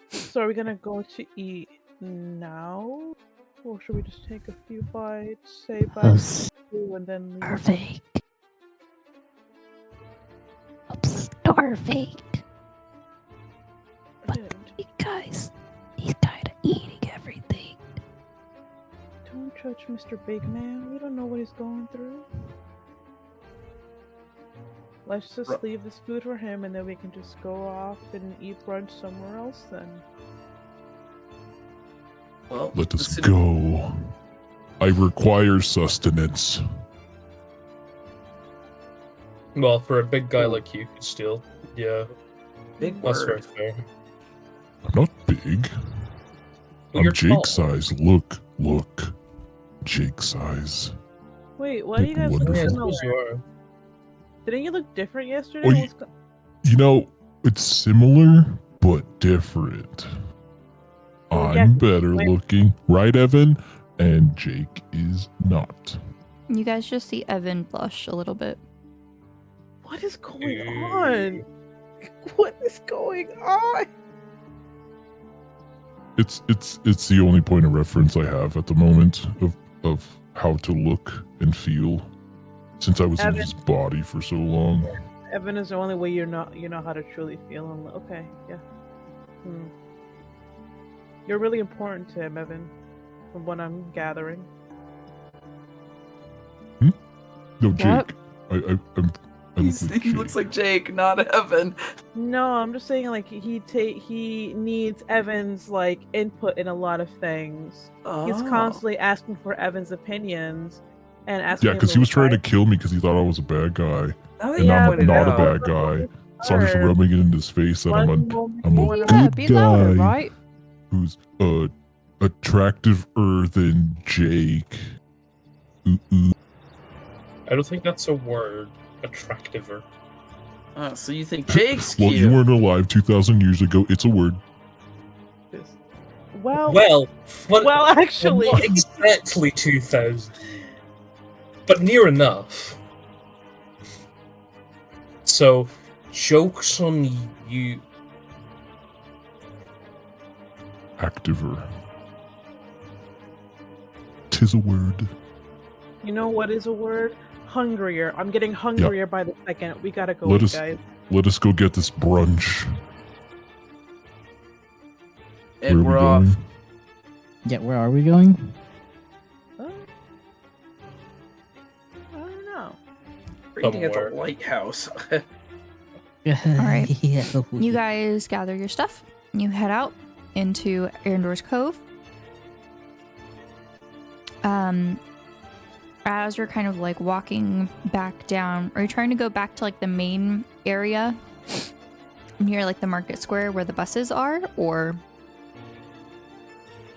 So are we gonna go to eat now? Or should we just take a few bites, say bye to you, and then leave? Starving. I'm starving. But guys, he's kind of eating everything. Don't judge Mr. Big Man. We don't know what he's going through. Let's just leave this food for him, and then we can just go off and eat brunch somewhere else then. Well, let us go. I require sustenance. Well, for a big guy like you, still, yeah. Big That's word. very fair. I'm not big. Well, I'm you're Jake tall. size. Look. Jake size. Wait, why do you guys look Wonderful. Yeah, I similar? suppose you are. Didn't you look different yesterday? Well, you know, it's similar, but different. I'm better looking, right, Evan? And Jake is not. You guys just see Evan blush a little bit. What is going on? What is going on? It's the only point of reference I have at the moment of how to look and feel, since I was in his body for so long. Evan is the only way you know how to truly feel. And okay, yeah. You're really important to him, Evan, from what I'm gathering. No, Jake. He looks like Jake, not Evan. No, I'm just saying, like, he needs Evan's like input in a lot of things. He's constantly asking for Evan's opinions and asking. Yeah, because he was trying to kill me because he thought I was a bad guy, and I'm not a bad guy. So I'm just rubbing it in his face that I'm a good be guy louder, right? who's attractive-er than Jake. I don't think that's a word. Attractiver. So you think Jake's Well, cute? you weren't alive 2,000 years ago. It's a word. Well, actually, not exactly 2,000, but near enough. So, joke's on you. Activer. 'Tis a word. You know what is a word? Hungrier. I'm getting hungrier by the second. We gotta go, guys. Let us go get this brunch. And Where we're are we off. going? Yeah, where are we going? I don't know. We're eating at the lighthouse. All right. You guys gather your stuff. You head out into Arendor's Cove. As you're kind of like walking back down, are you trying to go back to like the main area near like the market square where the buses are, or?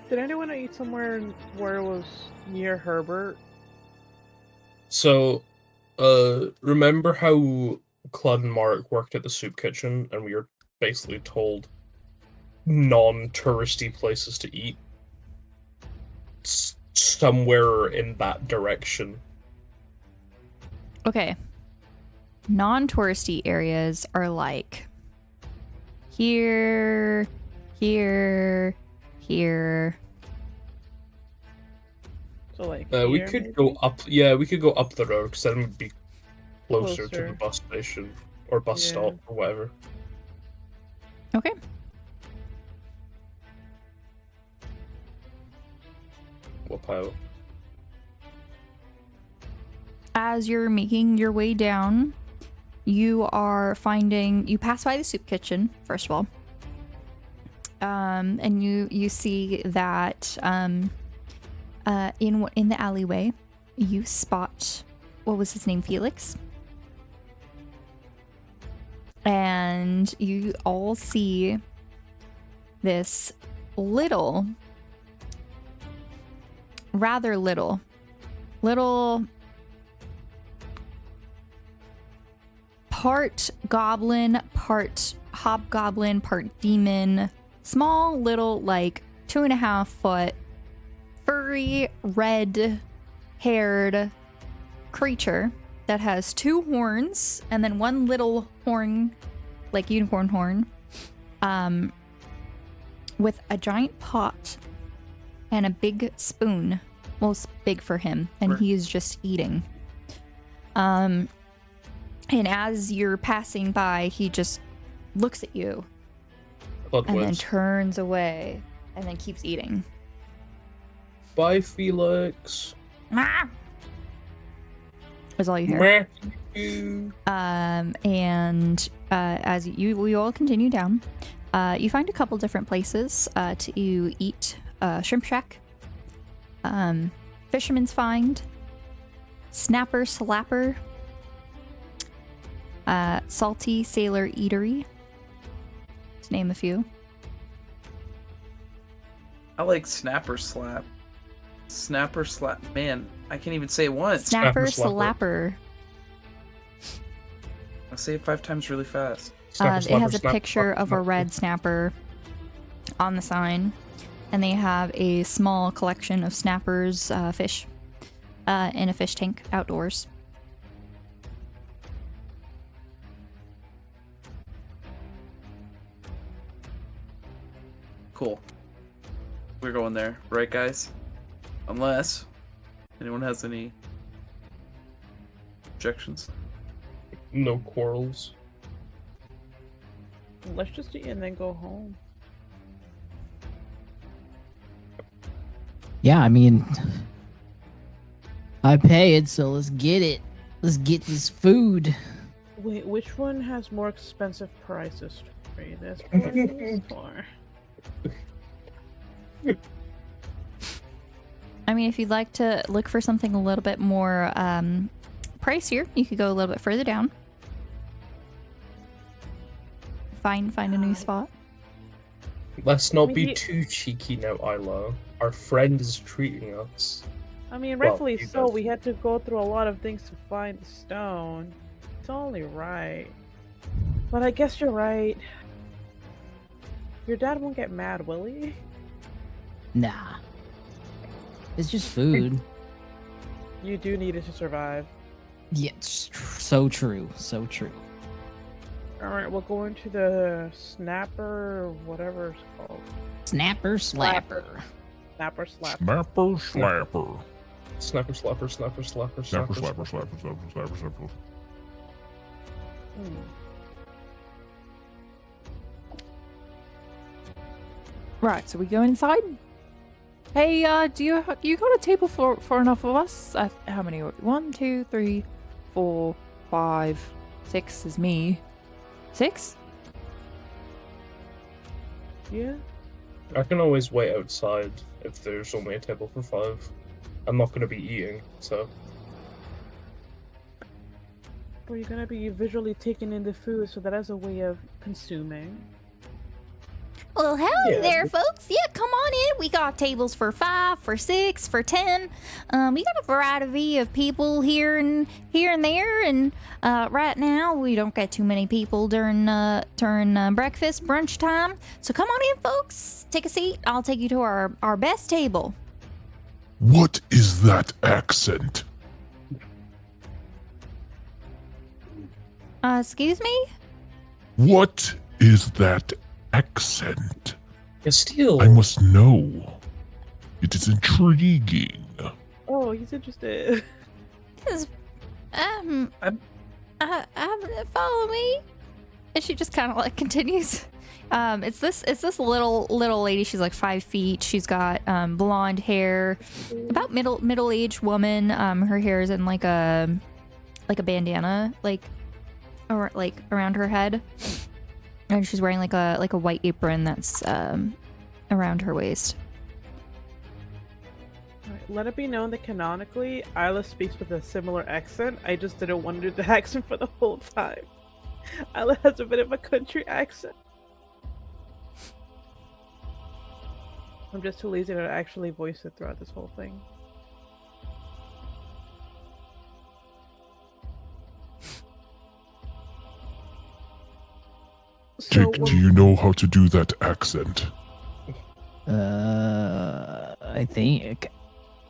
Did anyone eat somewhere where it was near Herbert? So, remember how Claude and Mark worked at the soup kitchen and we were basically told non-touristy places to eat? Somewhere in that direction. Okay. Non-touristy areas are like here, here, here. So like we here, could maybe? go up. Yeah, we could go up the road because then we'd be closer to Closer. the bus station or bus stop or whatever. Okay. What pile? As you're making your way down, you pass by the soup kitchen, first of all. And you see that in the alleyway, you spot, what was his name, Felix? And you all see this rather little part goblin, part hobgoblin, part demon, small little like 2.5 foot furry red haired creature that has 2 horns and then 1 little horn, like unicorn horn, with a giant pot and a big spoon. Well, it's big for him, and he is just eating. And as you're passing by, he just looks at you and then turns away and then keeps eating. Bye, Felix. Is all you hear. And as we all continue down, you find a couple different places to eat. Shrimp Shack, Fisherman's Find, Snapper Slapper, Salty Sailor Eatery, to name a few. I like Snapper Slap. Snapper Slap. Man, I can't even say it once. Snapper Slapper. I'll say it 5 times really fast. It has a picture of a red snapper on the sign, and they have a small collection of snappers, fish, in a fish tank outdoors. Cool. We're going there, right, guys? Unless anyone has any objections. No quarrels. Let's just eat and then go home. Yeah, I mean, I paid, so let's get it. Let's get this food. Wait, which one has more expensive prices? This price or... I mean, if you'd like to look for something a little bit more pricier, you could go a little bit further down. Find a new spot. Let's not be too cheeky now, Isla. Our friend is treating us. I mean, rightfully so. We had to go through a lot of things to find the stone. It's only right. But I guess you're right. Your dad won't get mad, will he? Nah. It's just food. You do need it to survive. Yeah, so true. So true. Alright, we'll go into the snapper, whatever it's called. Snapper Slapper. Snapper Slapper. Snapper Slapper. Snapper Slapper, Snapper Slapper, Snapper Slapper, Slapper, Slapper, Slapper, Slapper. Right, so we go inside. Hey, do you got a table for enough of us? How many? 1, 2, 3, 4, 5, 6 is me. 6? Yeah. I can always wait outside if there's only a table for 5. I'm not going to be eating, so. Or you're gonna be visually taking in the food, so that as a way of consuming. Well, howdy there, folks. Yeah, come on in. We got tables for 5, for 6, for 10. We got a variety of people here and there. And right now, we don't get too many people during breakfast, brunch time. So come on in, folks. Take a seat. I'll take you to our best table. What is that accent? Excuse me? What is that accent? Castile. I must know. It is intriguing. Oh, he's interested. Follow me. And she just kind of like continues. It's this little lady. She's like 5 feet. She's got blonde hair, about middle-aged woman. Her hair is in like a bandana, or around her head, and she's wearing like a white apron that's around her waist. let it be known that canonically, Isla speaks with a similar accent. I just didn't want to do the accent for the whole time. Isla has a bit of a country accent. I'm just too lazy to actually voice it throughout this whole thing. Jake, do you know how to do that accent? I think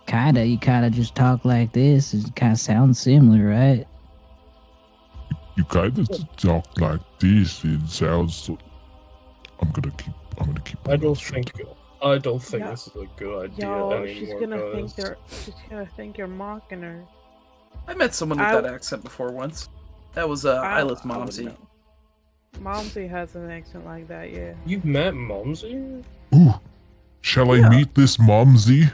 kinda. You kinda just talk like this. It kind of sounds similar, right? You kind of talk like this. It sounds. I'm gonna keep. I don't think Yeah. this is a good idea Yo, anymore. she's gonna think you're mocking her. I met someone with that accent before once. That was Isla's Momsy. Momsy has an accent like that, yeah. You've met Momsy? Ooh, shall I meet this Momsy?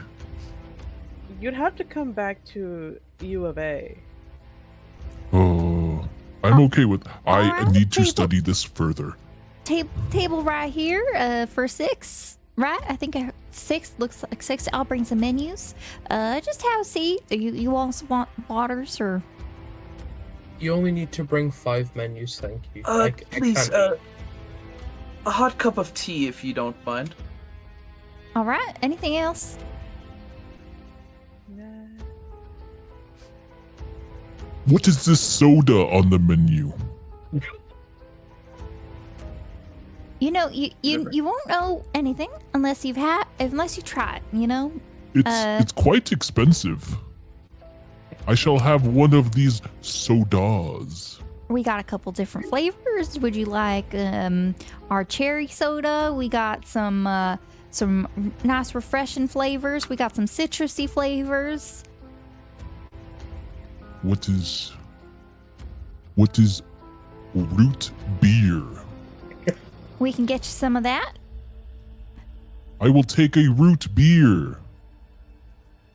You'd have to come back to U of A. I'm okay with. I alright, need to table. study this further. Table right here for 6, right? I think 6 looks like 6. I'll bring some menus. Just have a seat. You also want waters or? You only need to bring 5 menus, thank you. Please, a hot cup of tea if you don't mind. All right. Anything else? What is this soda on the menu? You know, you won't know anything unless you try it. You know. It's quite expensive. I shall have one of these sodas. We got a couple different flavors. Would you like our cherry soda? We got some nice refreshing flavors. We got some citrusy flavors. What is root beer? We can get you some of that. I will take a root beer.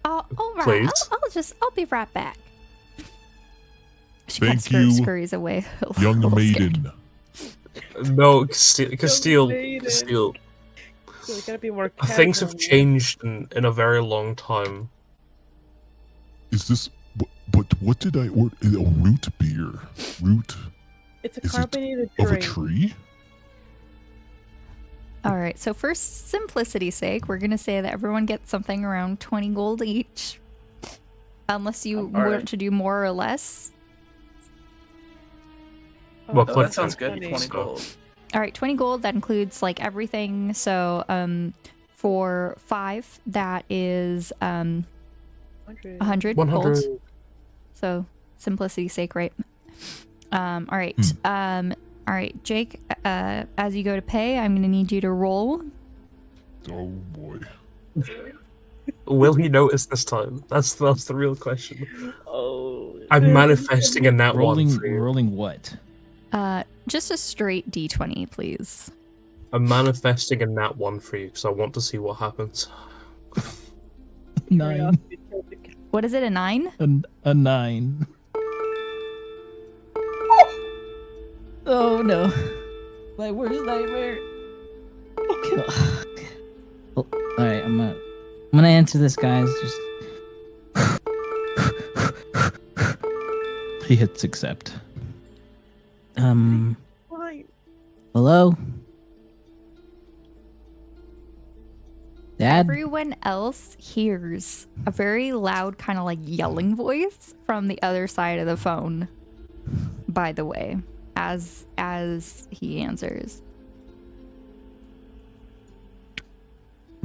All right. Please. I'll be right back. She Thank kind of you, scurries away. young maiden. No, Castile. So we gotta be more Things have casual. changed in a very long time. Is this? But what did I order? A root beer. Root. It's a Is it carbonated of a drink. tree? All right. So for simplicity's sake, we're gonna say that everyone gets something around 20 gold each, unless you want to do more or less. Well, that sounds good. 20 gold. All right, 20 gold. That includes like everything. So for 5, that is 100 gold. So simplicity's sake, right? All right. All right, Jake. As you go to pay, I'm gonna need you to roll. Oh boy. Will he notice this time? That's the real question. Oh. I'm manifesting a nat rolling, one for you. rolling what? Just a straight D20, please. I'm manifesting a nat 1 for you because I want to see what happens. 9. What is it? A 9? A 9. Oh no! My worst nightmare. All right, I'm gonna answer this, guys. Just He hits accept. Hello, Dad. Everyone else hears a very loud, kind of like yelling voice from the other side of the phone. By the way, as he answers.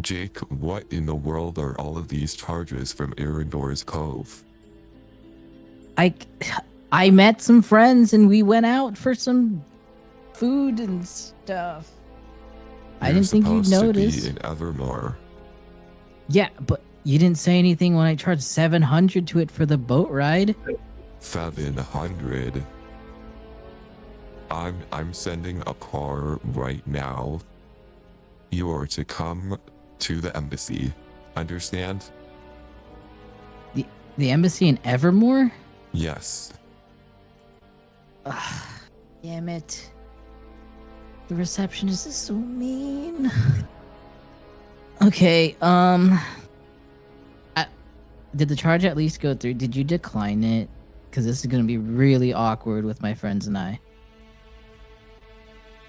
Jake, what in the world are all of these charges from Erendor's Cove? I met some friends and we went out for some food and stuff. I didn't think you'd notice. Supposed to be in Evermore. Yeah, but you didn't say anything when I charged 700 to it for the boat ride. 700. I'm sending a car right now. You are to come to the embassy. Understand? The embassy in Evermore? Yes. Ugh, damn it. The receptionist is so mean. Okay, did the charge at least go through? Did you decline it? Because this is going to be really awkward with my friends and I.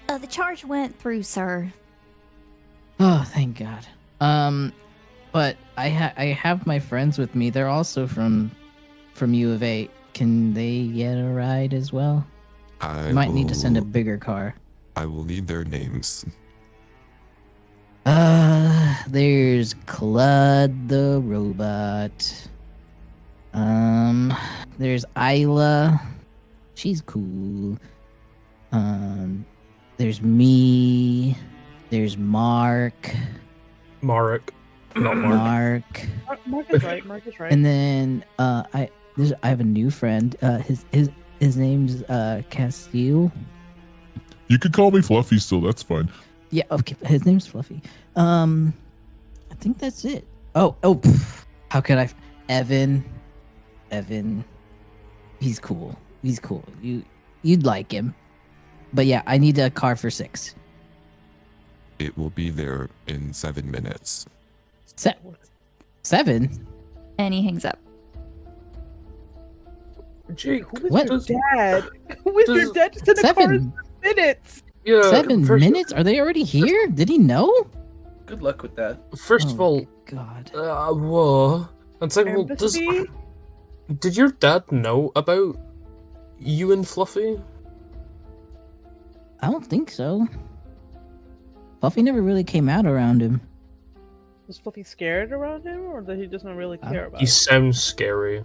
The charge went through, sir. Oh, thank God. But I have my friends with me. They're also from U of A. Can they get a ride as well? I might need to send a bigger car. I will need their names. There's Clud the robot. There's Isla. She's cool. There's me. There's Mark. Mark. Not Mark. Mark is right. Mark is right. And then I have a new friend. His name's Castile. You could call me Fluffy still, that's fine. Yeah, okay. His name's Fluffy. I think that's it. Oh, how could I? Evan. He's cool. You'd like him. But yeah, I need a car for 6. It will be there in 7 minutes. 7? And he hangs up. Jake, what? Your dad? Who is your dad? Just in the car in minutes. Yeah, 7 minutes? Are they already here? Did he know? Good luck with that. First of all, God. Whoa. And second of all, did your dad know about you and Fluffy? I don't think so. Fluffy never really came out around him. Was Fluffy scared around him, or did he just not really care about He it? sounds scary.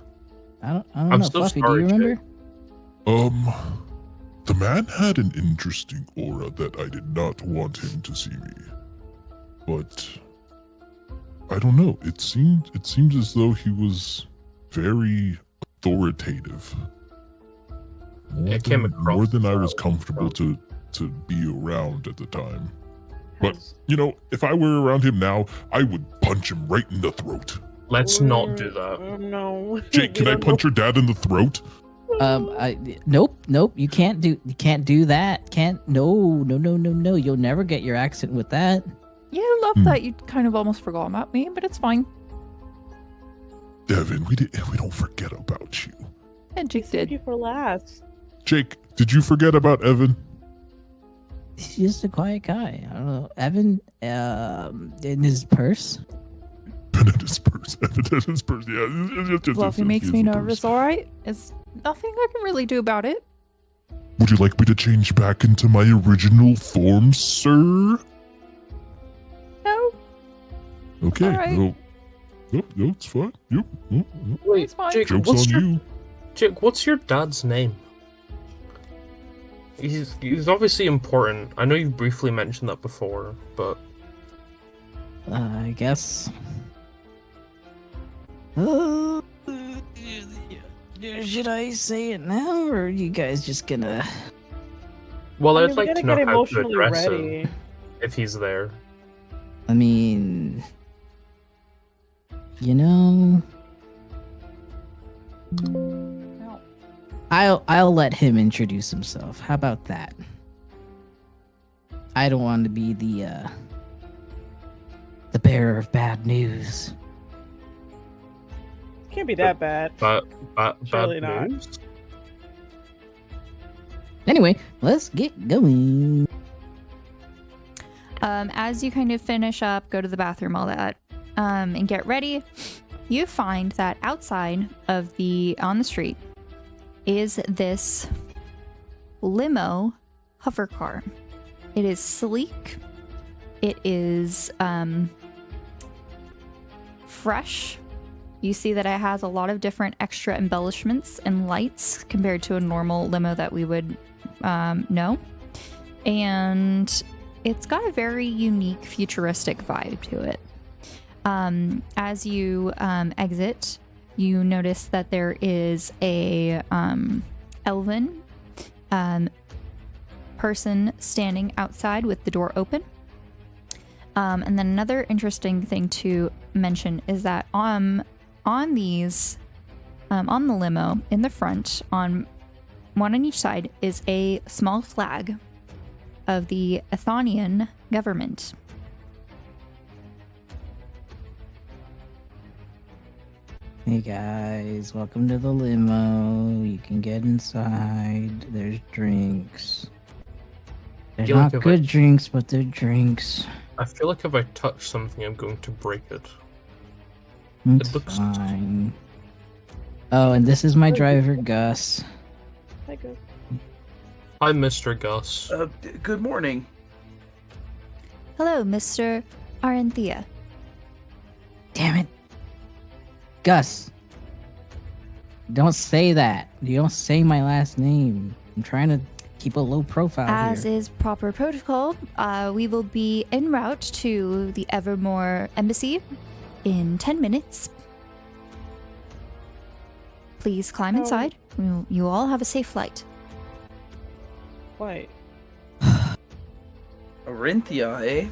I don't I'm know. so Fluffy, sorry, do you remember? The man had an interesting aura that I did not want him to see me. But I don't know. It seemed as though he was very authoritative. More than I was comfortable to be around at the time. But, if I were around him now, I would punch him right in the throat. Let's not do that. No. Jake, can I punch your dad in the throat? Nope. You can't do that. No. You'll never get your accent with that. Yeah, I love that you kind of almost forgot about me, but it's fine. Devin, we don't forget about you. And Jake did. You for last. Jake, did you forget about Evan? He's just a quiet guy. I don't know. Evan, in his purse. Evan in his purse. Yeah. Fluffy makes me nervous, alright? It's nothing I can really do about it. Would you like me to change back into my original form, sir? No. Okay. Right. No, it's fine. Yep. Wait, it's fine. Jake, Joke's what's on you. Jake, what's your dad's name? He's obviously important. I know you briefly mentioned that before, but I guess. Should I say it now, or are you guys just gonna? Well, I mean, I'd like we to gotta know get how to emotionally address ready. him if he's there. I mean, no. I'll let him introduce himself. How about that? I don't want to be the bearer of bad news. Can't be that bad. Surely Bad not. news? Anyway, let's get going. As you kind of finish up, go to the bathroom, all that, and get ready, you find that outside of on the street is this limo hover car. It is sleek. It is fresh. You see that it has a lot of different extra embellishments and lights compared to a normal limo that we would know. And it's got a very unique futuristic vibe to it. As you exit, you notice that there is a elven person standing outside with the door open. And then another interesting thing to mention is that on the limo in the front, on one on each side, is a small flag of the Athonian government. Hey guys, welcome to the limo. You can get inside. There's drinks. They're feel like not if good drinks, but they're drinks. I feel like if I touch something, I'm going to break it. It's It looks fine. Oh, and this is my driver, Gus. Hi, Gus. Hi, Mr. Gus. Good morning. Hello, Mr. Aranthea. Damn it. Gus. Don't say that. You don't say my last name. I'm trying to keep a low profile As here. is proper protocol, we will be en route to the Evermore Embassy in 10 minutes. Please climb inside. You all have a safe flight. Wait. Arinthia, eh?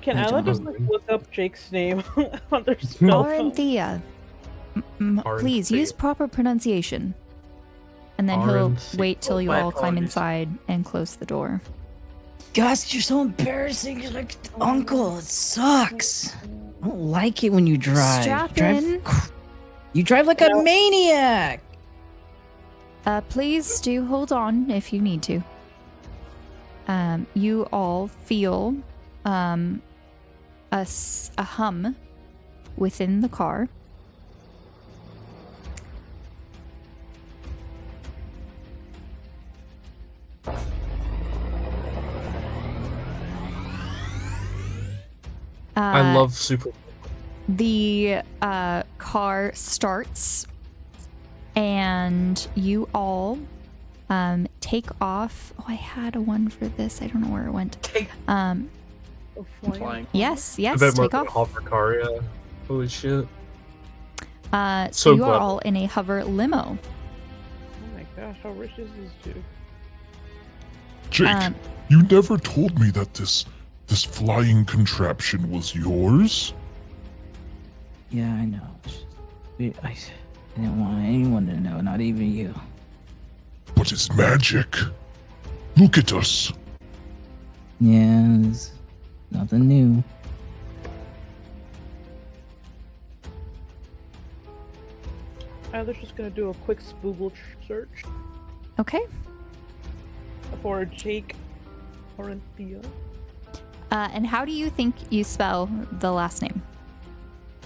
Can I I don't just know. look up Jake's name on their spell phone? Aranthea. Please use Aranthea. proper pronunciation. And then he'll Aranthea. wait till you My all climb apologies. inside and close the door. Gus, you're so embarrassing. You're like uncle. It sucks. I don't like it when you drive. Strap drive in. You drive like a maniac. Please do hold on if you need to. You all feel a hum within the car. I love super. The car starts, and you all take off. Oh, I had a one for this. I don't know where it went. Flying. Yes, a bit more take than a off. hover car, yeah. Holy shit. So So you are glad. all in a hover limo. Oh my gosh, how rich is this dude? Jake, you never told me that this flying contraption was yours. Yeah, I know. I didn't want anyone to know, not even you. But it's magic. Look at us. Yeah, it's nothing new. They're just gonna do a quick Spoogle search Okay. for Jake Aranthea. And how do you think you spell the last name?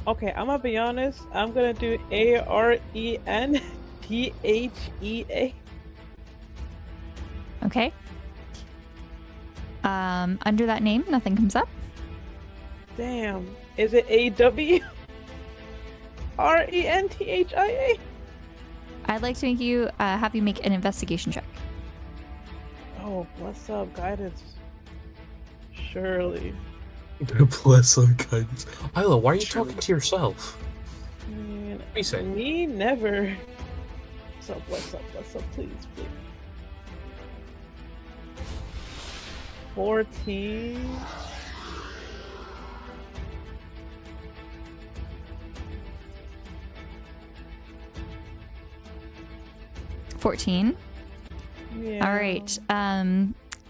Okay, I'm gonna be honest. I'm gonna do Arenthea. Okay. Under that name, nothing comes up. Damn. Is it AWRENTHIA? I'd like to make you have you make an investigation check. Oh, bless up, guidance. Surely. Bless our guidance. Isla, why are you talking to yourself? Man, What are you saying? me never. So bless up, please, please. 14. $14. Yeah. All right.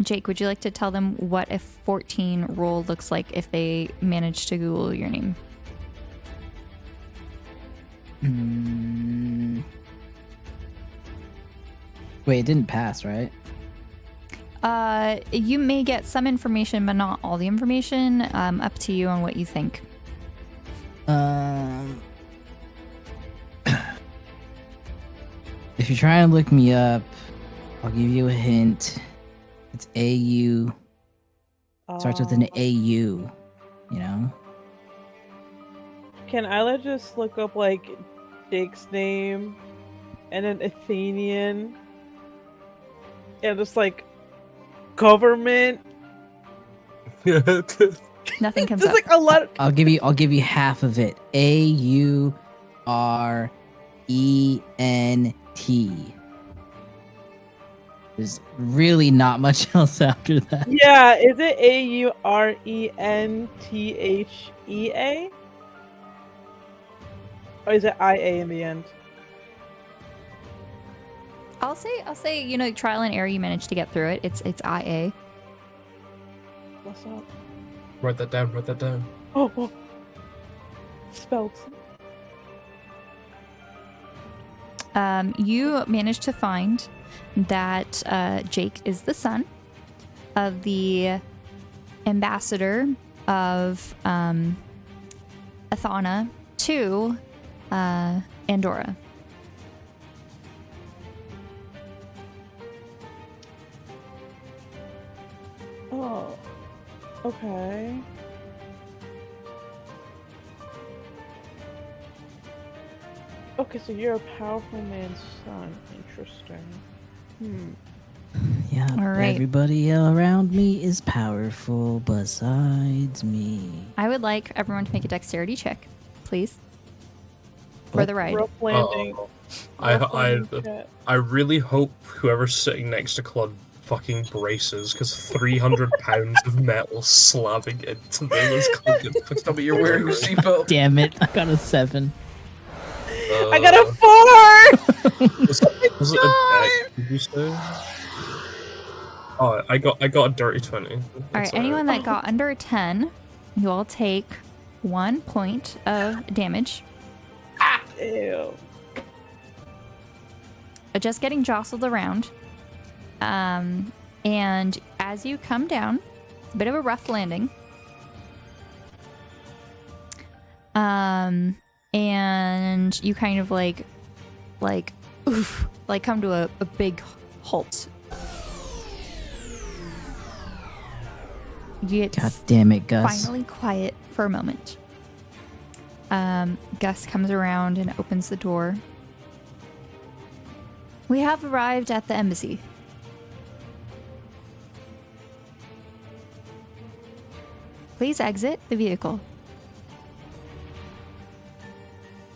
Jake, would you like to tell them what a 14 roll looks like if they manage to Google your name? Wait, it didn't pass, right? You may get some information, but not all the information. Up to you on what you think. If you're trying to look me up, I'll give you a hint. It's AU. Starts with an AU, you know? Can Isla just look up like Jake's name and an Athenian and just like government? Nothing comes There's up. like a lot of I'll give you half of it. AURENT. There's really not much else after that. Yeah, is it AURENTHEA? Or is it IA in the end? I'll say, you know, trial and error, you managed to get through it. It's IA. What's up? Write that down, write that down. Oh. Spelled. You managed to find that Jake is the son of the ambassador of Athana to Andorra. Oh, okay. Okay, so you're a powerful man's son. Interesting. Yeah, All right. everybody around me is powerful besides me. I would like everyone to make a dexterity check, please, for What? the ride. Rough landing. I really hope whoever's sitting next to Claude fucking braces, because 300 pounds of metal slamming into them is Claude gets fucking Tell me you're wearing your seatbelt. Damn it, I got a 7. I got a 4! Was it a deck, did you say? Oh, I got a dirty 20. All right, anyone that got under a 10, you all take 1 point of damage. Ew. Just getting jostled around. And as you come down, it's a bit of a rough landing. And you kind of like come to a big halt. You get God damn it, Gus. finally quiet for a moment. Gus comes around and opens the door. We have arrived at the embassy. Please exit the vehicle.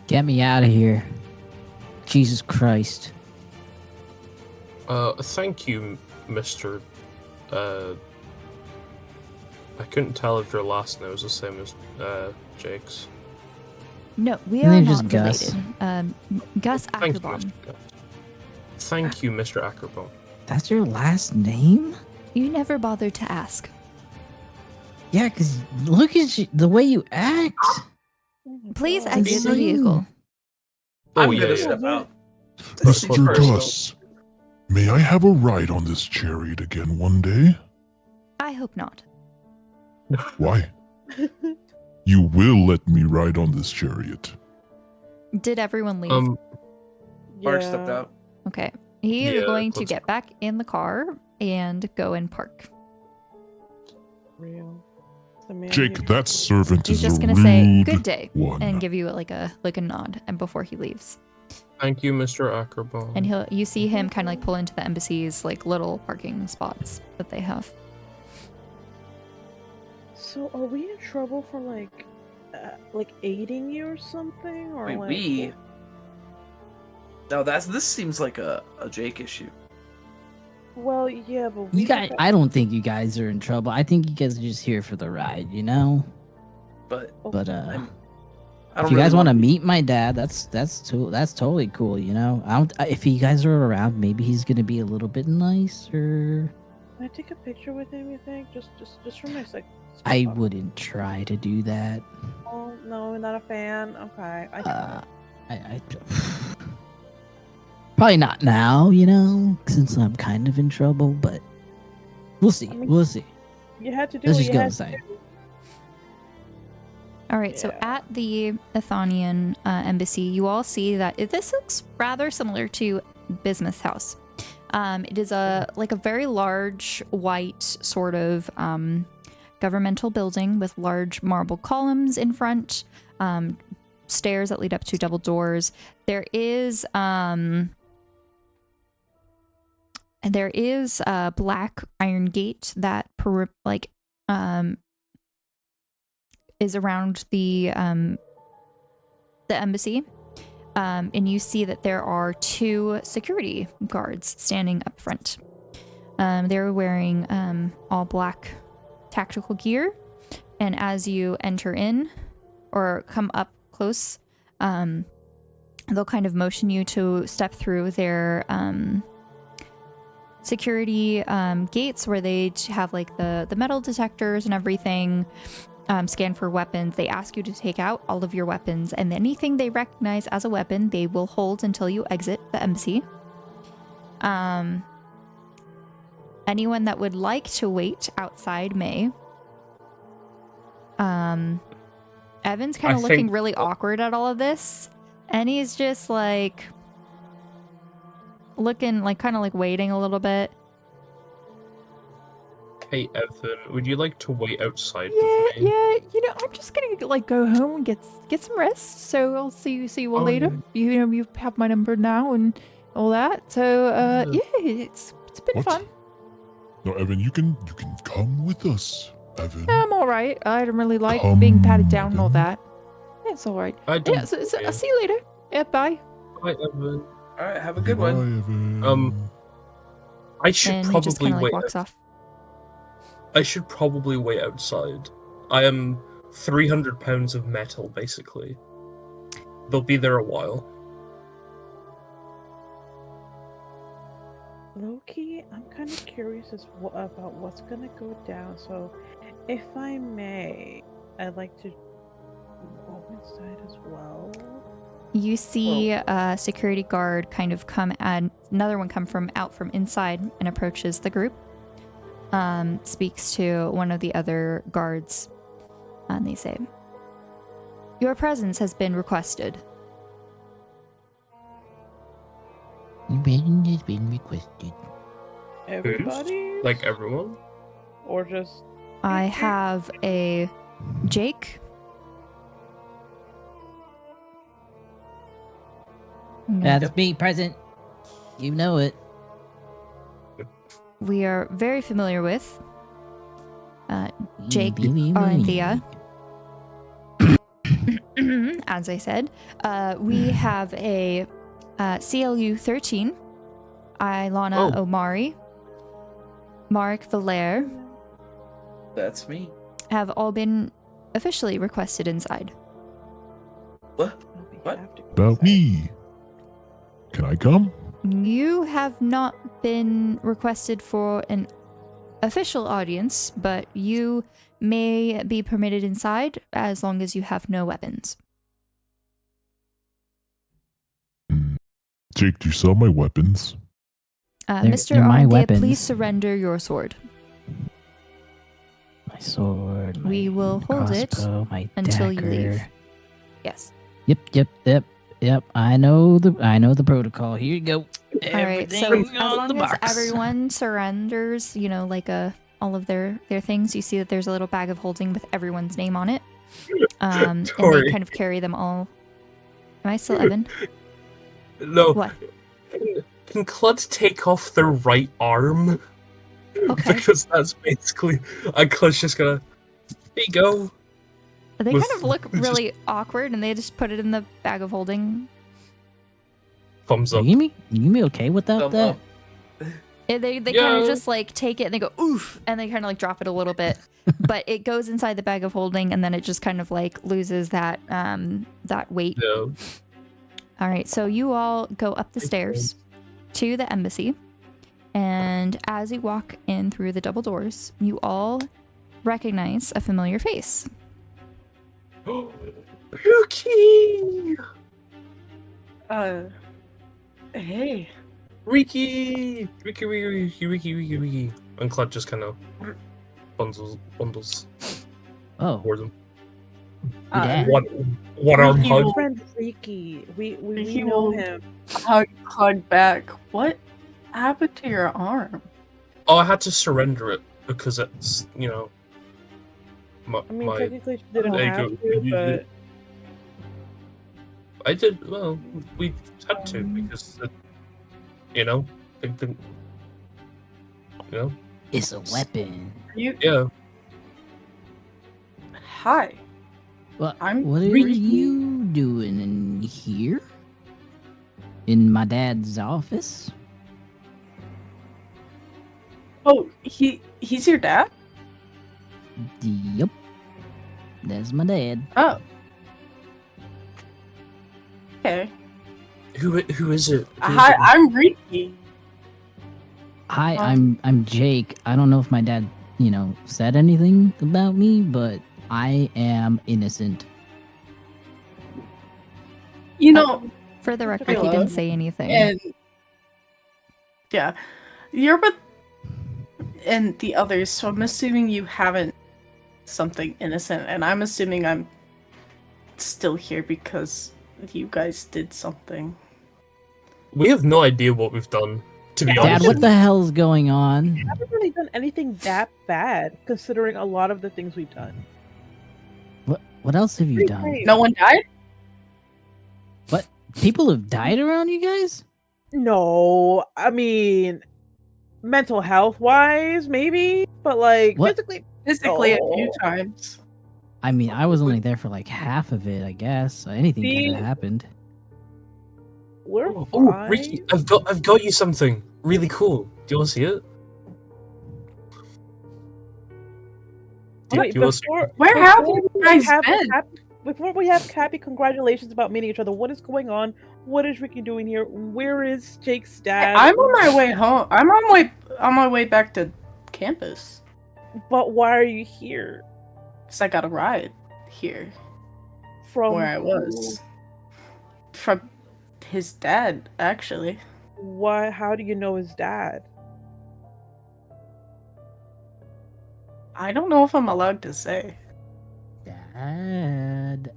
Get me out of here. Jesus Christ. Thank you, Mr. I couldn't tell if your last name was the same as Jake's. No, we Your are name's not just Gus. related. Gus Thank you, Ackerbon. Mr. Gus. Thank you, Mr. Ackerbon. That's your last name? You never bothered to ask. Yeah, because look at you, the way you act. Please God. exit the vehicle. I'm yeah, gonna yeah. step out. This seems Mr. personal. Gus, may I have a ride on this chariot again one day? I hope not. Why? You will let me ride on this chariot. Did everyone leave? Mark stepped out. Okay. He is Yeah, going to let's- get back in the car and go and park. Real. The man Jake, here- that servant He's is just a gonna rude say good day one. and give you like a nod and before he leaves. Thank you, Mr. Ackerbon. And you see him kind of like pull into the embassy's like little parking spots that they have. So, are we in trouble for like aiding you or something, or Wait, like? we? No, this seems like a Jake issue. Well, yeah, but we. You guys, I don't think you guys are in trouble. I think you guys are just here for the ride, you know? But But I don't if you guys really want to meet my dad, that's totally cool, you know? If you guys are around, maybe he's going to be a little bit nicer. Can I take a picture with him? You think? Just for my sake. I wouldn't try to do that. Oh no, not a fan. Okay. I probably not now, you know, since I'm kind of in trouble, but we'll see. I mean, We'll see. You had to do Let's what just you go had inside. to do. All right, so at the Athanian embassy, you all see that this looks rather similar to Bismuth's house. It is a very large white sort of governmental building with large marble columns in front, stairs that lead up to double doors. There is a black iron gate that is around the embassy. And you see that there are 2 security guards standing up front. They're wearing all black tactical gear. And as you enter in or come up close, they'll kind of motion you to step through their security gates where they have like the metal detectors and everything. scan for weapons. They ask you to take out all of your weapons, and anything they recognize as a weapon, they will hold until you exit the embassy. Anyone that would like to wait outside may. Evan's kind of looking really awkward at all of this, and he's just like looking like kind of like waiting a little bit. Hey Evan, would you like to wait outside Yeah, with me? yeah. You know, I'm just gonna like go home and get some rest. So I'll see you all later. You have my number now and all that. So yeah, it's been What? fun. No, Evan, you can come with us, Evan. Yeah, I'm all right. I don't really like Come, being patted down and all Evan. that. Yeah, it's all right. I don't. Yeah, so I'll see you later. Yeah, bye. Bye, Evan. All right, have a good Bye, one. Evan. I should And he just probably kind of like wait. walks off. I should probably wait outside. I am 300 pounds of metal, basically. They'll be there a while. Loki, I'm kind of curious about what's gonna go down. So, if I may, I'd like to go inside as well. You see a security guard kind of come and another one come out from inside and approaches the group. Speaks to one of the other guards, and they say, "Your presence has been requested." Your presence has been requested. Everybody? Like everyone? Or just... I have a Jake. That's me present. You know it. We are very familiar with Jake Aranthea. As I said, we have a CLU 13, Ilana Omari, Mark Valere. That's me. Have all been officially requested inside. What? About me. Can I come? You have not been requested for an official audience, but you may be permitted inside as long as you have no weapons. Jake, do you sell my weapons? Mr. they're my Aranthea, weapons. please surrender your sword. My sword. We my will hold crossbow, it my until you dagger. leave. Yes. Yep. I know the protocol. Here you go. All right. So Everything's as on long the as box. everyone surrenders, like all of their things, you see that there's a little bag of holding with everyone's name on it. And they kind of carry them all. Am I still Evan? No. What? Can Clud take off their right arm? Okay. Because that's basically... And Clud's just gonna... Here you go. They With- kind of look really awkward, and they just put it in the bag of holding. Thumbs Are up. you gonna be okay without Thumb that? up. They kind Yeah. of just like take it and they go oof, and they kind of like drop it a little bit, but it goes inside the bag of holding, and then it just kind of like loses that weight. Yeah. All right, so you all go up the stairs to the embassy, and as you walk in through the double doors, you all recognize a familiar face. Rookie! Hey. Riki! And Clud just kind of bundles Oh, towards him. yeah. One arm Riki, hug. my friend Riki. We He know will- him. Hug Claude back. What happened to your arm? Oh, I had to surrender it because it's, my, I mean, my technically she didn't there you have go. to, but... I did, well, we had to because, it didn't, It's a weapon. You yeah. hi. What I'm are Riki. you doing in here? In my dad's office? Oh, he's your dad? Yep. That's my dad. Oh. Okay. Who is it? Hi, I'm Riki. Hi, I'm Jake. I don't know if my dad, said anything about me, but I am innocent. You know, For the record, he didn't say anything. and yeah, you're with and the others, so I'm assuming you haven't something innocent, and I'm assuming I'm still here because you guys did something. We have no idea what we've done, to be Dad, honest. what the hell's going on? We haven't really done anything that bad, considering a lot of the things we've done. What else have you done? No one died? What? People have died around you guys? No, I mean, mental health wise, maybe, but like What? Physically a few no. times. I mean, I was only there for like half of it, I guess. Anything could have happened. We're Oh, fine. Ricky, I've got you something really cool. Do you want to see it? Wait, Do you want to see it? Where have you guys been? Before we have happy congratulations about meeting each other, what is going on? What is Ricky doing here? Where is Jake's dad? I'm on my way home. I'm on my way back to campus. But why are you here? Because I got a ride here. From where I was. From his dad, actually. Why? How do you know his dad? I don't know if I'm allowed to say. Dad.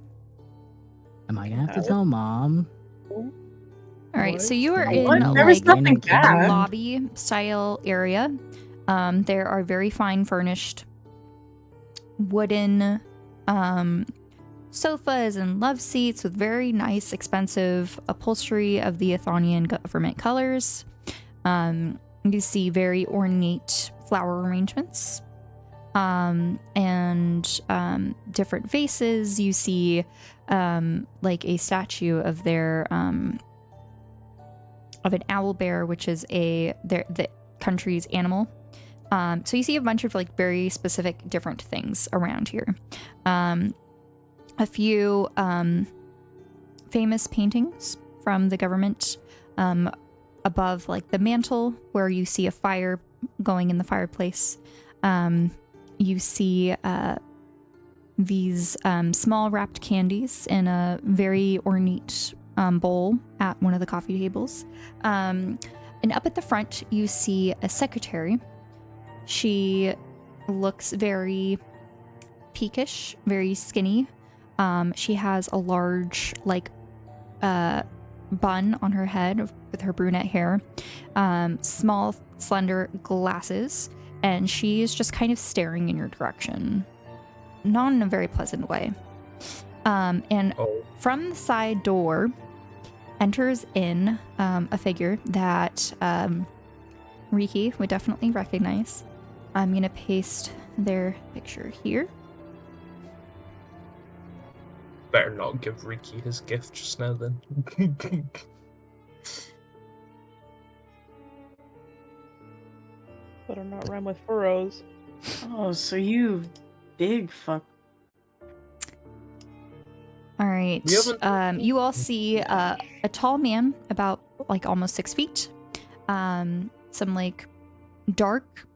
Am I gonna have to tell Mom? All right, so you are What? in There was like nothing a bad. lobby style area. There are very fine furnished wooden sofas and love seats with very nice, expensive upholstery of the Athonian government colors. You see very ornate flower arrangements. And different vases. You see like a statue of their of an owl bear, which is the country's animal. So you see a bunch of like very specific different things around here. A few famous paintings from the government above like the mantle where you see a fire going in the fireplace. You see these small wrapped candies in a very ornate bowl at one of the coffee tables. And up at the front, you see a secretary. She looks very peakish, very skinny. She has a large, like, bun on her head with her brunette hair, small, slender glasses, and she's just kind of staring in your direction. Not in a very pleasant way. And from the side door enters in a figure that Riki would definitely recognize. I'm going to paste their picture here. Better not give Riki his gift just now then. Better not rhyme with furrows. Oh, so you big fuck. All right. You all see a tall man about like almost 6 feet. Some like dark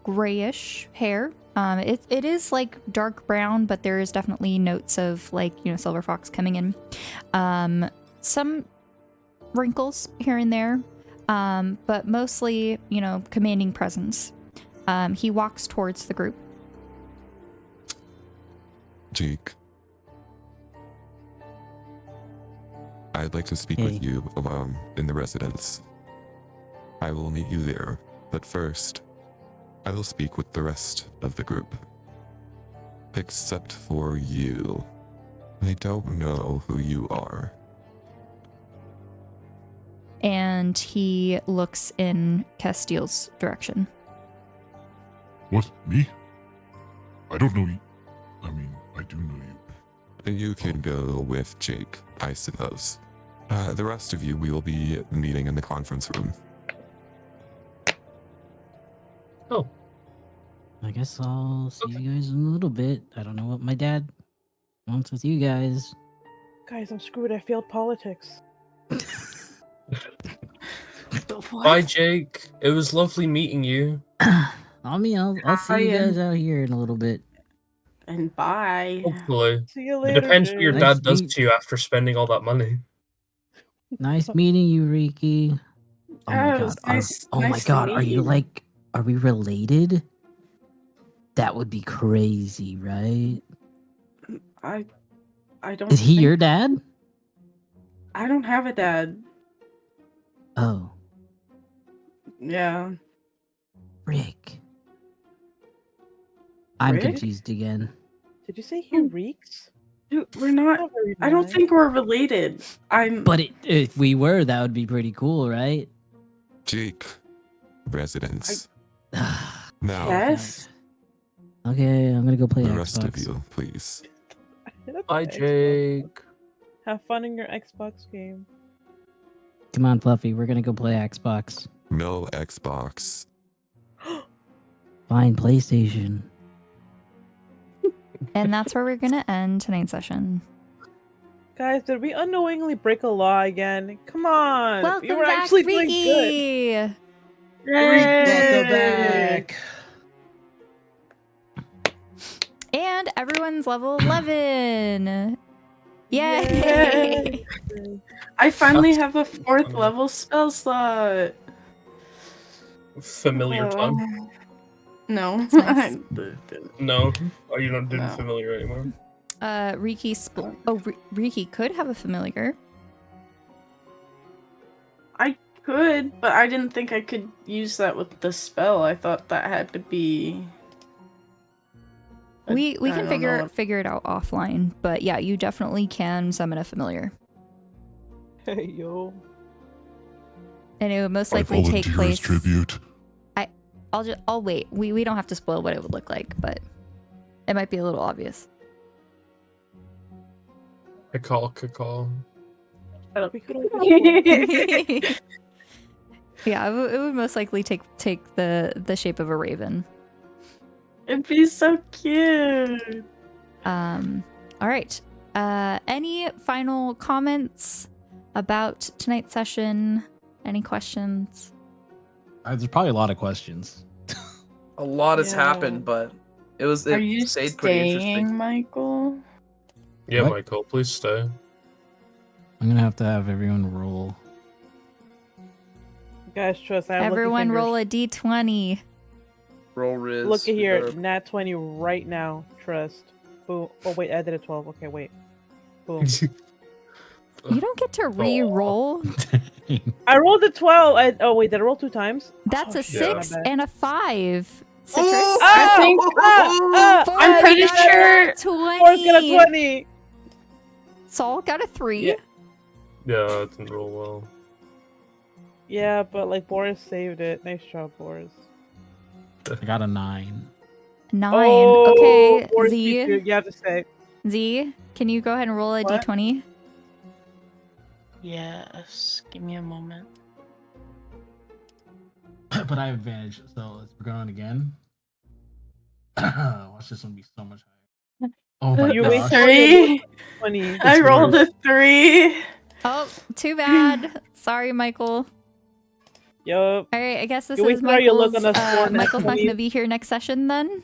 grayish hair. It is like dark brown, but there is definitely notes of like, silver fox coming in. Some wrinkles here and there. But mostly, commanding presence. He walks towards the group. Jake, I'd like to speak with you in the residence. I will meet you there, but first, I will speak with the rest of the group. Except for you. I don't know who you are. And he looks in Castile's direction. What? Me? I don't know you. I mean, I do know you. You can go with Jake, I suppose. The rest of you, we will be meeting in the conference room. Oh. I guess I'll see you guys in a little bit. I don't know what my dad wants with you guys. Guys, I'm screwed. I failed politics. Bye, Jake. It was lovely meeting you. I'll see you guys out here in a little bit. And bye. Hopefully. See you It later. depends what your Jay. dad does to you after spending all that money. Nice meeting you, Riki. Oh Yeah, my it god. was nice- oh my nice to god. meet Are you you. like? Are we related? That would be crazy, right? I don't. Is he think- your dad? I don't have a dad. Oh, Yeah. Rick. I'm Rick? confused again. Did you say he reeks? Dude, we're not. Not very I don't nice. think we're related. I'm. But if we were, that would be pretty cool, right? Jake, residence. Now, Yes. Okay, I'm gonna go play the Xbox. rest of you, please. Bye, Jake. Have fun in your Xbox game. Come on, Fluffy. We're gonna go play Xbox. No Xbox. Fine, PlayStation. And that's where we're gonna end tonight's session. Guys, did we unknowingly break a law again? Come on! Welcome you were back, actually doing good. Riki! Welcome back. And everyone's level 11. Yay! Yay. I finally have a 4th level spell slot. Familiar time. No. That's nice. No. Are you not doing No. familiar anymore? Riki could have a familiar. I could, but I didn't think I could use that with the spell. I thought that had to be. We I can don't know. figure it out offline, but yeah, you definitely can summon a familiar. Hey, yo. And it would most I likely take volunteer as place. tribute. I'll wait. We don't have to spoil what it would look like, but it might be a little obvious. I call. We could Yeah, it would most likely take the shape of a raven. It'd be so cute. All right. Any final comments about tonight's session? Any questions? There's probably a lot of questions. A lot has Yeah. happened, but it Are you stayed pretty interesting. staying, Michael? Yeah, What? Michael, please stay. I'm gonna have to have everyone roll. Guys, trust. I have Everyone lucky roll a d20. Roll Riz. Look at here, Reverb. nat 20 right now. Trust. Boom. Oh wait, I did a 12. Okay, wait. Boom. You don't get to re-roll. I rolled a 12. Oh wait, did I roll 2 times? That's Oh, a shit, my 6 bad. and a 5. Citrus. I think. I'm pretty Boris got sure. a 20. Boris got a 20. Saul got a 3. Yeah. Yeah, it didn't roll well. Yeah, but like Boris saved it. Nice job, Boris. I got a 9. 9. Oh, Okay, Boris Z. beat you. You have to say. Z, can you go ahead and roll a What? d20? Yes. Give me a moment. But I have advantage, so let's go on again. Watch this one be so much higher. Oh my You gosh. wasted 3. 20. I rolled a 3. Oh, too bad. Sorry, Michael. Yup. All right, I guess this You is wait for your look Michael's. on the score, Michael's not Natalie. going to be here next session then.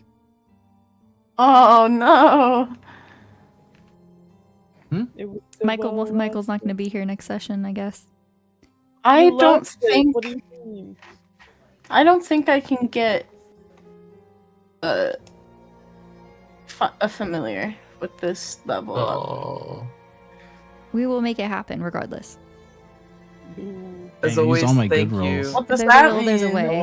Oh no. Michael's not going to be here next session, I guess. I You don't lost it. think. What do you mean? I don't think I can get a familiar with this level up. Oh. We will make it happen regardless. As Dang, always, use all my thank good you. rolls. What does There's that a will, there's a mean? way.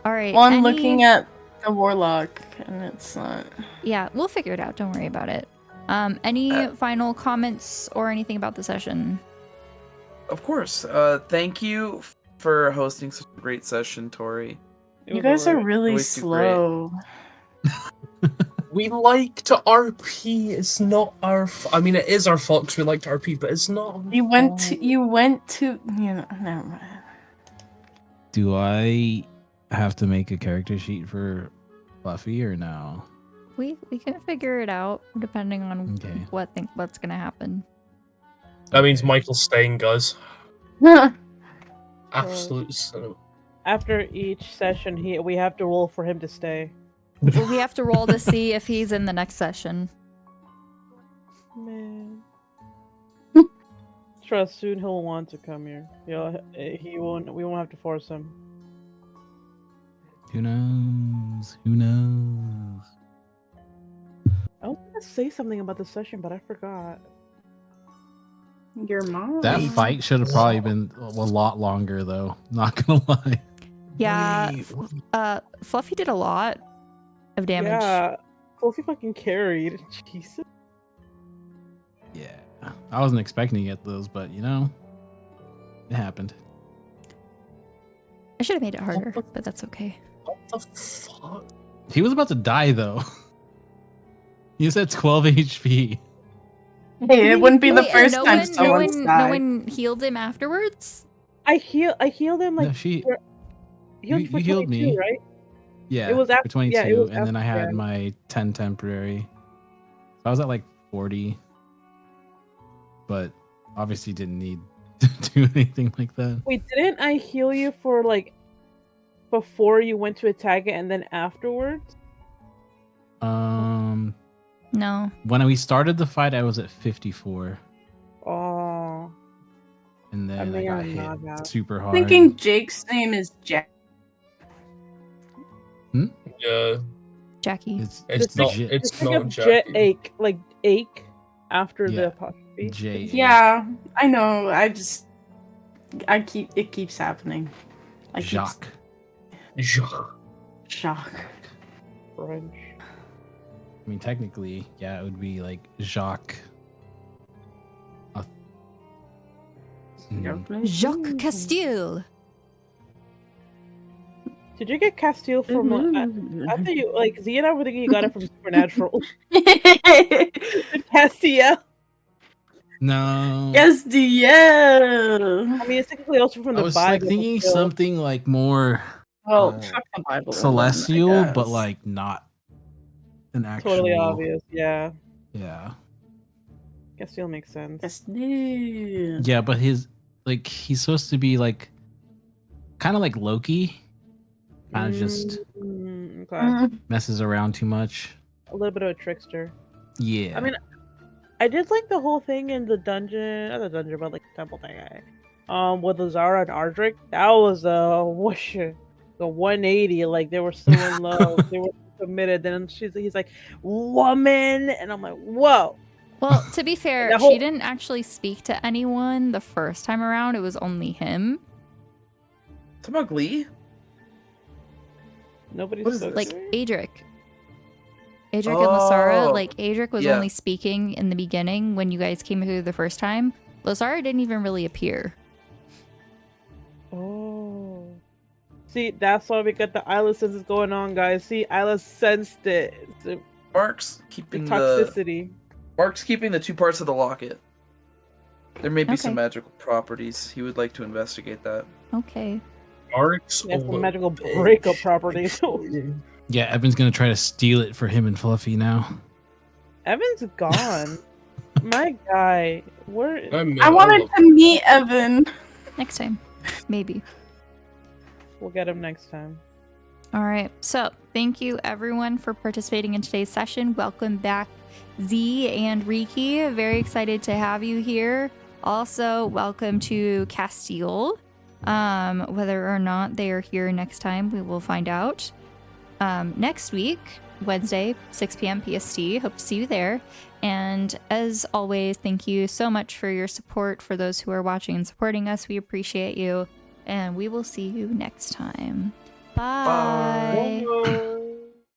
All right. Well, I'm any- looking at the warlock, and it's not. Yeah, we'll figure it out. Don't worry about it. Any final comments or anything about the session? Of course. Thank you for hosting such a great session, Torii. You guys are really Always do slow. We like to RP. It's not our. I mean, it is our fault because we like to RP, but it's not. our You went fault. to. You went to. You know. Never mind. Do I have to make a character sheet for Buffy or no? We can figure it out depending on Okay. what's gonna happen. That means Michael's staying, guys. Absolute son of- After each session, we have to roll for him to stay. We have to roll to see if he's in the next session. Man. Trust, soon he'll want to come here. He won't. We won't have to force him. Who knows? Who knows? I was gonna say something about the session, but I forgot. Your mom. That fight should have probably been a lot longer, though. Not gonna lie. Yeah, Fluffy did a lot of damage. Yeah, Fluffy fucking carried. Jesus. Yeah, I wasn't expecting to get those, but you know, it happened. I should have made it harder, but that's okay. What the fuck? He was about to die, though. He said 12 HP. Hey, it wouldn't be the Wait, first no time one, someone's no died. one healed him afterwards? I healed him like No, she. healed You for healed 22, me. right? Yeah, It was after- for 22, yeah, it was and then I after, had yeah. my 10 temporary. So I was at like 40, but obviously didn't need to do anything like that. Wait, didn't I heal you for like before you went to attack it and then afterwards? No. When we started the fight, I was at 54, Oh. and then I may got or hit not have. super hard. Thinking Jake's name is Jack. Yeah, Jackie. it's not. J- It's Just think not of Jackie. ache, like ache after Yeah. the apostrophe. J. Yeah, I know. It keeps happening. I keep- Jacques. Shock. French. I mean, technically, yeah, it would be like Jacques. Jacques Castile. Did you get Castile from? I thought you like Z and I were thinking you got it from Supernatural. Castile. No. Yes, yeah. I mean, it's technically also from the I was Bible. like thinking but still. something like more Well, fuck the Bible. celestial, I but guess. like not an actual. Totally obvious. Yeah. Yeah. Castile makes sense. Castile. Yeah, but he's supposed to be like kind of like Loki. Kind of just Okay. messes around too much. A little bit of a trickster. Yeah. I mean, I did like the whole thing in the dungeon, not the dungeon, but like the temple thing. With Lysara and Aedric, that was a whoosh, the 180. Like they were so in love, they were committed. Then he's like, woman, and I'm like, whoa. Well, to be fair, That whole- she didn't actually speak to anyone the first time around. It was only him. Talking about Glee? Nobody's What is so this? Like serious. Aedric. Aedric and Lysara, Oh, like Aedric was yeah. only speaking in the beginning when you guys came through the first time. Lysara didn't even really appear. Oh. See, that's why we got the Isla senses going on, guys. See, Isla sensed it. It's Mark's the keeping toxicity. Mark's keeping the two parts of the locket. There may be some Okay. magical properties. He would like to investigate that. Okay. Mark's That's a the little magical bitch. breakup properties. Yeah, Evan's gonna try to steal it for him and Fluffy now. Evan's gone. My guy. Where? I wanted to meet Evan. Next time. Maybe. We'll get him next time. All right. So thank you everyone for participating in today's session. Welcome back, Z and Riki. Very excited to have you here. Also, welcome to Castile. Whether or not they are here next time, we will find out. Next week, Wednesday, 6 p.m. PST. Hope to see you there. And as always, thank you so much for your support. For those who are watching and supporting us, we appreciate you. And we will see you next time. Bye. Bye.